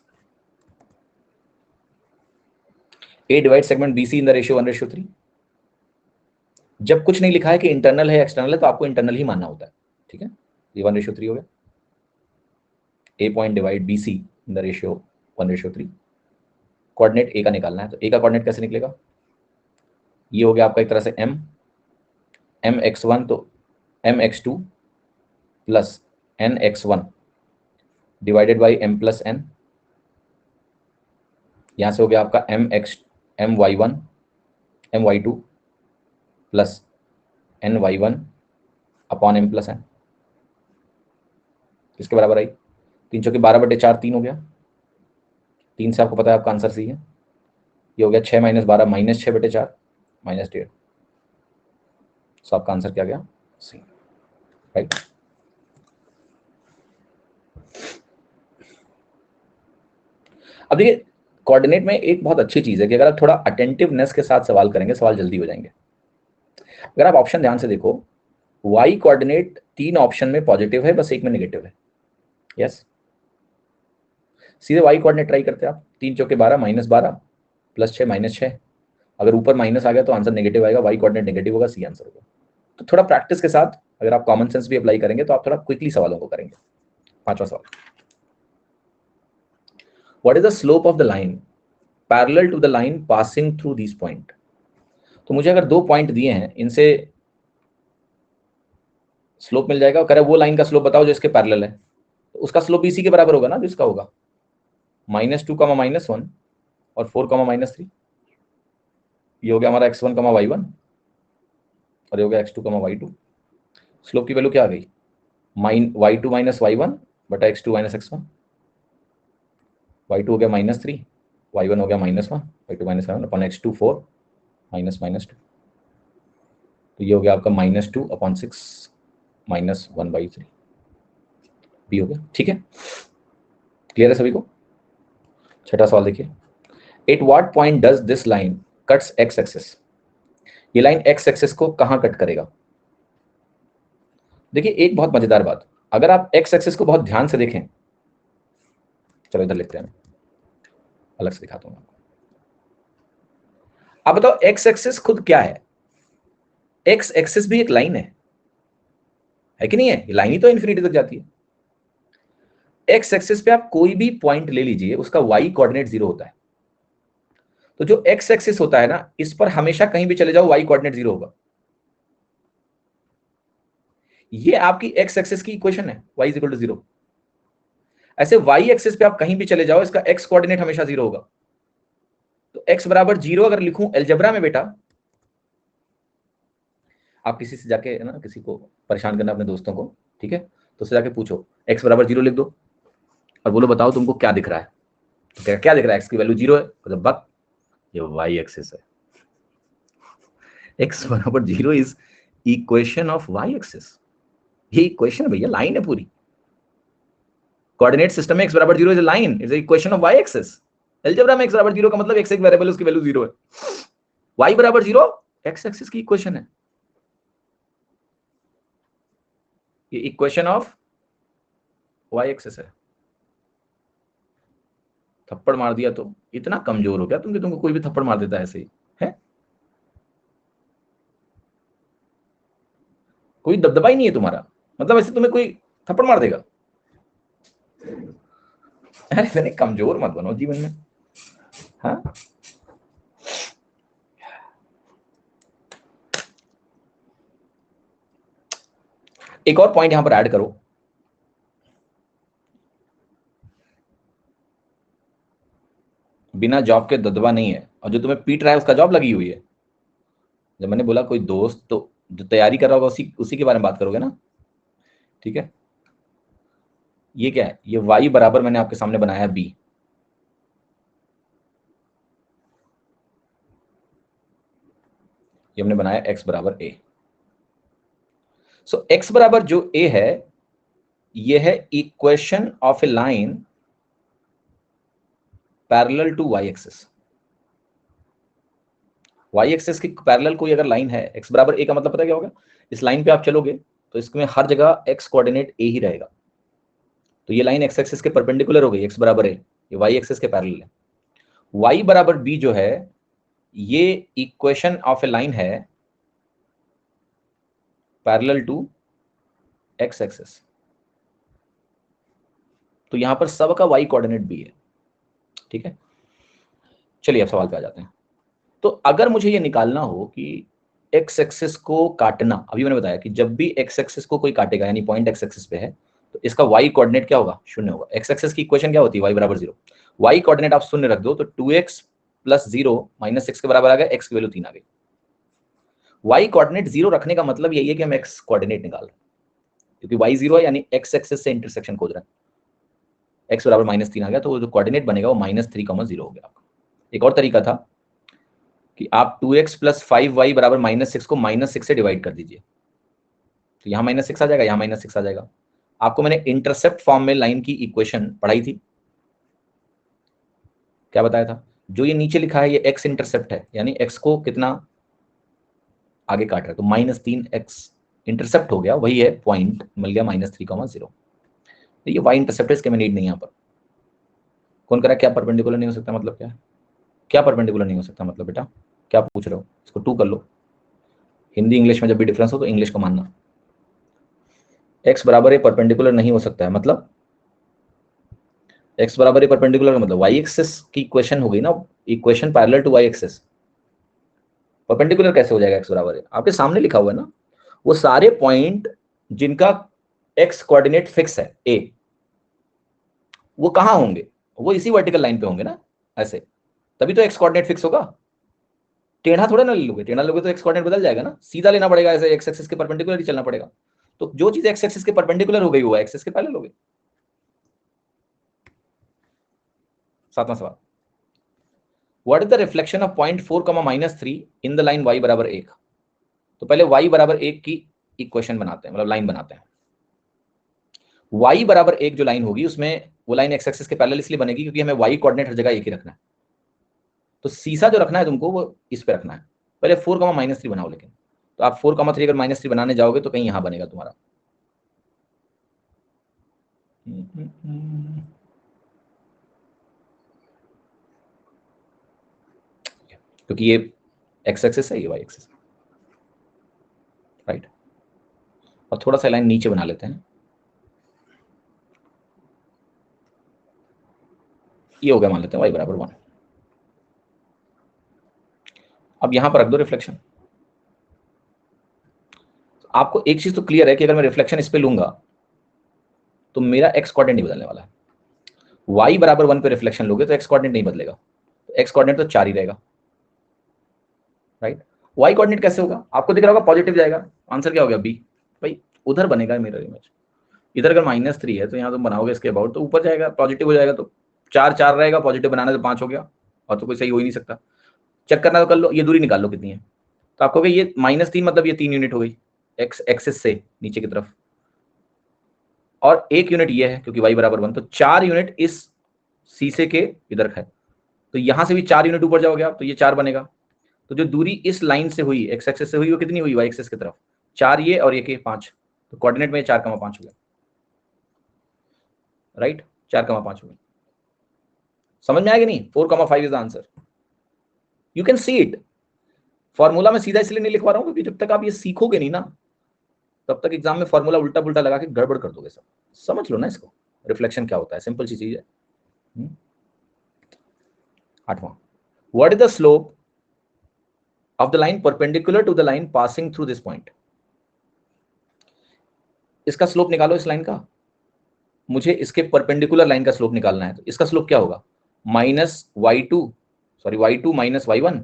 A divide segment BC in the ratio 1/3। जब कुछ नहीं लिखा है कि इंटरनल है एक्सटर्नल है, तो आपको इंटरनल ही मानना होता है, ठीक है। ये 1/3 हो गया, A point divide BC in the ratio 1/3। Coordinate A का निकालना है, तो A का कोऑर्डिनेट कैसे निकलेगा, ये हो गया आपका एक तरह से mx1, तो mx2 plus nx1 divided by m+n, यहाँ से हो गया आपका my1 my2 plus n y one upon m plus n, किसके बराबर आई? 3 चौके 12/4, 3 हो गया। 3 से आपको पता है आपका आंसर सी है। ये हो गया 6 - 12 -6/4 -1.5। सो आपका आंसर क्या गया? सी, राइट। अब देखिए, कोऑर्डिनेट में एक बहुत अच्छी चीज है कि अगर आप थोड़ा अटेंटिवनेस के साथ सवाल करेंगे, सवाल जल्दी हो जाएंगे। अगर आप ऑप्शन ध्यान से देखो, वाई कोऑर्डिनेट 3 ऑप्शन में पॉजिटिव है, बस एक में नेगेटिव है। यस, सीधे वाई कोऑर्डिनेट ट्राई करते हैं आप। 3 चौके 12 -12 प्लस 6 -6। अगर ऊपर माइनस आ गया तो आंसर नेगेटिव आएगा, वाई कोऑर्डिनेट नेगेटिव होगा, सी आंसर होगा। तो थोड़ा प्रैक्टिस के साथ अगर आप कॉमन सेंस भी अप्लाई करेंगे तो आप थोड़ा क्विकली सवालों को करेंगे। 5वां सवाल, what is the slope of the line parallel to the line passing through this point? तो मुझे अगर 2 पॉइंट दिए हैं, इनसे स्लोप मिल जाएगा। कह रहे वो लाइन का स्लोप बताओ जो इसके पैरेलल है, तो उसका स्लोप इसी के बराबर होगा ना जिसका होगा -2, -1 और 4, -3। ये हो गया हमारा x1, y1 और ये हो गया x2, y2। स्लोप की वैल्यू क्या आ गई? y2 - y1 बटा x2 - x1। y2 हो गया -3, y1 हो गया -1, y2 - 1 अपॉन x2 4 -2। तो ये हो गया आपका -2 अपॉन 6 -1/3। बी हो गया। ठीक है, क्लियर है सभी को? 6वां सवाल देखिए, at what point does this line cuts x axis? ये लाइन x एक्सिस को कहां कट करेगा? देखिए एक बहुत मजेदार बात, अगर आप x एक्सिस को बहुत ध्यान से देखें, चलो इधर लिखते हैं, अलग से दिखाता हूं। आप बताओ x एक्सिस खुद क्या है? x एक्सिस भी एक लाइन है कि नहीं है? ये लाइन ही तो इंफिनिटी तक जाती है। x एक्सिस पे आप कोई भी पॉइंट ले लीजिए, उसका y कोऑर्डिनेट 0 होता है। तो जो x एक्सिस होता है ना, इस पर हमेशा कहीं भी चले जाओ y कोऑर्डिनेट 0 होगा। ये आपकी x एक्सिस की इक्वेशन है, y = 0। ऐसे y एक्सिस पे आप कहीं भी चले जाओ, इसका x कोऑर्डिनेट हमेशा 0 होगा। तो x = 0 अगर लिखूं अलजेब्रा में बेटा, आप किसी से जाके ना, किसी को परेशान करना अपने दोस्तों को, ठीक है, तो उससे जाके पूछो x = 0 लिख दो और बोलो बताओ तुमको क्या दिख रहा है? तो क्या दिख रहा है? x की वैल्यू 0 है। मतलब बक, ये y एक्सिस है। x = 0 is equation of y axis. ये इक्वेशन है भैया, लाइन है पूरी। कोऑर्डिनेट सिस्टम में x = 0 is a line, is a equation of y axis. Algebra में x = 0 का मतलब x एक वेरिएबल, उसकी वैल्यू 0 है। y = 0 x एक्सिस की इक्वेशन है। ये इक्वेशन ऑफ y एक्सिस है। थप्पड़ मार दिया तो इतना कमजोर हो गया तुम कि तुमको कोई भी थप्पड़ मार देता है ऐसे ही है? कोई दबदबा ही नहीं है तुम्हारा, मतलब ऐसे तुम्हें कोई थप्पड़ मार देगा? अरे इतने कमजोर मत बनो जीवन में। हाँ, एक और पॉइंट यहां पर ऐड करो। बिना जॉब के दबदबा नहीं है, और जो तुम्हें पीट रहा है उसका जॉब लगी हुई है। जब मैंने बोला कोई दोस्त, तो जो तैयारी कर रहा होगा उसी उसी के बारे में बात करोगे ना, ठीक है? ये क्या है? ये y बराबर मैंने आपके सामने बनाया है b। ये हमने बनाया x = a। सो x बराबर जो a है, ये है equation of a line parallel to y axis. y axis की पैरेलल कोई अगर लाइन है, x = a का मतलब पता क्या होगा? इस लाइन पे आप चलोगे तो इसमें हर जगह x कोऑर्डिनेट a ही रहेगा। तो ये लाइन x एक्सिस के परपेंडिकुलर हो गई, x = a, ये y एक्सिस के पैरेलल है। y = b जो है, ये इक्वेशन ऑफ ए लाइन है पैरेलल टू x एक्सिस। तो यहां पर सबका y कोऑर्डिनेट b है, ठीक है? चलिए अब सवाल पे आ जाते हैं। तो अगर मुझे ये निकालना हो कि x एक्सिस को काटना, अभी मैंने बताया कि जब भी x एक्सिस को कोई काटेगा, यानी पॉइंट x एक्सिस पे है, तो इसका y कोऑर्डिनेट क्या होगा? 0 होगा। x एक्सिस की इक्वेशन क्या होती है? y = 0। y कोऑर्डिनेट आप 0 रख दो तो 2x + 0 - 6 के बराबर आ गया, x की वैल्यू 3 आ गई। y कोऑर्डिनेट 0 रखने का मतलब यही है कि हम x कोऑर्डिनेट निकाल रहे हैं, क्योंकि y 0 है यानी x एक्सिस से इंटरसेक्शन खोज रहे हैं। x बराबर -3 आ गया, तो जो कोऑर्डिनेट बनेगा वो -3,0 हो गया। एक और तरीका था कि आप 2x + 5y बराबर -6 को -6 से डिवाइड कर दीजिए, तो यहाँ -6 आ जाएगा, यहाँ -6 आ जाएगा। आपको मैंने इंटरसेप्ट फॉर्म में लाइन की इक्वेशन पढ़ाई थी, क्या बताया था? जो ये नीचे लिखा है ये x इंटरसेप्ट है, यानी x को कितना आगे काट रहा है, तो -3x इंटरसेप्ट हो गया, वही है पॉइंट, मिल गया -3,0। तो ये y इंटरसेप्ट है, इसके में नीड नहीं है यहाँ पर। कौन कह रहा है क्या परपेंडिकुलर नहीं हो सकता, मतलब क्या है? क्या परपेंडिकुलर नहीं हो सकता मतलब बेटा, क्या पूछ रहे हो? इसको 2 कर लो। हिंदी इंग्लिश में जब भी डिफरेंस हो तो इंग्लिश को मानना। x बराबर है परपेंडिकुलर नहीं हो सकता है, मतलब x बराबर है परपेंडिकुलर का मतलब y एक्सिस की इक्वेशन हो गई ना, equation parallel to y axis. Perpendicular कैसे हो जाएगा x बराबर है? आपके सामने लिखा हुआ है ना, वो सारे पॉइंट जिनका x कोऑर्डिनेट फिक्स है a, वो कहां होंगे? वो इसी वर्टिकल लाइन पे होंगे ना, ऐसे, तभी तो x कोऑर्डिनेट फिक्स होगा। टेढ़ा थोड़ा ना ले लोगे, टेढ़ा लोगे तो x कोऑर्डिनेट बदल जाएगा ना, सीधा लेना पड़ेगा, ऐसे x एक्सिस के परपेंडिकुलर ही चलना पड़ेगा। तो जो चीज x एक्सिस के परपेंडिकुलर हो गई वो एक्सिस के पैरेलल हो गई। 7वां सवाल, what is the reflection of point 4, -3 in the line y बराबर 1? तो पहले y बराबर 1 की इक्वेशन बनाते हैं, मतलब लाइन बनाते हैं। y बराबर 1 जो लाइन होगी उसमें वो लाइन x एक्सिस के पैरेलल इसलिए बनेगी क्योंकि हमें y कोऑर्डिनेट हर जगह एक ही रखना है, तो सीसा जो रखना है तुमको वो इस पे रखना है। पहले 4, -3 बनाओ, लेकिन तो आप 4, 3 अगर -3 बनाने जाओगे तो कहीं यहां बनेगा तुम्हारा, क्योंकि ये x एक्सिस है, ये y एक्सिस, राइट। और थोड़ा सा लाइन नीचे बना लेते हैं, ये हो गया, मान लेते हैं y बराबर 1। अब यहां पर रख दो रिफ्लेक्शन। आपको एक चीज तो क्लियर है कि अगर मैं रिफ्लेक्शन इस पे लूंगा तो मेरा x कोऑर्डिनेट नहीं बदलने वाला है। y बराबर 1 पे रिफ्लेक्शन लोगे तो x कोऑर्डिनेट नहीं बदलेगा, तो x कोऑर्डिनेट तो 4 ही रहेगा, राइट। y कोऑर्डिनेट कैसे होगा? आपको दिख रहा होगा पॉजिटिव जाएगा, आंसर क्या हो गया? बी। भाई उधर बनेगा मेरा इमेज, इधर अगर -3 है तो यहाँ तुम बनाओगे इसके अबाउट तो ऊपर जाएगा, पॉजिटिव हो जाएगा, तो 4 4 रहेगा, पॉजिटिव बनाना तो 5 हो गया, और तो कोई सही हो ही नहीं सकता। चेक करना तो कर लो, ये दूरी निकाल लो कितनी है, तो आपको ये -3 मतलब ये 3 यूनिट हो गई x एक्सिस से नीचे की तरफ, और 1 यूनिट ये है क्योंकि y बराबर 1, तो 4 यूनिट इस शीशे के इधर है, तो यहां से भी 4 यूनिट ऊपर जाओगे आप तो ये 4 बनेगा। तो जो दूरी इस लाइन से हुई, x एक्सिस से हुई, वो कितनी हुई? y एक्सिस की तरफ 4, ये और ये के 5, तो कोऑर्डिनेट में 4,5 हो गया, राइट। 4,5 हो गया, समझ में आएगा नहीं? 4,5 is the answer, you can see it. Formula में सीधा इसलिए नहीं लिखवा रहा हूं क्योंकि जब तक आप ये सीखोगे नहीं ना, तब तक एग्जाम में फॉर्मूला उल्टा पुल्टा लगा के गड़बड़ कर दोगे सब। समझ लो ना इसको, रिफ्लेक्शन क्या होता है, सिंपल सी चीज है। 8वां, what is the slope of the line perpendicular to the line passing through this point? इसका स्लोप निकालो, इस लाइन का, मुझे इसके परपेंडिकुलर लाइन का स्लोप निकालना है, तो इसका स्लोप क्या होगा? y2 minus y1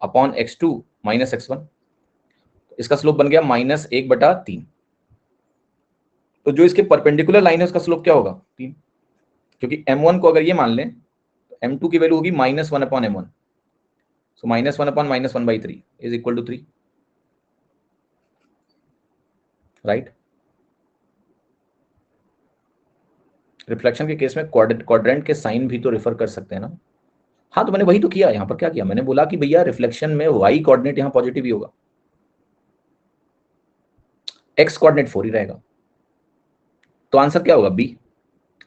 upon x2 minus x1, इसका स्लोप बन गया -1/3। तो जो इसके परपेंडिकुलर लाइन है उसका स्लोप क्या होगा? 3, क्योंकि m1 को अगर ये मान लें तो m2 की वैल्यू होगी -1/m1, so -1/-1/3 is equal to 3, right. Reflection के केस में क्वाड्रेंट के साइन भी तो रेफर कर सकते हैं ना। हाँ, तो मैंने वही तो किया, यहाँ पर क्या किया मैंने, बोला कि भैया रिफ्लेक्शन में y कोऑर्डिनेट यहाँ पॉजिटिव ही होगा, x कोऑर्डिनेट 4 ही रहेगा, तो आंसर क्या होगा? बी।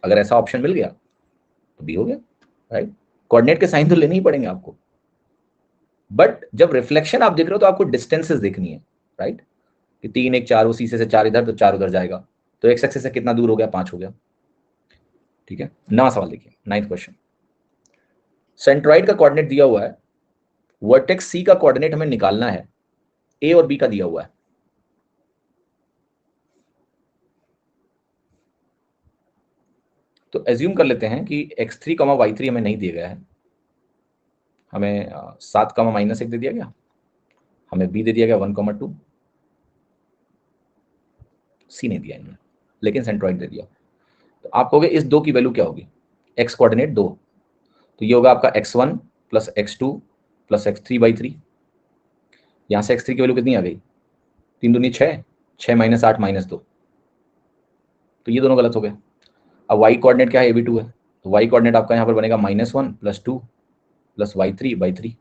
अगर ऐसा ऑप्शन मिल गया तो बी हो गया, राइट। कोऑर्डिनेट के साइन तो लेने ही पड़ेंगे आपको, बट जब रिफ्लेक्शन आप देख रहे हो तो आपको डिस्टेंसेस देखनी है, राइट, कि 3 1 4, उसी से 4 इधर तो 4 उधर जाएगा, तो x एक्सिस से कितना दूर हो गया? 5 हो गया, ठीक है। 9वां सवाल देखिए, 9th क्वेश्चन, सेंट्रॉइड का कोऑर्डिनेट दिया हुआ है, वर्टेक्स सी का कोऑर्डिनेट हमें निकालना है, ए और बी का दिया हुआ है। तो एज्यूम कर लेते हैं कि x3, y3 हमें नहीं दिया गया है, हमें 7, -1 दे दिया गया, हमें बी दे दिया गया 1,2, सी नहीं दिया इन्होंने, लेकिन सेंट्रॉइड दे दिया। तो आप कहोगे इस 2 की वैल्यू क्या होगी, एक्स कोऑर्डिनेट 2, तो ये होगा आपका x1 plus x2 plus x3/3। यहाँ से x3 की वैल्यू कितनी आ गई, 3 दूनी 6, 6 - 8 - 2, तो ये दोनों गलत हो गए। अब y कोऑर्डिनेट क्या है, ये भी 2 है, तो y कोऑर्डिनेट आपका यहाँ पर बनेगा -1 + 2 + y3/3।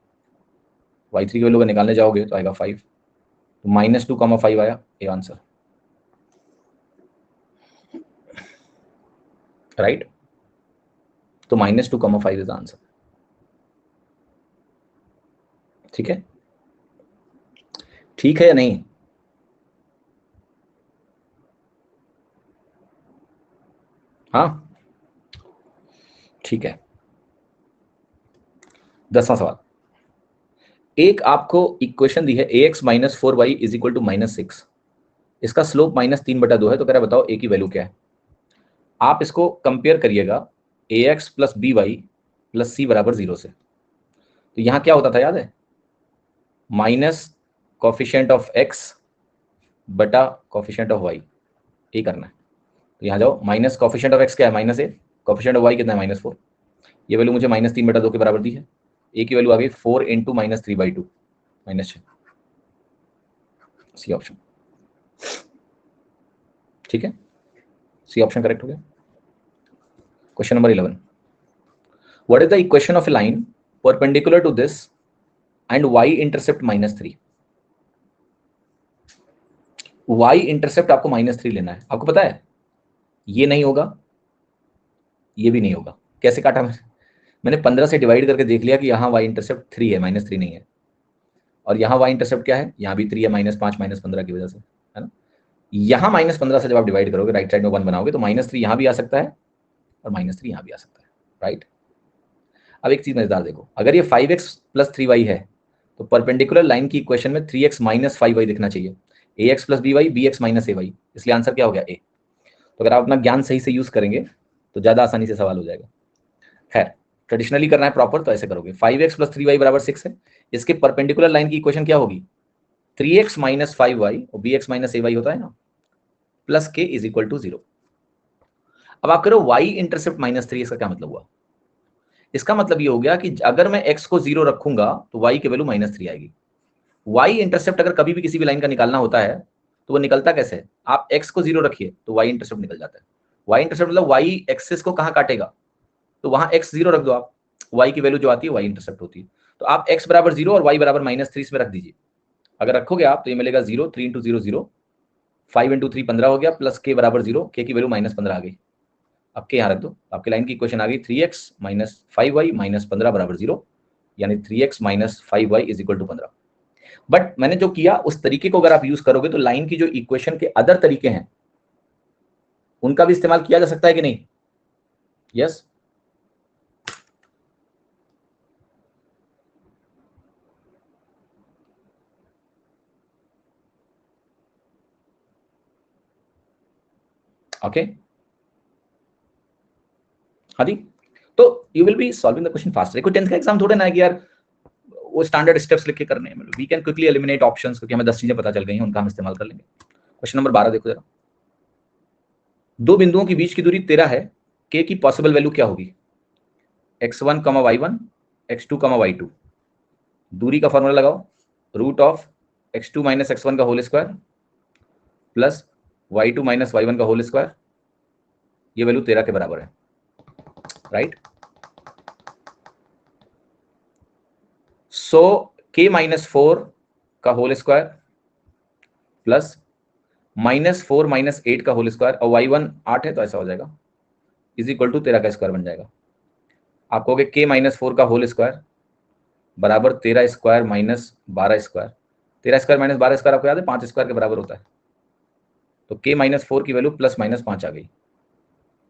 y3 की वैल्यू को निकालने जाओगे तो आएगा 5, तो -2,5 आया ये आंसर, राइट। तो -2,5 इज आंसर, ठीक है, ठीक है या नहीं? हाँ, ठीक है। 10वां सवाल, एक आपको इक्वेशन दी है ax - 4y = -6, इसका स्लोप -3/2 है, तो कह रहा है बताओ a की वैल्यू क्या है। आप इसको कंपेयर करिएगा ax + by + c = 0 से। तो यहां क्या होता था याद है, माइनस कोफिशिएंट ऑफ x बटा कोफिशिएंट ऑफ y, ये करना है। तो यहाँ जाओ, माइनस कोफिशिएंट ऑफ x क्या है, -a, कोफिशिएंट ऑफ y कितना है, -4। ये वैल्यू मुझे -3/2 के बराबर दी है, a की वैल्यू आ गई 4 × -3/2 -6, सी ऑप्शन, ठीक है, सी ऑप्शन करेक्ट हो गया। Question number 11, what is the equation of a line perpendicular to this and y intercept -3। y intercept आपको -3 लेना है। आपको पता है ये नहीं होगा, ये भी नहीं होगा। कैसे काटा मैंने 15 से डिवाइड करके देख लिया कि यहाँ y इंटरसेप्ट 3 है, -3 नहीं है, और यहाँ y इंटरसेप्ट क्या है, यहाँ भी 3 है, -5 -15 की वजह से, है ना। यहाँ -15 से जब आप डिवाइड करोगे, राइट साइड में 1 बनाओगे, तो -3 यहाँ भी आ सकता है और -3 यहाँ भी आ सकता है, राइट। अब एक चीज मजेदार देखो, अगर ये 5x + 3y है तो परपेंडिकुलर लाइन की इक्वेशन में 3x - 5y दिखना चाहिए, ax + by bx - ay, इसलिए आंसर क्या हो गया, a। तो अगर आप अपना ज्ञान सही से यूज करेंगे तो ज्यादा आसानी से सवाल हो जाएगा। खैर, ट्रेडिशनली करना है प्रॉपर तो ऐसे करोगे, 5x + 3y = 6 है, इसके परपेंडिकुलर लाइन की इक्वेशन क्या होगी, 3x - 5y और bx - ay होता है ना, प्लस k = 0। अब आप करो y इंटरसेप्ट -3, इसका क्या मतलब हुआ, इसका मतलब ये हो गया कि अगर मैं x को 0 रखूंगा तो y की वैल्यू -3 आएगी। y इंटरसेप्ट अगर कभी भी किसी भी लाइन का निकालना होता है तो वो निकलता कैसे है, आप x को 0 रखिए तो y इंटरसेप्ट निकल जाता है। y इंटरसेप्ट मतलब y एक्सिस को कहाँ काटेगा, तो वहां x 0 रख दो आप, y की वैल्यू जो आती है y इंटरसेप्ट होती है। तो आप x = 0 और y = -3 इसमें रख दीजिए। अगर रखोगे आप तो ये मिलेगा 0, 3 × 0 0, 5 × 3 15 हो गया, प्लस k = 0, k की वैल्यू -15 आ गई। अब के यहाँ रख दो, आपके लाइन की इक्वेशन आ गई 3x - 5y - 15 = 0, यानी 3x - 5y = 15। बट मैंने जो किया उस तरीके को अगर आप यूज करोगे तो लाइन की जो इक्वेशन के अदर तरीके हैं उनका भी इस्तेमाल किया जा सकता है कि नहीं, यस। ओके, हाँ जी, तो you will be solving the question faster. कोई 10th का एग्जाम थोड़े ना है कि यार वो स्टैंडर्ड स्टेप्स लिख के करने हैं, we can quickly eliminate options, क्योंकि हमें 10 चीजें पता चल गई हैं, उनका हम इस्तेमाल कर लेंगे। क्वेश्चन नंबर 12 देखो जरा, दो बिंदुओं के बीच की दूरी 13 है, k की पॉसिबल वैल्यू क्या होगी, x1, y1, x2, y2। दूरी का फॉर्मूला लगाओ, √(x2 - x1) का whole square plus y2 - y1 का होल स्क्वायर, ये वैल्यू 13 के बराबर है, राइट। सो k - 4 का होल स्क्वायर प्लस -4 - 8 का होल स्क्वायर, और y1 8 है तो ऐसा हो जाएगा, = 13 का स्क्वायर बन जाएगा। आप कहोगे k - 4 का होल स्क्वायर बराबर 13 square minus 12 square, 13 square minus 12 square आपको याद है 5 स्क्वायर के बराबर होता है। तो k - 4 की वैल्यू +-5 आ गई,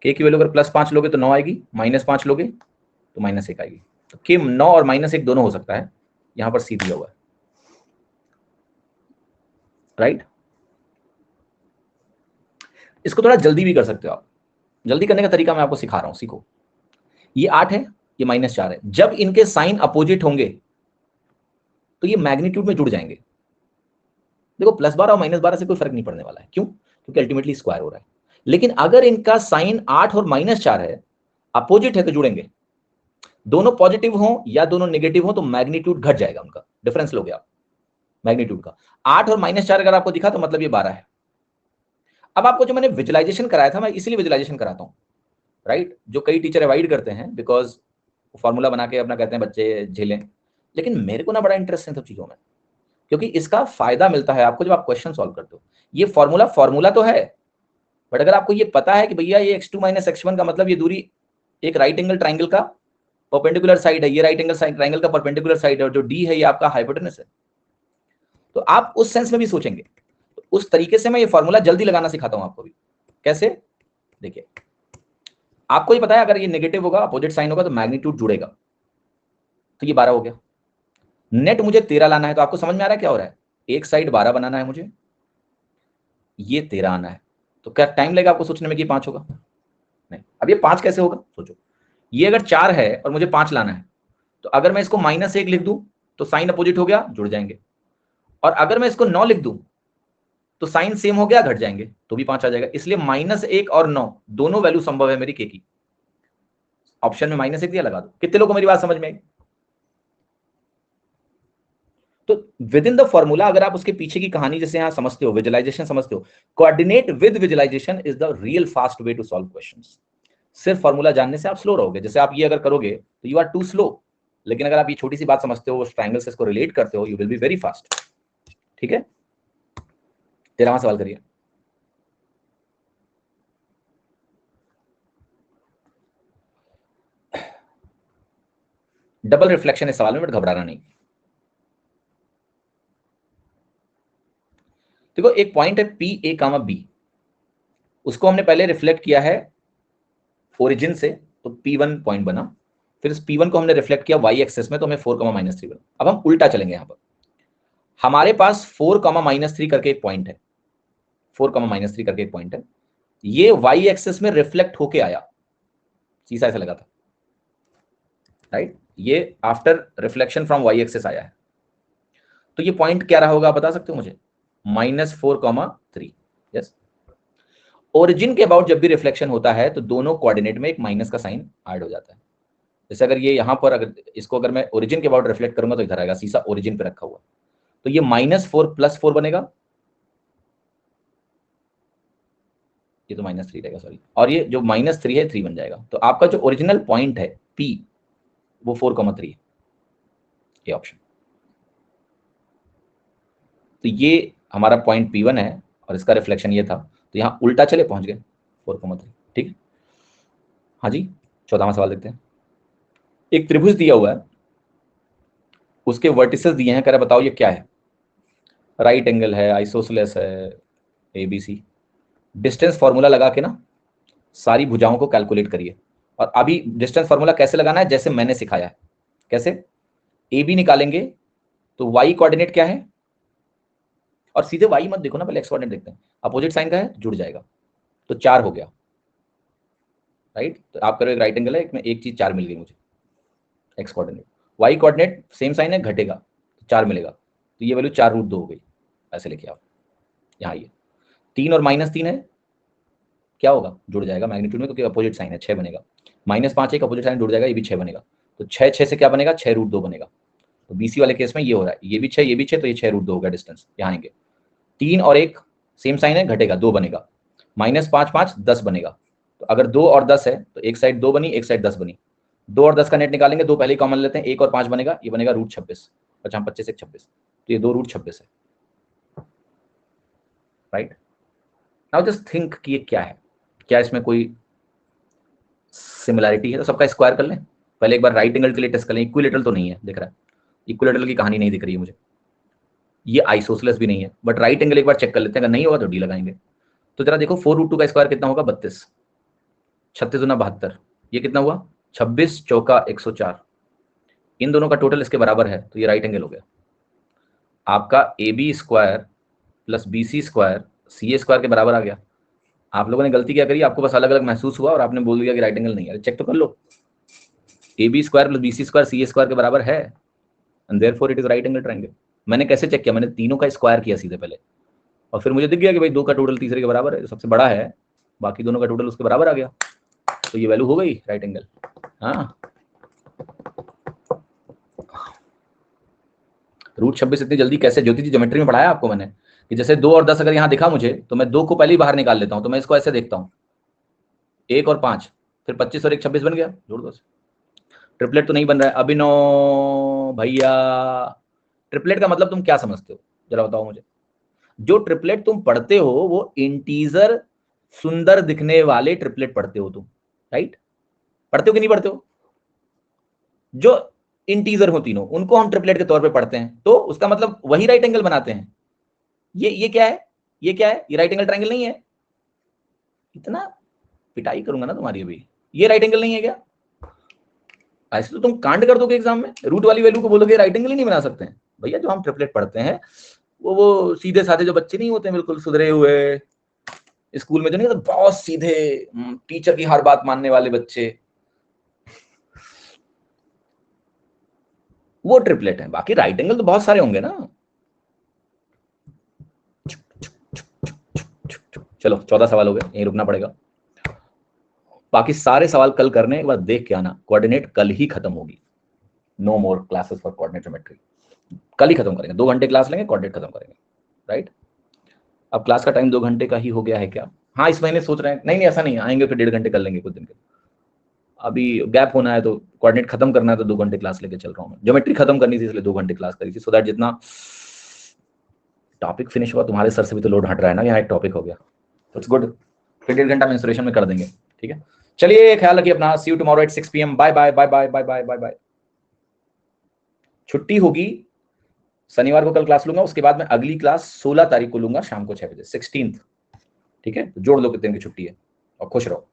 k की वैल्यू अगर +5 लोगे तो 9 आएगी, -5 लोगे तो -1 आएगी। तो k 9 और -1 दोनों हो सकता है, यहां पर c दिया हुआ है, राइट। इसको थोड़ा जल्दी भी कर सकते हो आप, जल्दी करने का तरीका मैं आपको सिखा रहा हूं, सीखो। ये 8 है, ये -4 है, जब इनके साइन अपोजिट होंगे तो ये मैग्नीट्यूड में जुड़ जाएंगे। देखो +12 और -12 से कोई फर्क नहीं पड़ने वाला है, क्यों? क्योंकि अल्टीमेटली स्क्वायर हो रहा है। लेकिन अगर इनका साइन 8 और -4 है, अपोजिट है, तो जुड़ेंगे। दोनों पॉजिटिव हो या दोनों नेगेटिव हो तो मैग्नीट्यूड घट जाएगा, उनका डिफरेंस लोगे आप मैग्नीट्यूड का। 8 और -4 अगर आपको दिखा तो मतलब ये 12 है। अब आपको जो मैंने विजुअलाइजेशन कराया था, मैं इसलिए विजुअलाइजेशन कराता हूं, राइट? जो कई टीचर अवॉइड करते हैं बिकॉज फॉर्मूला बना के अपना कहते हैं बच्चे झेलें, लेकिन मेरे को ना बड़ा इंटरेस्ट है सब चीजों में, क्योंकि इसका फायदा मिलता है आपको जब आप क्वेश्चन सॉल्व करते हो। ये फॉर्मूला तो है, बट अगर आपको ये पता है कि भैया ये x2 - x1 का मतलब ये दूरी एक राइट एंगल ट्राइंगल का परपेंडिकुलर साइड है, ये राइट एंगल ट्राइंगल का परपेंडिकुलर साइड है, और जो d है ये आपका हाइपोटेनस है, तो आप उस सेंस में भी सोचेंगे। तो उस तरीके से मैं ये फॉर्मूला जल्दी लगाना सिखाता हूं आपको भी। कैसे? देखिए, आपको ये पता है अगर ये नेगेटिव होगा, अपोजिट साइन होगा, तो मैग्नीट्यूड जुड़ेगा। तो ये 12 हो गया। नेट मुझे 13 लाना है, तो आपको समझ में आ रहा है क्या हो रहा है? एक साइड 12 बनाना है मुझे, ये 13 आना है। तो क्या टाइम लगेगा आपको सोचने में कि 5 होगा? नहीं। अब ये 5 कैसे होगा सोचो। ये अगर 4 है और मुझे 5 लाना है, तो अगर मैं इसको -1 लिख दूं तो साइन अपोजिट हो गया, जुड़ जाएंगे। और अगर मैं इसको 9 लिख दूं तो साइन सेम हो गया, घट जाएंगे, तो भी 5 आ जाएगा। इसलिए -1 और 9 दोनों वैल्यू संभव है मेरी के की। ऑप्शन में -1 दिया, लगा दो। कितने लोगों को मेरी बात समझ में आई? तो विद इन द फॉर्मूला अगर आप उसके पीछे की कहानी जैसे यहां समझते हो, विजुअलाइजेशन समझते हो, coordinate with visualisation is the real fast way to solve questions. सिर्फ फॉर्मूला जानने से आप स्लो रहोगे। जैसे आप ये अगर करोगे तो यू आर टू स्लो, लेकिन अगर आप ये छोटी सी बात समझते हो, उस ट्रायंगल से इसको रिलेट करते हो, you will be very fast. ठीक है, 13वां सवाल करिए। डबल रिफ्लेक्शन इस सवाल में, बट घबराना नहीं। देखो, एक पॉइंट है पी ए कामा बी, उसको हमने पहले रिफ्लेक्ट किया है ओरिजिन से, तो P1 पॉइंट बना। फिर इस P1 को हमने रिफ्लेक्ट किया y एक्सिस में, तो हमें 4, -3 बना। अब हम उल्टा चलेंगे। यहां पर हमारे पास 4, -3 करके एक पॉइंट है, 4, -3 करके एक पॉइंट है। ये y एक्सिस में रिफ्लेक्ट होके आया, सीसा ऐसा लगा था, राइट? ये after reflection from y axis आया है। तो ये पॉइंट क्या रहा होगा, आप बता सकते हो मुझे? -4, 3। यस। ओरिजिन के अबाउट जब भी रिफ्लेक्शन होता है तो दोनों कोऑर्डिनेट में एक माइनस का साइन ऐड हो जाता है। जैसे अगर ये यहां पर, अगर इसको अगर मैं ओरिजिन के अबाउट रिफ्लेक्ट करूंगा तो इधर आएगा, सीसा ओरिजिन पे रखा हुआ, तो ये -4 + 4 बनेगा, ये तो -3 रहेगा, सॉरी। और ये जो -3 है 3 बन जाएगा। तो आपका जो ओरिजिनल पॉइंट है P, वो 4, 3 है, ये ऑप्शन। तो ये हमारा पॉइंट P1 है और इसका रिफ्लेक्शन ये था, तो यहाँ उल्टा चले, पहुंच गए 4, 3। ठीक है, हाँ जी। 14वां सवाल देखते हैं। एक त्रिभुज दिया हुआ है, उसके वर्टिसेस दिए हैं, कह रहा बताओ ये क्या है? राइट एंगल है, आइसोसेलेस है, ABC। डिस्टेंस फॉर्मूला लगा के ना सारी भुजाओं को कैलकुलेट करिए। और अभी डिस्टेंस फॉर्मूला कैसे लगाना है, जैसे मैंने सिखाया है। कैसे? AB निकालेंगे तो y कोऑर्डिनेट क्या है, और सीधे y मत देखो ना, पहले x कोऑर्डिनेट देखते हैं। अपोजिट साइन का है, जुड़ जाएगा, तो 4 हो गया, राइट? तो आप करो, एक राइट एंगल है, एक में एक चीज 4 मिल गई मुझे, x coordinate. y coordinate same sign है, घटेगा, तो 4 मिलेगा, तो ये वैल्यू 4√2 हो गई। ऐसे लिखे आप, यहाँ आइए। 3 और -3 है, क्या होगा? जुड़ जाएगा मैग्नीट्यूड में, क्योंकि अपोजिट साइन है, 6 बनेगा। -5 एक अपोजिट साइन जुड़ जाएगा, ये भी 6 बनेगा। तो 6, 6 से क्या बनेगा? 6√2 बनेगा। तो BC वाले केस में ये हो रहा है, ये भी 6, ये भी 6, तो ये 6√2 होगा डिस्टेंस। यहाँ आएंगे, 3 और 1 सेम साइन है, घटेगा, 2 बनेगा। -5, 5, 10 बनेगा। तो अगर 2 और 10 है तो एक साइड 2 बनी, एक साइड 10 बनी। 2 और 10 का नेट निकालेंगे, 2 पहले ही कॉमन लेते हैं, 1 और 5 बनेगा, ये बनेगा √26। 50, 25, 1, 26, तो ये 2√26 है, राइट? नाउ जस्ट थिंक कि ये क्या है, क्या इसमें कोई सिमिलैरिटी है? तो सबका स्क्वायर कर लें पहले एक बार, राइट एंगल के लिए टेस्ट कर लें। इक्विलेटरल तो नहीं है, दिख रहा है, इक्विलेटरल की कहानी नहीं दिख रही है मुझे। ये आइसोसेलेस भी नहीं है, बट राइट एंगल एक बार चेक कर लेते हैं, अगर नहीं होगा तो डी लगाएंगे। तो जरा देखो, 4√2 का स्क्वायर कितना होगा? 32, 36 दूना 72, ये कितना हुआ? 26 चौका 104। इन दोनों का टोटल इसके बराबर है, तो ये राइट एंगल हो गया। आपका AB square plus BC square CA square के बराबर आ गया। आप लोगों ने गलती क्या करी, आपको बस अलग अलग महसूस हुआ और आपने बोल दिया कि राइट एंगल नहीं है। चेक तो कर लो, AB square plus BC square CA square के बराबर है, and therefore it is right angle triangle. मैंने कैसे चेक किया? मैंने तीनों का स्क्वायर किया सीधे पहले, और फिर मुझे दिख गया कि भाई 2 का टोटल तीसरे के बराबर है, सबसे बड़ा है, बाकी दोनों का टोटल उसके बराबर आ गया, तो ये वैल्यू हो गई राइट एंगल। हाँ, रूट 26 इतनी जल्दी कैसे? ज्योति जी ज्योमेट्री में पढ़ाया आपको मैंने कि जैसे 2 और 10 अगर यहाँ दिखा मुझे, तो मैं 2 को पहले ही बाहर निकाल लेता हूँ, तो मैं इसको ऐसे देखता हूँ 1 और 5, फिर 25 और 1 26 बन गया, जोड़ दो। ट्रिपलेट तो नहीं बन रहा है अभिनव भैया। ट्रिपलेट का मतलब तुम क्या समझते हो जरा बताओ मुझे? जो ट्रिपलेट तुम पढ़ते हो वो इंटीजर सुंदर दिखने वाले ट्रिपलेट पढ़ते हो तुम, राइट? पढ़ते हो कि नहीं पढ़ते हो? जो इंटीजर हो तीनों, उनको हम ट्रिपलेट के तौर पे पढ़ते हैं, तो उसका मतलब वही राइट एंगल बनाते हैं। ये क्या है? ये क्या है? ये राइट एंगल ट्रायंगल नहीं है? इतना पिटाई करूंगा ना तुम्हारी अभी। ये राइट एंगल नहीं है क्या? ऐसे तो तुम कांड कर दोगे एग्जाम में, रूट वाली वैल्यू को बोलोगे राइट एंगल ही नहीं बना सकते हैं। भैया जो हम ट्रिपलेट पढ़ते हैं वो सीधे साधे जो बच्चे नहीं होते, बिल्कुल सुधरे हुए, स्कूल में जो नहीं तो बहुत सीधे टीचर की हर बात मानने वाले बच्चे, वो ट्रिपलेट है। बाकी राइट एंगल तो बहुत सारे होंगे ना। चलो 14 सवाल हो गए, यहीं रुकना पड़ेगा। बाकी सारे सवाल कल करने के बाद देख के आना, कोऑर्डिनेट कल ही खत्म होगी। No more classes for coordinate geometry, कल ही खत्म करेंगे। 2 घंटे क्लास लेंगे, कोऑर्डिनेट खत्म करेंगे, राइट? अब क्लास का टाइम 2 घंटे का ही हो गया है क्या? हाँ, इस महीने सोच रहे हैं, नहीं ऐसा नहीं, आएंगे फिर 1.5 घंटे कर लेंगे कुछ दिन के। अभी गैप होना है तो कोऑर्डिनेट खत्म करना है, तो 2 घंटे क्लास लेके चल रहा हूँ मैं। ज्योमेट्री खत्म करनी थी इसलिए 2 घंटे क्लास करी थी, सो दैट जितना टॉपिक फिनिश हुआ, तुम्हारे सर से भी तो लोड हट रहा है ना, यहाँ एक टॉपिक हो गया, इट्स गुड। फिर 1.5 घंटा मेंसुरेशन में कर देंगे, ठीक है? चलिए, ख्याल रखिए अपना। See you tomorrow at 6 PM। Bye bye bye bye bye bye bye bye. छुट्टी होगी शनिवार को, कल क्लास लूंगा, उसके बाद मैं अगली क्लास 16 तारीख को लूंगा शाम को 6 बजे, 16th, ठीक है? तो जोड़ लो कितने दिन की छुट्टी है, और खुश रहो।